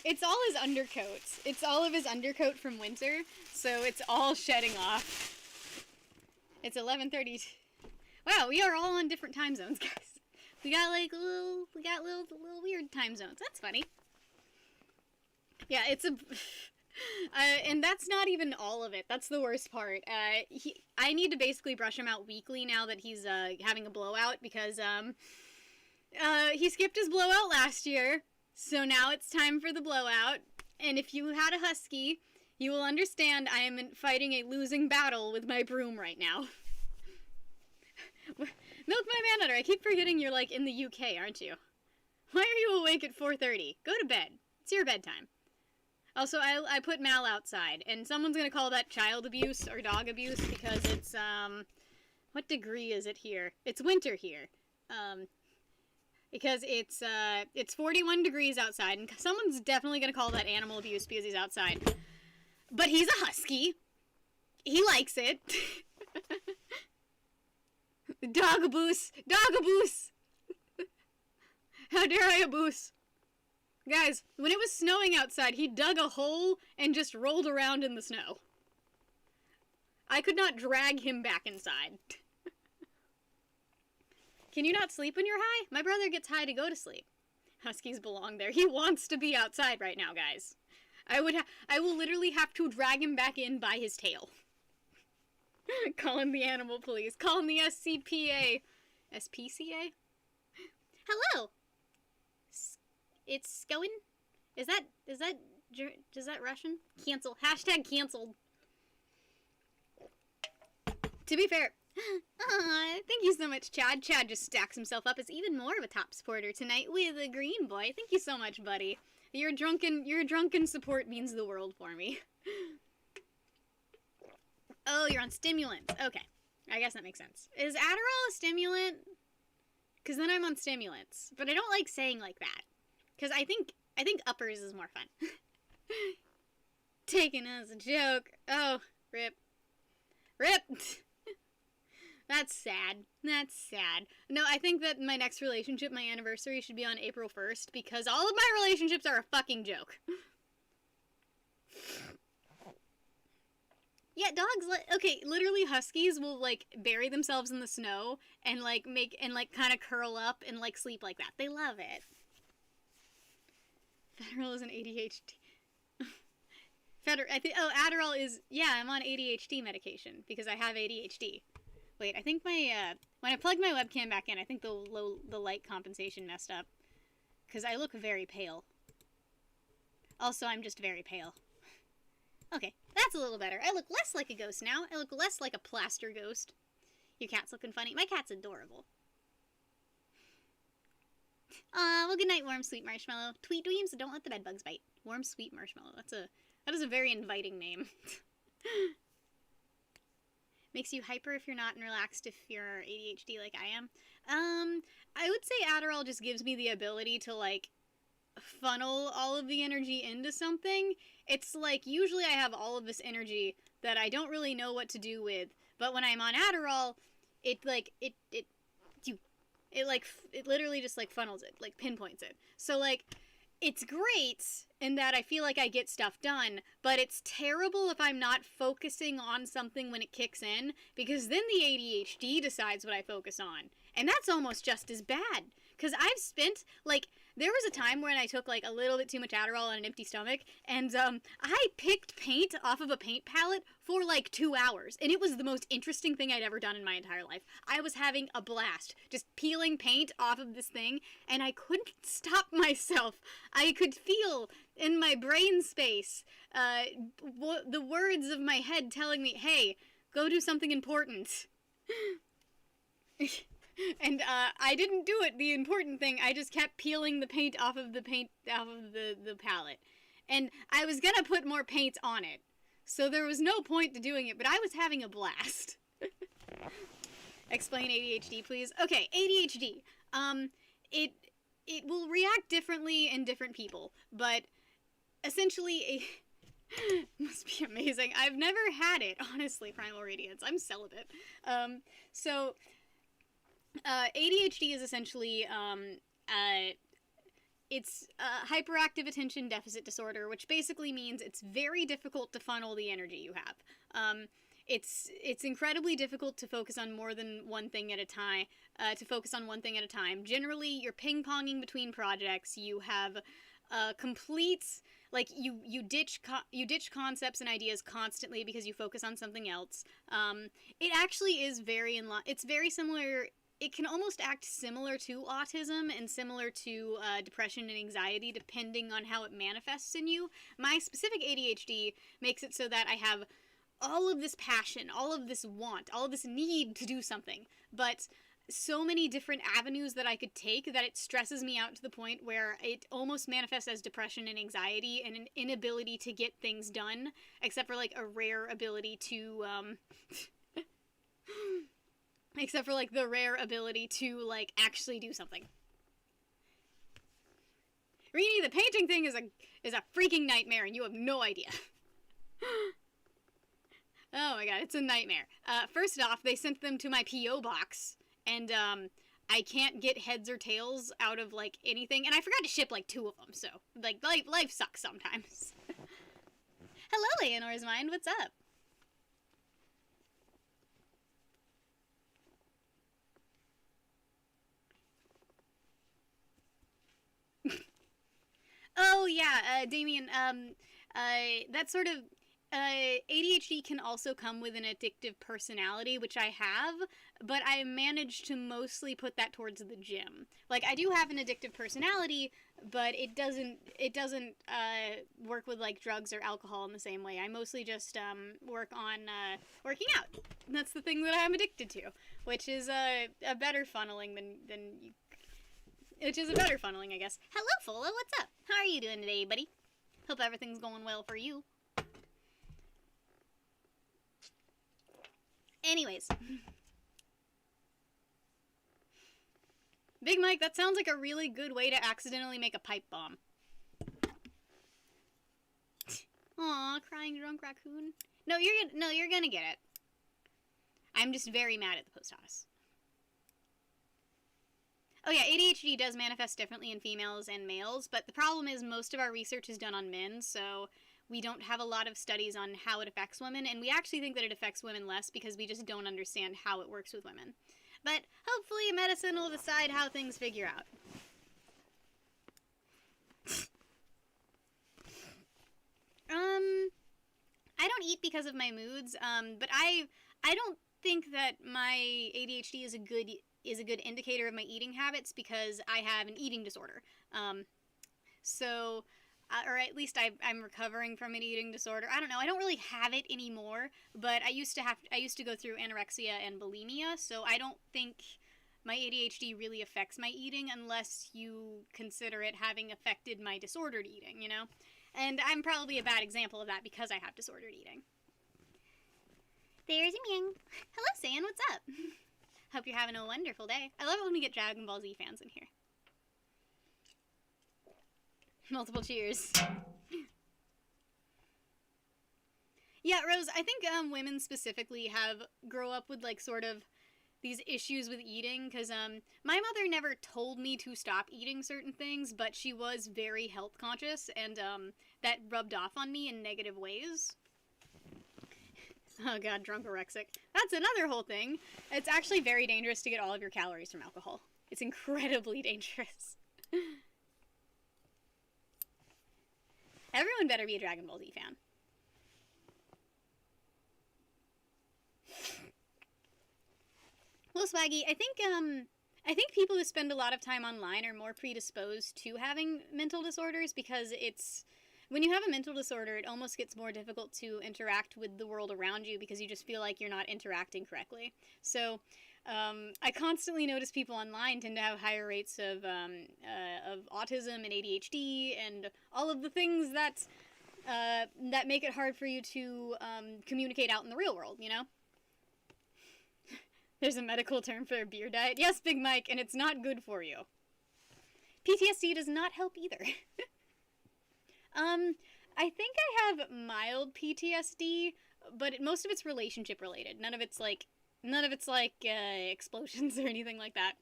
It's all his undercoats. It's all of his undercoat from winter, so it's all shedding off. It's 11:30. Wow, we are all on different time zones, guys. We got like little weird time zones. That's funny. Yeah, it's a... and that's not even all of it. That's the worst part. I need to basically brush him out weekly now that he's having a blowout because he skipped his blowout last year. So now it's time for the blowout. And if you had a husky, you will understand I am fighting a losing battle with my broom right now. Milk my man udder. I keep forgetting you're like in the UK, aren't you? Why are you awake at 4:30? Go to bed. It's your bedtime. Also, I put Mal outside, and someone's gonna call that child abuse or dog abuse because it's, what degree is it here? It's winter here. Because it's 41 degrees outside, and someone's definitely gonna call that animal abuse because he's outside. But he's a husky. He likes it. Dog abuse! Dog abuse! How dare I abuse? Guys, when it was snowing outside, he dug a hole and just rolled around in the snow. I could not drag him back inside. Can you not sleep when you're high? My brother gets high to go to sleep. Huskies belong there. He wants to be outside right now, guys. I will literally have to drag him back in by his tail. Calling the animal police. Calling the SCPA. SPCA? Hello! It's going? Is that Russian? Cancel. Hashtag canceled. To be fair, thank you so much, Chad. Chad just stacks himself up as even more of a top supporter tonight with a green boy. Thank you so much, buddy. Your drunken support means the world for me. Oh, you're on stimulants. Okay. I guess that makes sense. Is Adderall a stimulant? Because then I'm on stimulants. But I don't like saying like that. Because I think uppers is more fun. Taken as a joke. Oh, rip. Rip! That's sad. That's sad. No, I think that my next relationship, my anniversary, should be on April 1st, because all of my relationships are a fucking joke. Yeah, dogs, okay, literally huskies will, like, bury themselves in the snow and, like, kind of curl up and, like, sleep like that. They love it. Adderall is an ADHD. Adderall is, yeah, I'm on ADHD medication because I have ADHD. Wait, I think my, when I plugged my webcam back in, I think the light compensation messed up. Because I look very pale. Also, I'm just very pale. Okay, that's a little better. I look less like a ghost now. I look less like a plaster ghost. Your cat's looking funny. My cat's adorable. Well, good night, warm, sweet marshmallow. Tweet dreams, don't let the bed bugs bite. Warm, sweet marshmallow. That is a very inviting name. Makes you hyper if you're not, and relaxed if you're ADHD like I am. I would say Adderall just gives me the ability to, like, funnel all of the energy into something. It's like, usually I have all of this energy that I don't really know what to do with, but when I'm on Adderall, it literally just, like, funnels it, like, pinpoints it. So, like, it's great in that I feel like I get stuff done, but it's terrible if I'm not focusing on something when it kicks in, because then the ADHD decides what I focus on. And that's almost just as bad. Because I've spent, like, there was a time when I took, like, a little bit too much Adderall on an empty stomach, and, I picked paint off of a paint palette for, like, 2 hours, and it was the most interesting thing I'd ever done in my entire life. I was having a blast, just peeling paint off of this thing, and I couldn't stop myself. I could feel in my brain space, the words of my head telling me, hey, go do something important. And I didn't do it, the important thing. I just kept peeling the paint off of the palette. And I was gonna put more paint on it. So there was no point to doing it, but I was having a blast. Explain ADHD, please. Okay, ADHD. It will react differently in different people, but essentially must be amazing. I've never had it, honestly, Primal Radiance. I'm celibate. ADHD is essentially, it's hyperactive attention deficit disorder, which basically means it's very difficult to funnel the energy you have. It's incredibly difficult to focus on more than one thing at a time, Generally, you're ping-ponging between projects, you have complete, like, you ditch concepts and ideas constantly because you focus on something else. It actually is it's very similar. It can almost act similar to autism and similar to depression and anxiety, depending on how it manifests in you. My specific ADHD makes it so that I have all of this passion, all of this want, all of this need to do something, but so many different avenues that I could take that it stresses me out to the point where it almost manifests as depression and anxiety and an inability to get things done, except for, like, a rare ability to, except for, like, the rare ability to, like, actually do something. Rini, the painting thing is a freaking nightmare, and you have no idea. Oh my god, it's a nightmare. First off, they sent them to my P.O. box, and, I can't get heads or tails out of, like, anything, and I forgot to ship, like, 2 of them, so, like, life sucks sometimes. Hello, Leonor's Mind, what's up? Oh, yeah, Damien, that sort of, ADHD can also come with an addictive personality, which I have, but I managed to mostly put that towards the gym. Like, I do have an addictive personality, but it doesn't, work with, like, drugs or alcohol in the same way. I mostly just, work on, working out. That's the thing that I'm addicted to, which is, a better funneling which is a better funneling, I guess. Hello, Fola, what's up? How are you doing today, buddy? Hope everything's going well for you. Anyways. Big Mike, that sounds like a really good way to accidentally make a pipe bomb. Aw, crying drunk raccoon. No, you're gonna get it. I'm just very mad at the post office. Oh yeah, ADHD does manifest differently in females and males, but the problem is most of our research is done on men, so we don't have a lot of studies on how it affects women, and we actually think that it affects women less because we just don't understand how it works with women. But hopefully medicine will decide how things figure out. I don't eat because of my moods, but I don't think that my ADHD is a good indicator of my eating habits because I have an eating disorder. Or at least I'm recovering from an eating disorder. I don't know. I don't really have it anymore, but I used to go through anorexia and bulimia, so I don't think my ADHD really affects my eating unless you consider it having affected my disordered eating, you know? And I'm probably a bad example of that because I have disordered eating. There's a Ming. Hello, San. What's up? Hope you're having a wonderful day. I love it when we get Dragon Ball Z fans in here. Multiple cheers. Yeah, Rose, I think women specifically grow up with, like, sort of these issues with eating, because my mother never told me to stop eating certain things, but she was very health conscious, and that rubbed off on me in negative ways. Oh god, drunkorexic. That's another whole thing. It's actually very dangerous to get all of your calories from alcohol. It's incredibly dangerous. Everyone better be a Dragon Ball Z fan. Well, Swaggy, I think people who spend a lot of time online are more predisposed to having mental disorders because when you have a mental disorder, it almost gets more difficult to interact with the world around you because you just feel like you're not interacting correctly. So, I constantly notice people online tend to have higher rates of autism and ADHD and all of the things that make it hard for you to communicate out in the real world, you know? There's a medical term for a beer diet. Yes, Big Mike, and it's not good for you. PTSD does not help either. I think I have mild PTSD, but most of it's relationship related. None of it's like explosions or anything like that.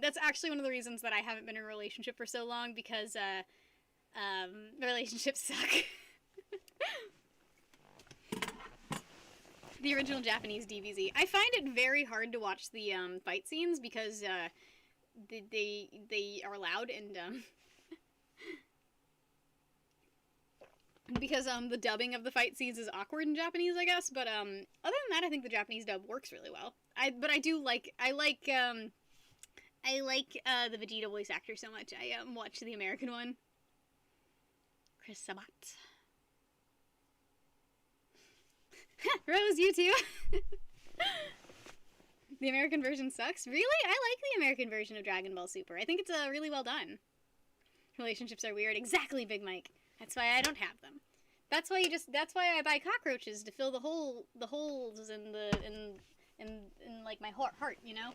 That's actually one of the reasons that I haven't been in a relationship for so long, because relationships suck. The original Japanese DBZ. I find it very hard to watch the fight scenes because they are loud and because the dubbing of the fight scenes is awkward in Japanese, I guess. But other than that, I think the Japanese dub works really well. I like the Vegeta voice actor so much. I watched the American one. Chris Sabat. Rose, you too. The American version sucks? Really? I like the American version of Dragon Ball Super. I think it's really well done. Relationships are weird. Exactly, Big Mike. That's why I don't have them. That's why I buy cockroaches to fill the holes in like my heart, you know?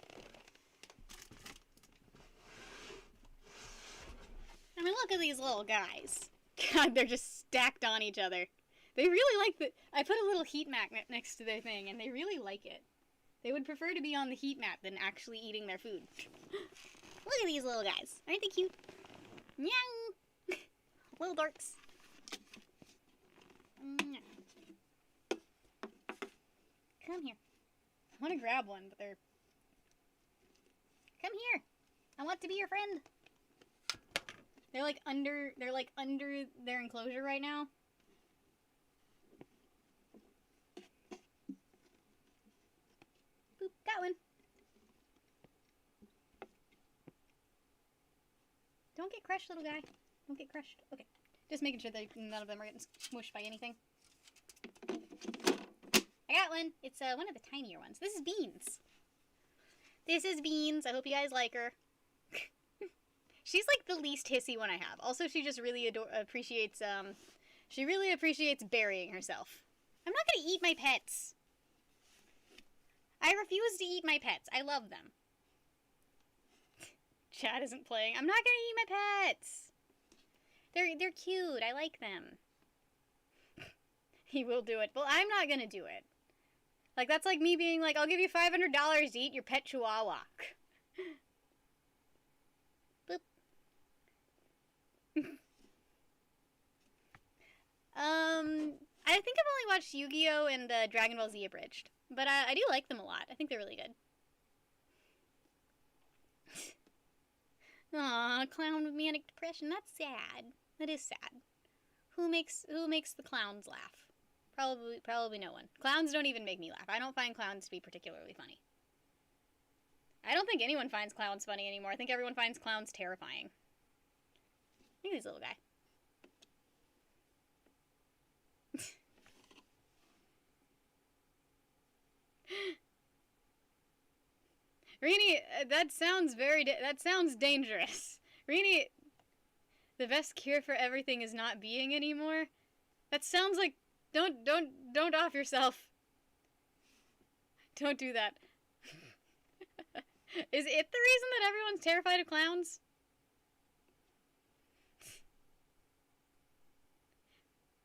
I mean, look at these little guys. God, they're just stacked on each other. They really like I put a little heat magnet next to their thing, and they really like it. They would prefer to be on the heat map than actually eating their food. Look at these little guys. Aren't they cute? Meow! Little dorks. Come here. I want to grab one, but they're... Come here. I want to be your friend. They're like under their enclosure right now. Boop, got one. Don't get crushed, little guy. Don't get crushed. Okay. Just making sure that none of them are getting smushed by anything. I got one. It's one of the tinier ones. This is Beans. This is Beans. I hope you guys like her. She's like the least hissy one I have. Also, she just really appreciates, she really appreciates burying herself. I'm not gonna eat my pets. I refuse to eat my pets. I love them. Chad isn't playing. I'm not gonna eat my pets. They're cute. I like them. He will do it. Well, I'm not gonna do it. Like, that's like me being like, I'll give you $500 to eat your pet chihuahua. Boop. I think I've only watched Yu-Gi-Oh! And Dragon Ball Z Abridged. But I do like them a lot. I think they're really good. Aw, clown with manic depression. That's sad. That is sad. Who makes the clowns laugh? Probably no one. Clowns don't even make me laugh. I don't find clowns to be particularly funny. I don't think anyone finds clowns funny anymore. I think everyone finds clowns terrifying. Look at this little guy. Rini, that sounds dangerous. Rini, the best cure for everything is not being anymore. That sounds like, don't off yourself. Don't do that. Is it the reason that everyone's terrified of clowns?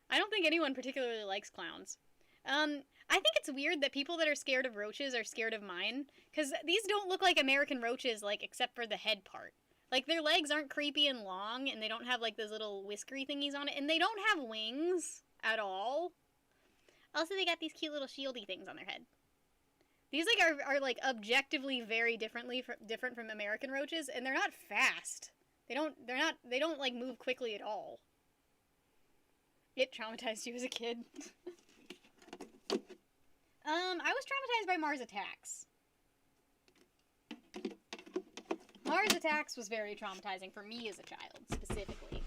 I don't think anyone particularly likes clowns. I think it's weird that people that are scared of roaches are scared of mine, because these don't look like American roaches, like, except for the head part. Like, their legs aren't creepy and long, and they don't have, like, those little whiskery thingies on it, and they don't have wings at all. Also, they got these cute little shieldy things on their head. These like are like objectively very different from American roaches, and they're not fast. They don't like move quickly at all. It traumatized you as a kid. I was traumatized by Mars Attacks. Mars Attacks was very traumatizing for me as a child, specifically.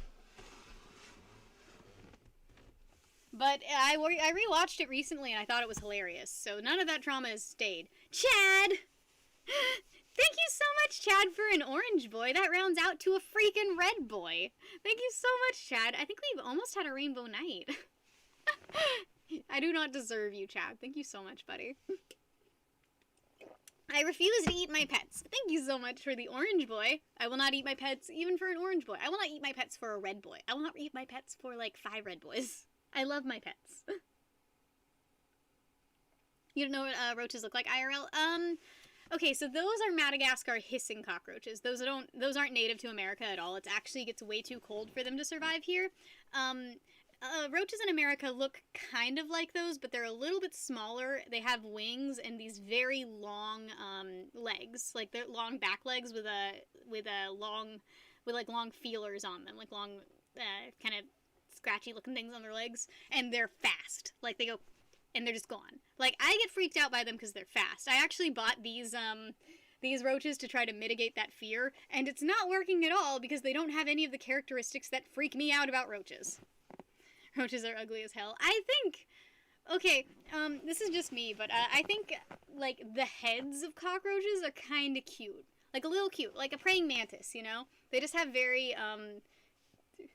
But I rewatched it recently and I thought it was hilarious, so none of that trauma has stayed. Chad! Thank you so much, Chad, for an orange boy. That rounds out to a freaking red boy. Thank you so much, Chad. I think we've almost had a rainbow night. I do not deserve you, Chad. Thank you so much, buddy. I refuse to eat my pets. Thank you so much for the orange boy. I will not eat my pets even for an orange boy. I will not eat my pets for a red boy. I will not eat my pets for like 5 red boys. I love my pets. You don't know what roaches look like, IRL? Okay, so those are Madagascar hissing cockroaches. Those aren't native to America at all. It actually gets way too cold for them to survive here. Roaches in America look kind of like those, but they're a little bit smaller. They have wings and these very long legs, like they're long back legs with long feelers on them, like long kind of scratchy looking things on their legs, and they're fast. Like they go and they're just gone. Like I get freaked out by them because they're fast. I actually bought these roaches to try to mitigate that fear, and it's not working at all because they don't have any of the characteristics that freak me out about roaches. Roaches are ugly as hell. I think, okay, this is just me, but I think, like, the heads of cockroaches are kind of cute. Like, a little cute. Like a praying mantis, you know? They just have very,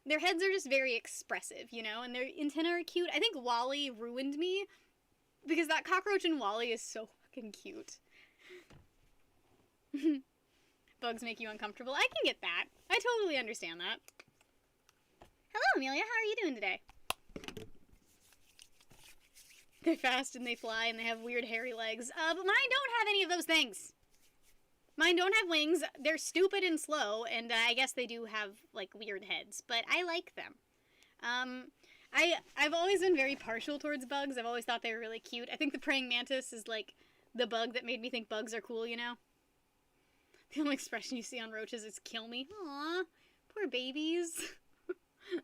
their heads are just very expressive, you know? And their antennae are cute. I think Wall-E ruined me, because that cockroach in Wall-E is so fucking cute. Bugs make you uncomfortable. I can get that. I totally understand that. Hello, Amelia. How are you doing today? They're fast and they fly and they have weird hairy legs. But mine don't have any of those things. Mine don't have wings. They're stupid and slow, and I guess they do have, like, weird heads. But I like them. I've always been very partial towards bugs. I've always thought they were really cute. I think the praying mantis is, like, the bug that made me think bugs are cool, you know? The only expression you see on roaches is kill me. Aw, poor babies.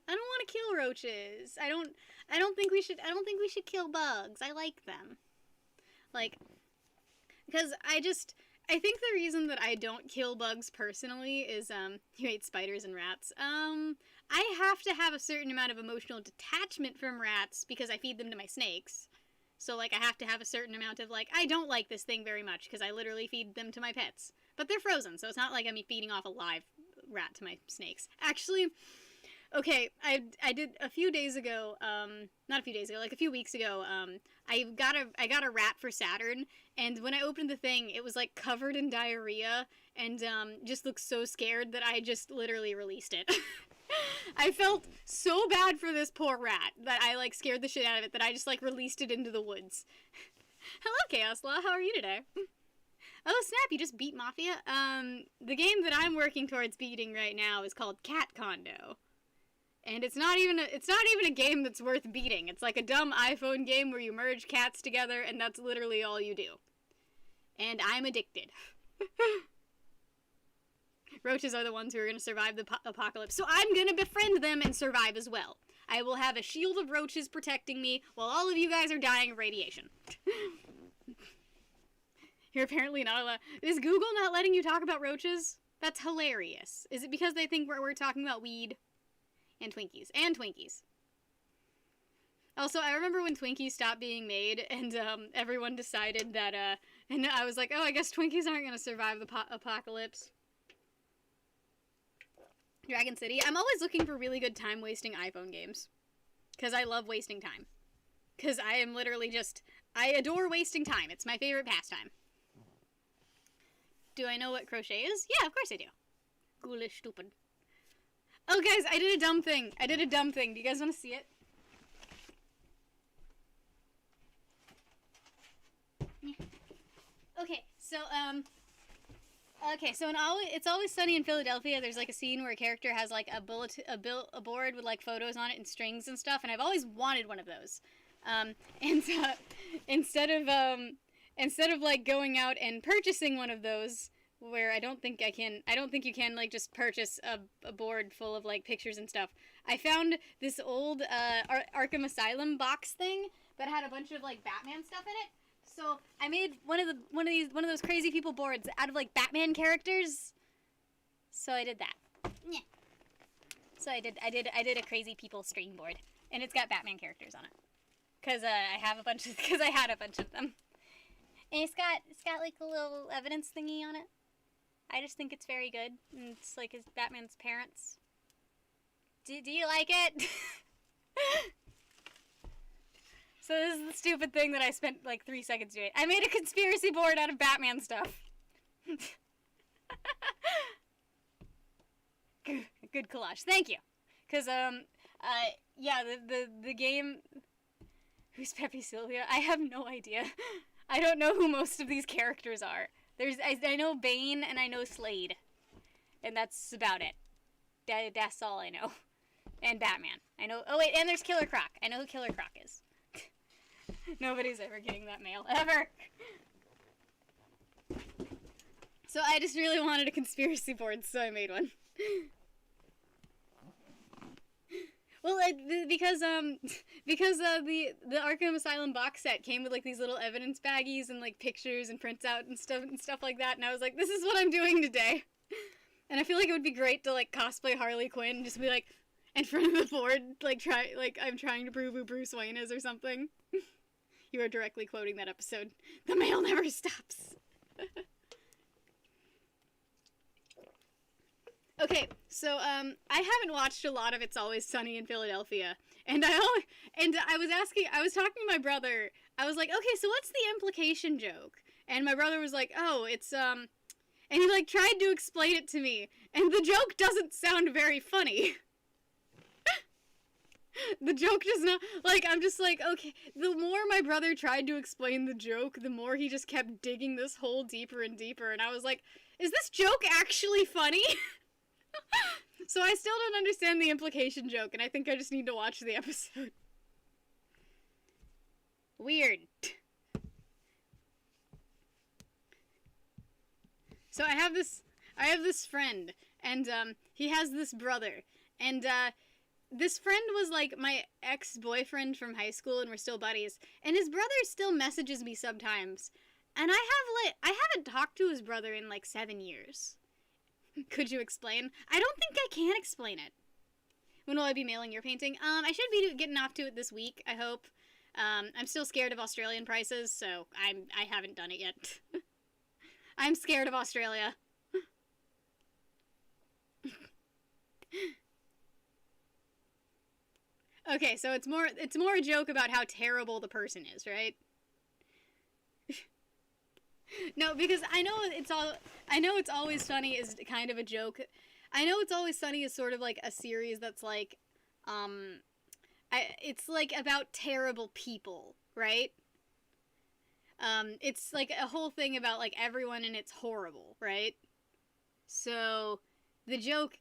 I don't want to kill roaches. I don't think we should kill bugs. I like them. Like, because I think the reason that I don't kill bugs personally is, you hate spiders and rats. I have to have a certain amount of emotional detachment from rats because I feed them to my snakes. So, like, I have to have a certain amount of, like, I don't like this thing very much because I literally feed them to my pets. But they're frozen, so it's not like I'm feeding off a live rat to my snakes. Actually, okay, I did a few days ago, not a few days ago, like a few weeks ago, I got a rat for Saturn, and when I opened the thing, it was like covered in diarrhea, and just looked so scared that I just literally released it. I felt so bad for this poor rat that I like scared the shit out of it that I just like released it into the woods. Hello, Chaos Law, how are you today? Oh snap, you just beat Mafia? The game that I'm working towards beating right now is called Cat Condo. And it's not even a game that's worth beating. It's like a dumb iPhone game where you merge cats together and that's literally all you do. And I'm addicted. Roaches are the ones who are going to survive the apocalypse, so I'm going to befriend them and survive as well. I will have a shield of roaches protecting me while all of you guys are dying of radiation. You're apparently not allowed. Is Google not letting you talk about roaches? That's hilarious. Is it because they think we're talking about weed? And Twinkies. And Twinkies. Also, I remember when Twinkies stopped being made, and everyone decided that, and I was like, oh, I guess Twinkies aren't going to survive the apocalypse. Dragon City. I'm always looking for really good time-wasting iPhone games. Because I love wasting time. Because I am literally just, I adore wasting time. It's my favorite pastime. Do I know what crochet is? Yeah, of course I do. Ghoulish stupid. Oh, guys, I did a dumb thing. Do you guys want to see it? Okay, so, in It's Always Sunny in Philadelphia, there's, like, a scene where a character has, like, a board with, like, photos on it and strings and stuff, and I've always wanted one of those. And instead of like going out and purchasing one of those, where I don't think you can like just purchase a board full of like pictures and stuff. I found this old Arkham Asylum box thing that had a bunch of like Batman stuff in it. So I made one of those crazy people boards out of like Batman characters. So I did that. Yeah. So I did a crazy people string board, and it's got Batman characters on it. Cause I had a bunch of them. And it's got like a little evidence thingy on it. I just think it's very good. And it's like his Batman's parents. Do you like it? So this is the stupid thing that I spent like 3 seconds doing. I made a conspiracy board out of Batman stuff. Good collage. Thank you. Cause yeah, the game. Who's Pepe Sylvia? I have no idea. I don't know who most of these characters are. I know Bane and I know Slade, and that's about it. That's all I know. And Batman. I know. Oh wait, and there's Killer Croc. I know who Killer Croc is. Nobody's ever getting that mail ever. So I just really wanted a conspiracy board, so I made one. Well, because the Arkham Asylum box set came with like these little evidence baggies and like pictures and printout and stuff like that, and I was like, this is what I'm doing today. And I feel like it would be great to like cosplay Harley Quinn and just be like in front of the board, like I'm trying to prove who Bruce Wayne is or something. You are directly quoting that episode. The mail never stops. Okay, so I haven't watched a lot of It's Always Sunny in Philadelphia, and I was talking to my brother. I was like, okay, so what's the implication joke? And my brother was like, oh, it's and he like tried to explain it to me, and the joke doesn't sound very funny. The joke does not, like, I'm just like, okay, the more my brother tried to explain the joke, the more he just kept digging this hole deeper and deeper, and I was like, is this joke actually funny? So I still don't understand the implication joke, and I think I just need to watch the episode. Weird. So I have this friend, and he has this brother, and this friend was like my ex-boyfriend from high school, and we're still buddies, and his brother still messages me sometimes, and I haven't talked to his brother in like 7 years. Could you explain? I don't think I can explain it. When will I be mailing your painting? I should be getting off to it this week, I hope. I'm still scared of Australian prices, so I haven't done it yet. I'm scared of Australia. Okay, so it's more a joke about how terrible the person is, right? No, because I know It's Always Sunny is kind of a joke. I know It's Always Sunny is sort of like a series that's like, it's like about terrible people, right? It's like a whole thing about like everyone and it's horrible, right? So the joke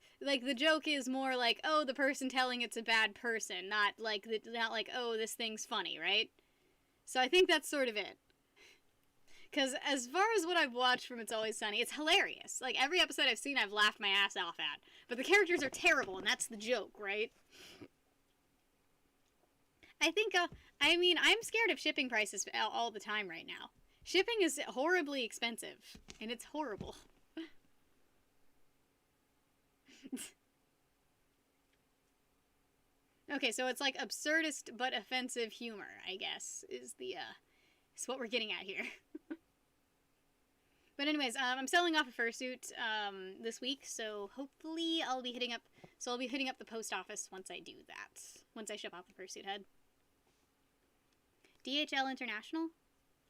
is more like, oh, the person telling it's a bad person, not like oh, this thing's funny, right? So I think that's sort of it. Because as far as what I've watched from It's Always Sunny, it's hilarious. Like, every episode I've seen, I've laughed my ass off at. But the characters are terrible, and that's the joke, right? I think, I'm scared of shipping prices all the time right now. Shipping is horribly expensive, and it's horrible. Okay, so it's like absurdist but offensive humor, I guess, is what we're getting at here. But anyways, I'm selling off a fursuit this week, so hopefully I'll be hitting up the post office once I do that. Once I ship off the fursuit head. DHL International?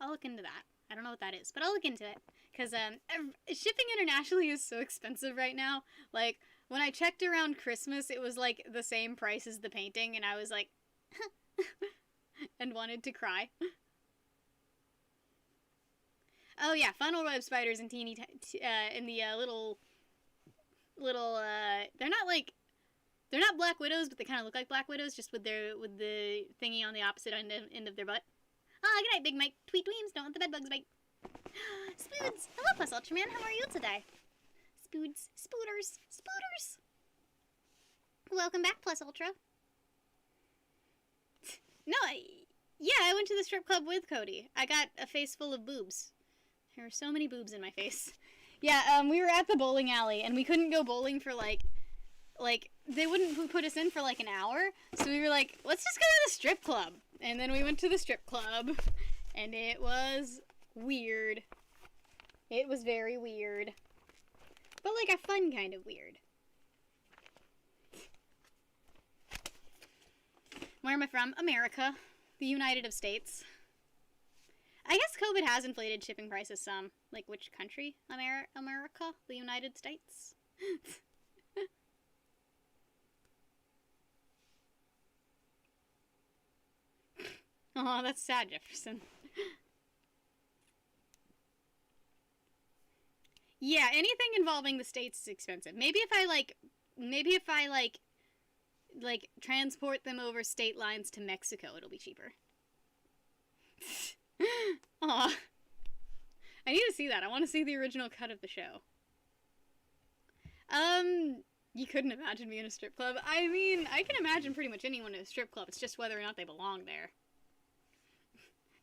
I'll look into that. I don't know what that is, but I'll look into it. Because shipping internationally is so expensive right now. Like, when I checked around Christmas, it was like the same price as the painting, and I was like, and wanted to cry. Oh yeah, funnel web spiders and teeny in the little they're not like They're not Black Widows, but they kind of look like Black Widows, just with the thingy on the opposite end of their butt. Ah, good night, Big Mike. Tweet Dweems, don't let the bedbugs bite. Spoods! Hello, Plus Ultraman. How are you today? Spoods. Spooters. Spooters! Welcome back, Plus Ultra. No, I went to the strip club with Cody. I got a face full of boobs. There were so many boobs in my face. Yeah, we were at the bowling alley, and we couldn't go bowling for, like, they wouldn't put us in for, like, an hour, so we were like, let's just go to the strip club. And then we went to the strip club, and it was weird. It was very weird. But, like, a fun kind of weird. Where am I from? America. The United States. I guess COVID has inflated shipping prices some. Like, which country? America? The United States? Oh, that's sad, Jefferson. Yeah, anything involving the States is expensive. Maybe if I transport them over state lines to Mexico, it'll be cheaper. Aw. I need to see that. I want to see the original cut of the show. You couldn't imagine me in a strip club. I mean, I can imagine pretty much anyone in a strip club. It's just whether or not they belong there.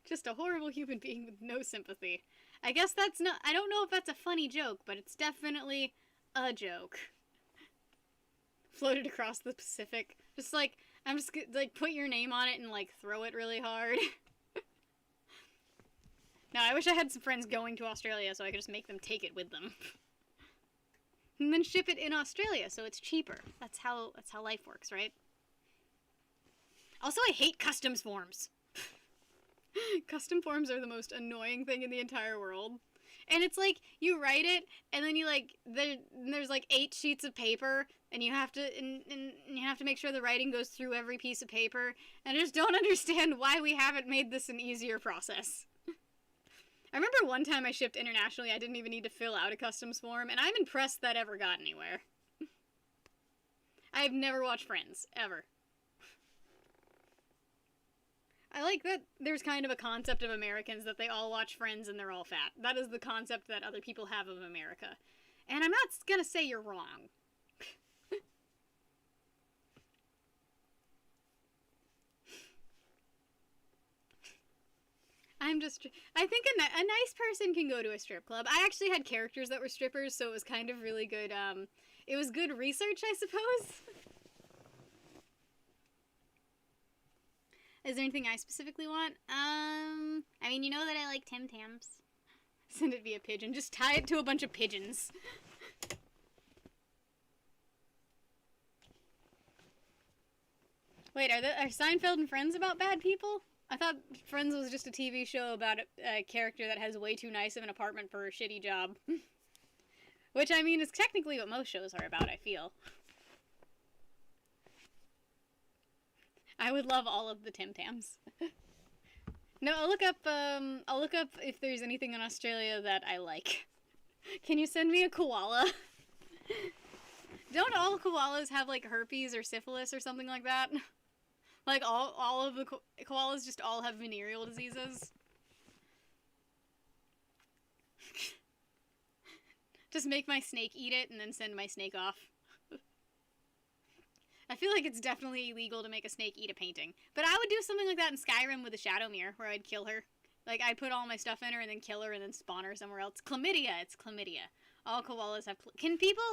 Just a horrible human being with no sympathy. I guess that's not... I don't know if that's a funny joke, but it's definitely a joke. Floated across the Pacific. Just like, I'm just like, put your name on it and like, throw it really hard. No, I wish I had some friends going to Australia so I could just make them take it with them. And then ship it in Australia so it's cheaper. That's how life works, right? Also, I hate customs forms. Custom forms are the most annoying thing in the entire world. And it's like, you write it, and then you like, there's like 8 sheets of paper, and you have to, and you have to make sure the writing goes through every piece of paper, and I just don't understand why we haven't made this an easier process. I remember one time I shipped internationally, I didn't even need to fill out a customs form, and I'm impressed that ever got anywhere. I've never watched Friends, ever. I like that there's kind of a concept of Americans that they all watch Friends and they're all fat. That is the concept that other people have of America. And I'm not gonna say you're wrong. I think a nice person can go to a strip club. I actually had characters that were strippers, so it was kind of really good, it was good research, I suppose. Is there anything I specifically want? I mean, you know that I like Tim Tams. Send it via pigeon. Just tie it to a bunch of pigeons. Wait, are Seinfeld and Friends about bad people? I thought Friends was just a TV show about a character that has way too nice of an apartment for a shitty job. Which, I mean, is technically what most shows are about, I feel. I would love all of the Tim Tams. No, I'll look up if there's anything in Australia that I like. Can you send me a koala? Don't all koalas have, like, herpes or syphilis or something like that? Like, all of the koalas just all have venereal diseases? Just make my snake eat it and then send my snake off. I feel like it's definitely illegal to make a snake eat a painting. But I would do something like that in Skyrim with a shadow mirror, where I'd kill her. Like, I'd put all my stuff in her and then kill her and then spawn her somewhere else. Chlamydia! It's chlamydia. All koalas have can people...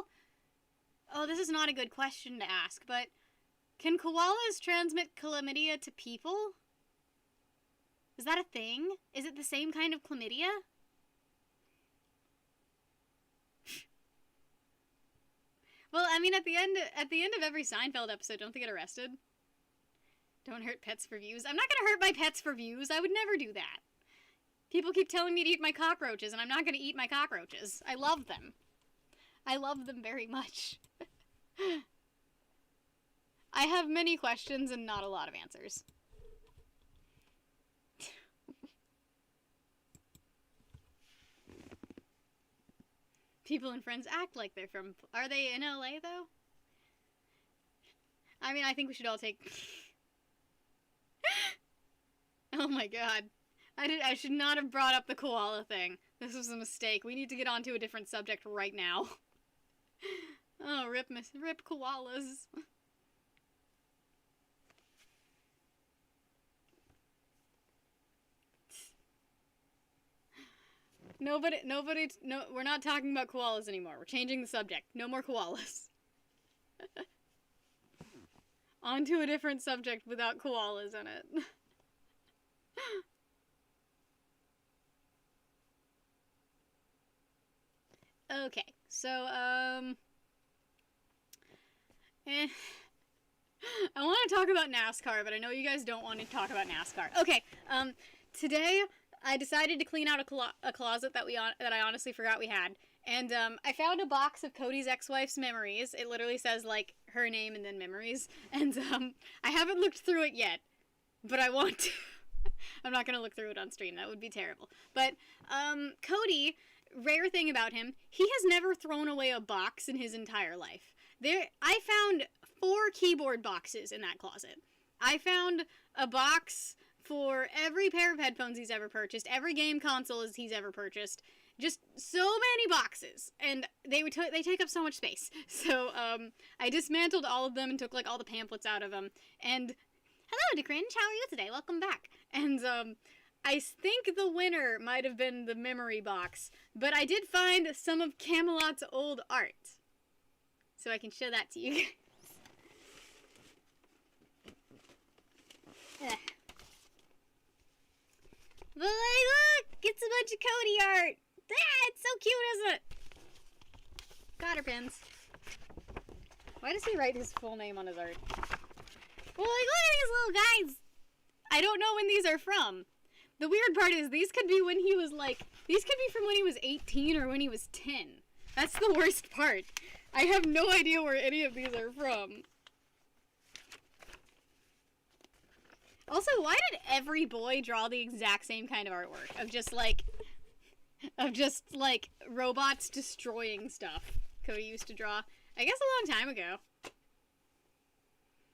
Oh, this is not a good question to ask, but... Can koalas transmit chlamydia to people? Is that a thing? Is it the same kind of chlamydia? Well, I mean, at the end of every Seinfeld episode, don't they get arrested? Don't hurt pets for views. I'm not gonna hurt my pets for views. I would never do that. People keep telling me to eat my cockroaches, and I'm not gonna eat my cockroaches. I love them. I love them very much. I have many questions and not a lot of answers. People and Friends act like they're from... Are they in LA, though? I mean, I think we should all take... Oh my god. I should not have brought up the koala thing. This was a mistake. We need to get on to a different subject right now. Oh, rip koalas. No, we're not talking about koalas anymore. We're changing the subject. No more koalas. On to a different subject without koalas in it. Okay, so, I want to talk about NASCAR, but I know you guys don't want to talk about NASCAR. Okay, today I decided to clean out a closet that I honestly forgot we had, and I found a box of Cody's ex-wife's memories. It literally says like her name and then memories, and I haven't looked through it yet, but I want to. I'm not gonna look through it on stream. That would be terrible. But Cody, rare thing about him, he has never thrown away a box in his entire life. I found 4 keyboard boxes in that closet. I found a box for every pair of headphones he's ever purchased, every game console he's ever purchased. Just so many boxes, and they take up so much space. So I dismantled all of them and took like all the pamphlets out of them. And hello, DeCringe, how are you today? Welcome back. And I think the winner might have been the memory box, but I did find some of Camelot's old art, so I can show that to you guys. But like, look! It's a bunch of Cody art! Ah, it's so cute, isn't it? Cotter pins. Why does he write his full name on his art? Well, like, look at these little guys! I don't know when these are from. The weird part is, these could be when he was like, these could be from when he was 18 or when he was 10. That's the worst part. I have no idea where any of these are from. Also, why did every boy draw the exact same kind of artwork? Of just like robots destroying stuff. Cody used to draw, I guess a long time ago.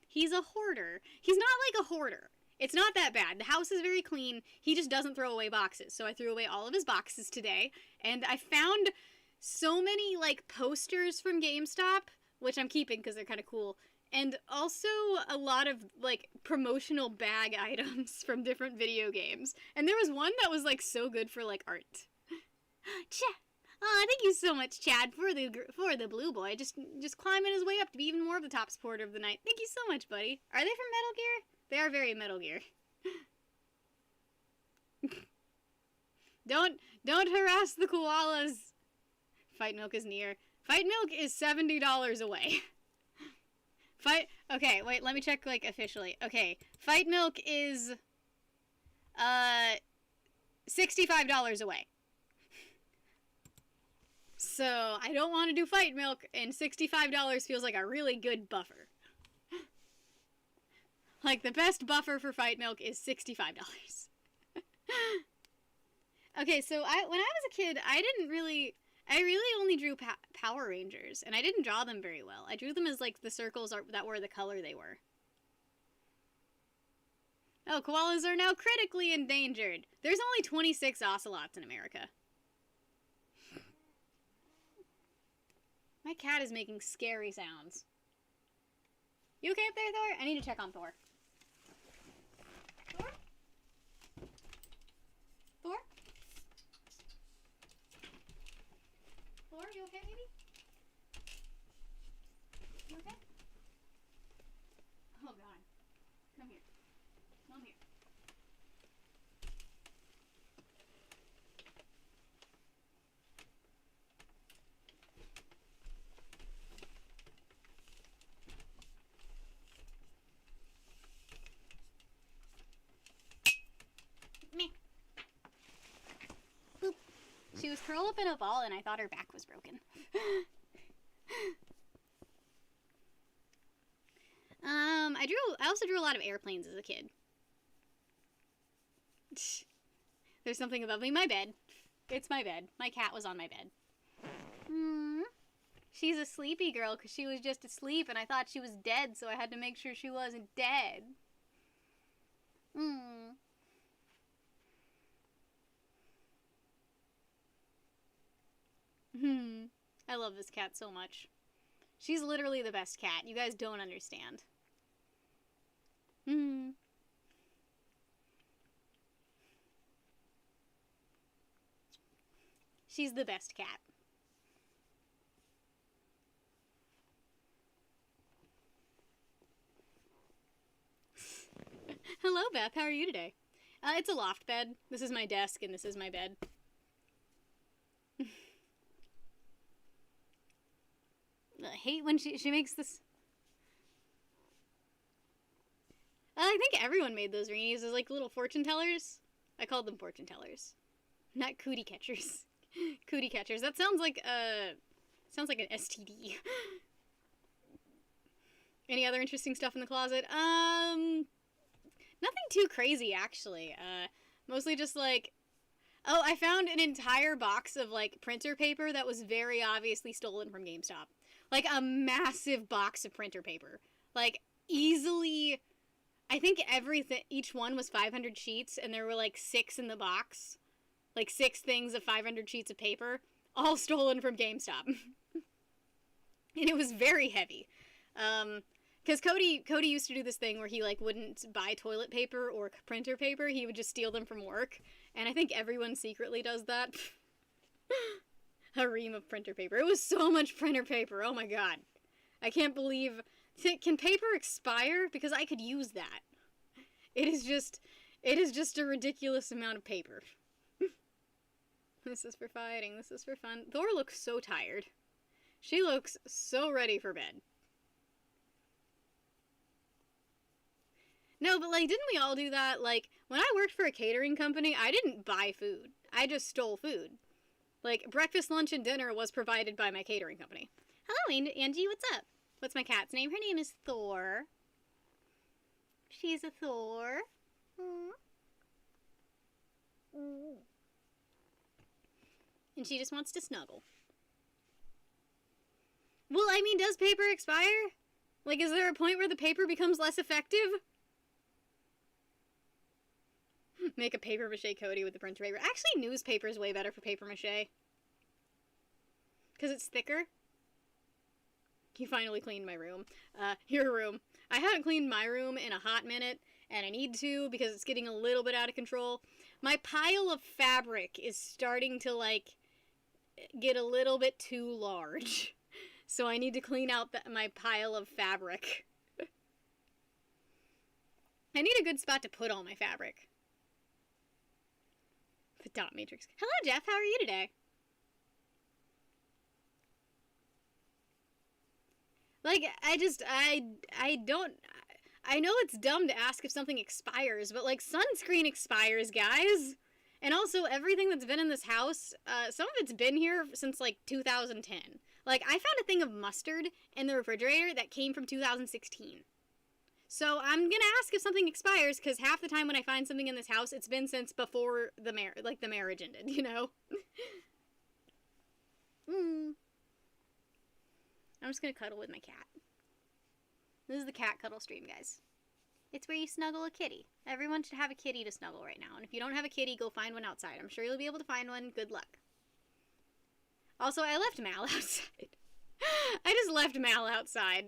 He's a hoarder. He's not like a hoarder. It's not that bad. The house is very clean. He just doesn't throw away boxes. So I threw away all of his boxes today. And I found so many, like, posters from GameStop, which I'm keeping because they're kind of cool. And also a lot of, like, promotional bag items from different video games. And there was one that was, like, so good for, like, art. Oh, thank you so much, Chad, for the blue boy. Just climbing his way up to be even more of the top supporter of the night. Thank you so much, buddy. Are they from Metal Gear? They are very Metal Gear. Don't harass the koalas. Fight Milk is near. Fight Milk is $70 away. Okay, wait, let me check, like, officially. Okay, Fight Milk is, $65 away. So, I don't want to do Fight Milk, and $65 feels like a really good buffer. Like, the best buffer for Fight Milk is $65. Okay, so when I was a kid, I really only drew Power Rangers, and I didn't draw them very well. I drew them as, like, the circles that were the color they were. Oh, koalas are now critically endangered. There's only 26 ocelots in America. My cat is making scary sounds. You okay up there, Thor? I need to check on Thor. Thor? Thor? Thor, you okay, baby? You okay? Oh, God. Come here. Come here. Me. Boop. She was curled up in a ball and I thought her back was broken. I also drew a lot of airplanes as a kid. There's something above me. My bed. It's my bed. My cat was on my bed. She's a sleepy girl because she was just asleep and I thought she was dead, so I had to make sure she wasn't dead. I love this cat so much. She's literally the best cat. You guys don't understand. She's the best cat. Hello, Beth. How are you today? It's a loft bed. This is my desk, and this is my bed. I hate when she makes this... I think everyone made those Reenies as, like, little fortune tellers. I called them fortune tellers. Not cootie catchers. Cootie catchers. That sounds like, sounds like an STD. Any other interesting stuff in the closet? Nothing too crazy, actually. Mostly just, like... Oh, I found an entire box of, like, printer paper that was very obviously stolen from GameStop. Like, a massive box of printer paper. Like, easily... I think each one was 500 sheets, and there were, like, 6 in the box. Like, 6 things of 500 sheets of paper. All stolen from GameStop. And it was very heavy. Because Cody used to do this thing where he, like, wouldn't buy toilet paper or printer paper. He would just steal them from work. And I think everyone secretly does that. A ream of printer paper. It was so much printer paper. Oh my god. I can't believe... Can paper expire? Because I could use that. It is just a ridiculous amount of paper. This is for fighting. This is for fun. Thor looks so tired. She looks so ready for bed. No, but, like, didn't we all do that? Like, when I worked for a catering company, I didn't buy food. I just stole food. Like, breakfast, lunch, and dinner was provided by my catering company. Hello, Angie, what's up? What's my cat's name? Her name is Thor. She's a Thor. And she just wants to snuggle. Well, I mean, does paper expire? Like, is there a point where the paper becomes less effective? Make a paper mache Cody with the printer paper. Actually, newspaper is way better for paper mache. Because it's thicker. You finally cleaned my room. Your room. I haven't cleaned my room in a hot minute, and I need to because it's getting a little bit out of control. My pile of fabric is starting to, like, get a little bit too large. So I need to clean out my pile of fabric. I need a good spot to put all my fabric. The dot matrix. Hello, Jeff. How are you today? Like, I know it's dumb to ask if something expires, but, like, sunscreen expires, guys. And also, everything that's been in this house, some of it's been here since, like, 2010. Like, I found a thing of mustard in the refrigerator that came from 2016. So, I'm gonna ask if something expires, because half the time when I find something in this house, it's been since before the marriage ended, you know? I'm just gonna cuddle with my cat. This is the cat cuddle stream, guys. It's where you snuggle a kitty. Everyone should have a kitty to snuggle right now. And if you don't have a kitty, go find one outside. I'm sure you'll be able to find one. Good luck. Also, I left Mal outside. I just left Mal outside.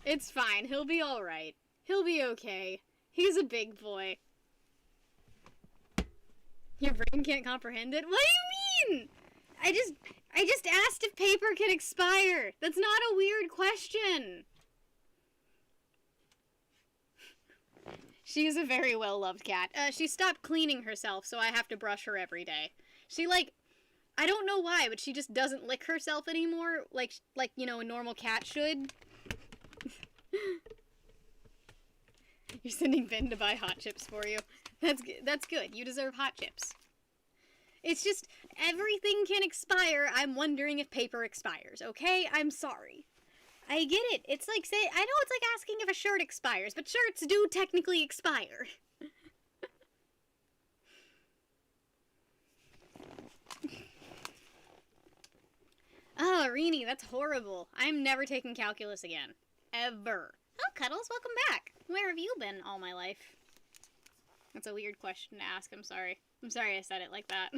It's fine. He'll be alright. He'll be okay. He's a big boy. Your brain can't comprehend it? What do you mean? I just asked if paper can expire. That's not a weird question. She's a very well-loved cat. She stopped cleaning herself, so I have to brush her every day. She, like, I don't know why, but she just doesn't lick herself anymore, like you know, a normal cat should. You're sending Ben to buy hot chips for you. That's good. You deserve hot chips. It's just, everything can expire. I'm wondering if paper expires, okay? I'm sorry. I get it. It's like, I know it's like asking if a shirt expires, but shirts do technically expire. Oh, Rini, that's horrible. I'm never taking calculus again. Ever. Oh, Cuddles, welcome back. Where have you been all my life? That's a weird question to ask. I'm sorry. I'm sorry I said it like that.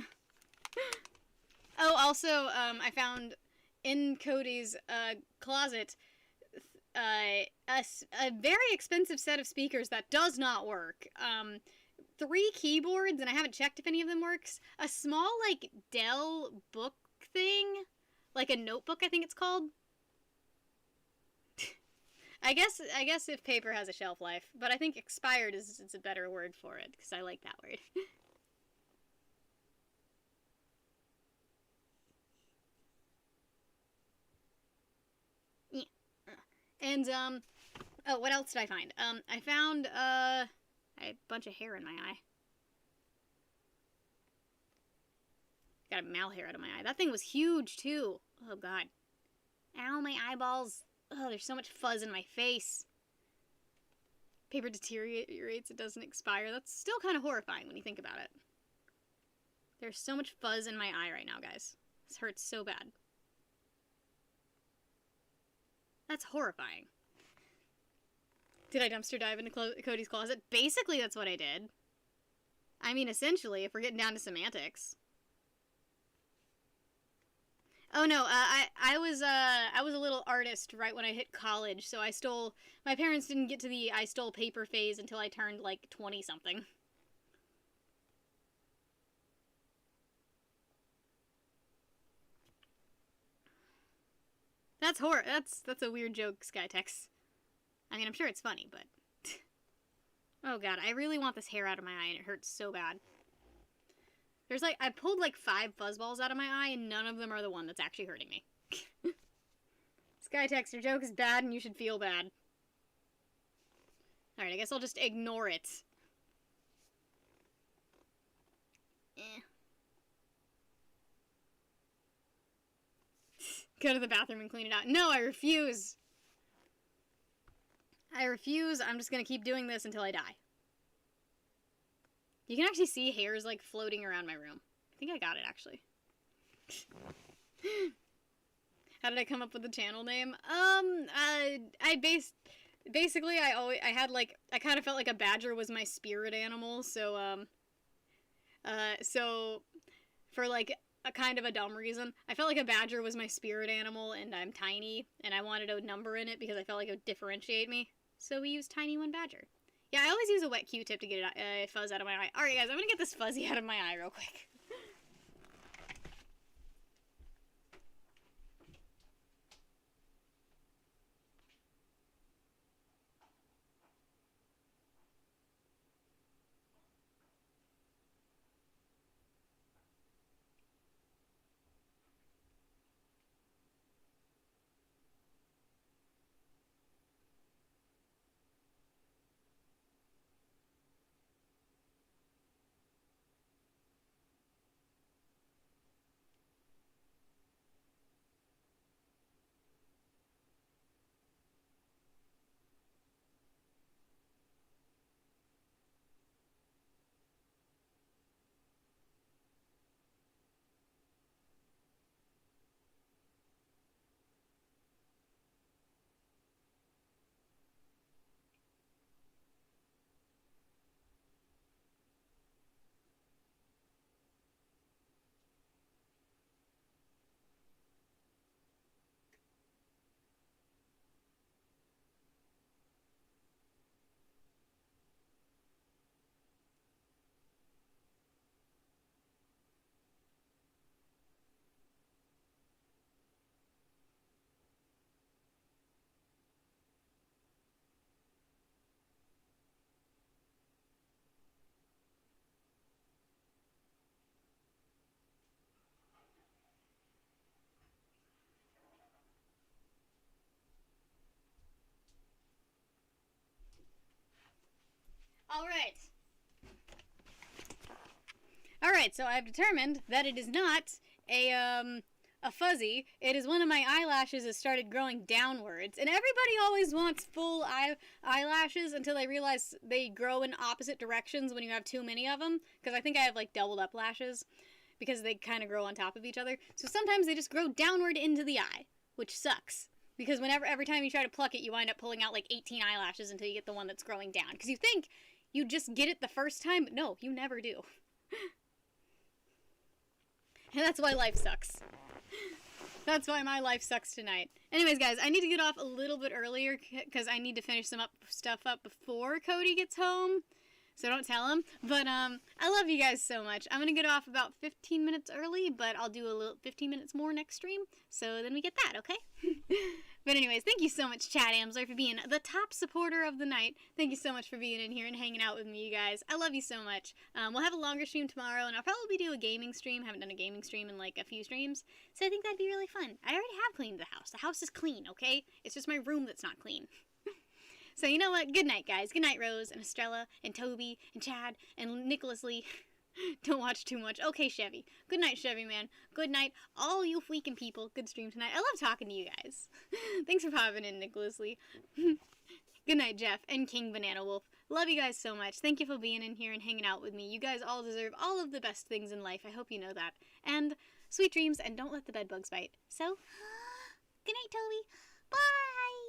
Oh, also, I found in Cody's closet a very expensive set of speakers that does not work. 3 keyboards, and I haven't checked if any of them works. A small, like, Dell book thing. Like a notebook, I think it's called. I guess if paper has a shelf life, but I think expired is a better word for it, because I like that word. Yeah. And, oh, what else did I find? I found, I had a bunch of hair in my eye. Got a mal hair out of my eye. That thing was huge, too. Oh, God. Ow, my eyeballs. Oh, there's so much fuzz in my face. Paper deteriorates, it doesn't expire. That's still kind of horrifying when you think about it. There's so much fuzz in my eye right now, guys. This hurts so bad. That's horrifying. Did I dumpster dive into Cody's closet? Basically, that's what I did. I mean, essentially, if we're getting down to semantics. Oh no, I was a little artist right when I hit college, so my parents didn't get to the I stole paper phase until I turned like 20 something. That's that's a weird joke, Skytex. I mean, I'm sure it's funny, but oh god, I really want this hair out of my eye and it hurts so bad. There's like, I pulled like 5 fuzzballs out of my eye and none of them are the one that's actually hurting me. Skytex, your joke is bad and you should feel bad. Alright, I guess I'll just ignore it. Go to the bathroom and clean it out. No, I refuse! I refuse. I'm just gonna keep doing this until I die. You can actually see hairs, like, floating around my room. I think I got it, actually. How did I come up with the channel name? Basically, I had, like, I kind of felt like a badger was my spirit animal, so, so, for, like, a kind of a dumb reason, I felt like a badger was my spirit animal, and I'm tiny, and I wanted a number in it because I felt like it would differentiate me. So we used Tiny One Badger. Yeah, I always use a wet Q-tip to get fuzz out of my eye. Alright, guys, I'm gonna get this fuzzy out of my eye real quick. Alright, so I've determined that it is not a fuzzy. It is one of my eyelashes has started growing downwards. And everybody always wants full eyelashes until they realize they grow in opposite directions when you have too many of them. Because I think I have, like, doubled up lashes. because they kind of grow on top of each other. So sometimes they just grow downward into the eye, which sucks. Because every time you try to pluck it, you wind up pulling out like 18 eyelashes until you get the one that's growing down. Because you think you just get it the first time, but no, you never do. And that's why life sucks. That's why my life sucks tonight. Anyways, guys, I need to get off a little bit earlier because I need to finish some stuff up before Cody gets home. So don't tell him. But I love you guys so much. I'm going to get off about 15 minutes early, but I'll do a little 15 minutes more next stream. So then we get that, okay? But anyways, thank you so much, Chad Amsler, for being the top supporter of the night. Thank you so much for being in here and hanging out with me, you guys. I love you so much. We'll have a longer stream tomorrow, and I'll probably do a gaming stream. Haven't done a gaming stream in like a few streams, so I think that'd be really fun. I already have cleaned the house. The house is clean, okay? It's just my room that's not clean. So you know what? Good night, guys. Good night, Rose, and Estrella, and Toby, and Chad, and Nicholas Lee. Don't watch too much. Okay, Chevy. Good night, Chevy, man. Good night, all you freaking people. Good stream tonight. I love talking to you guys. Thanks for popping in, Nicholas Lee. Good night, Jeff, and King Banana Wolf. Love you guys so much. Thank you for being in here and hanging out with me. You guys all deserve all of the best things in life. I hope you know that. And sweet dreams, and don't let the bed bugs bite. So, good night, Toby. Bye!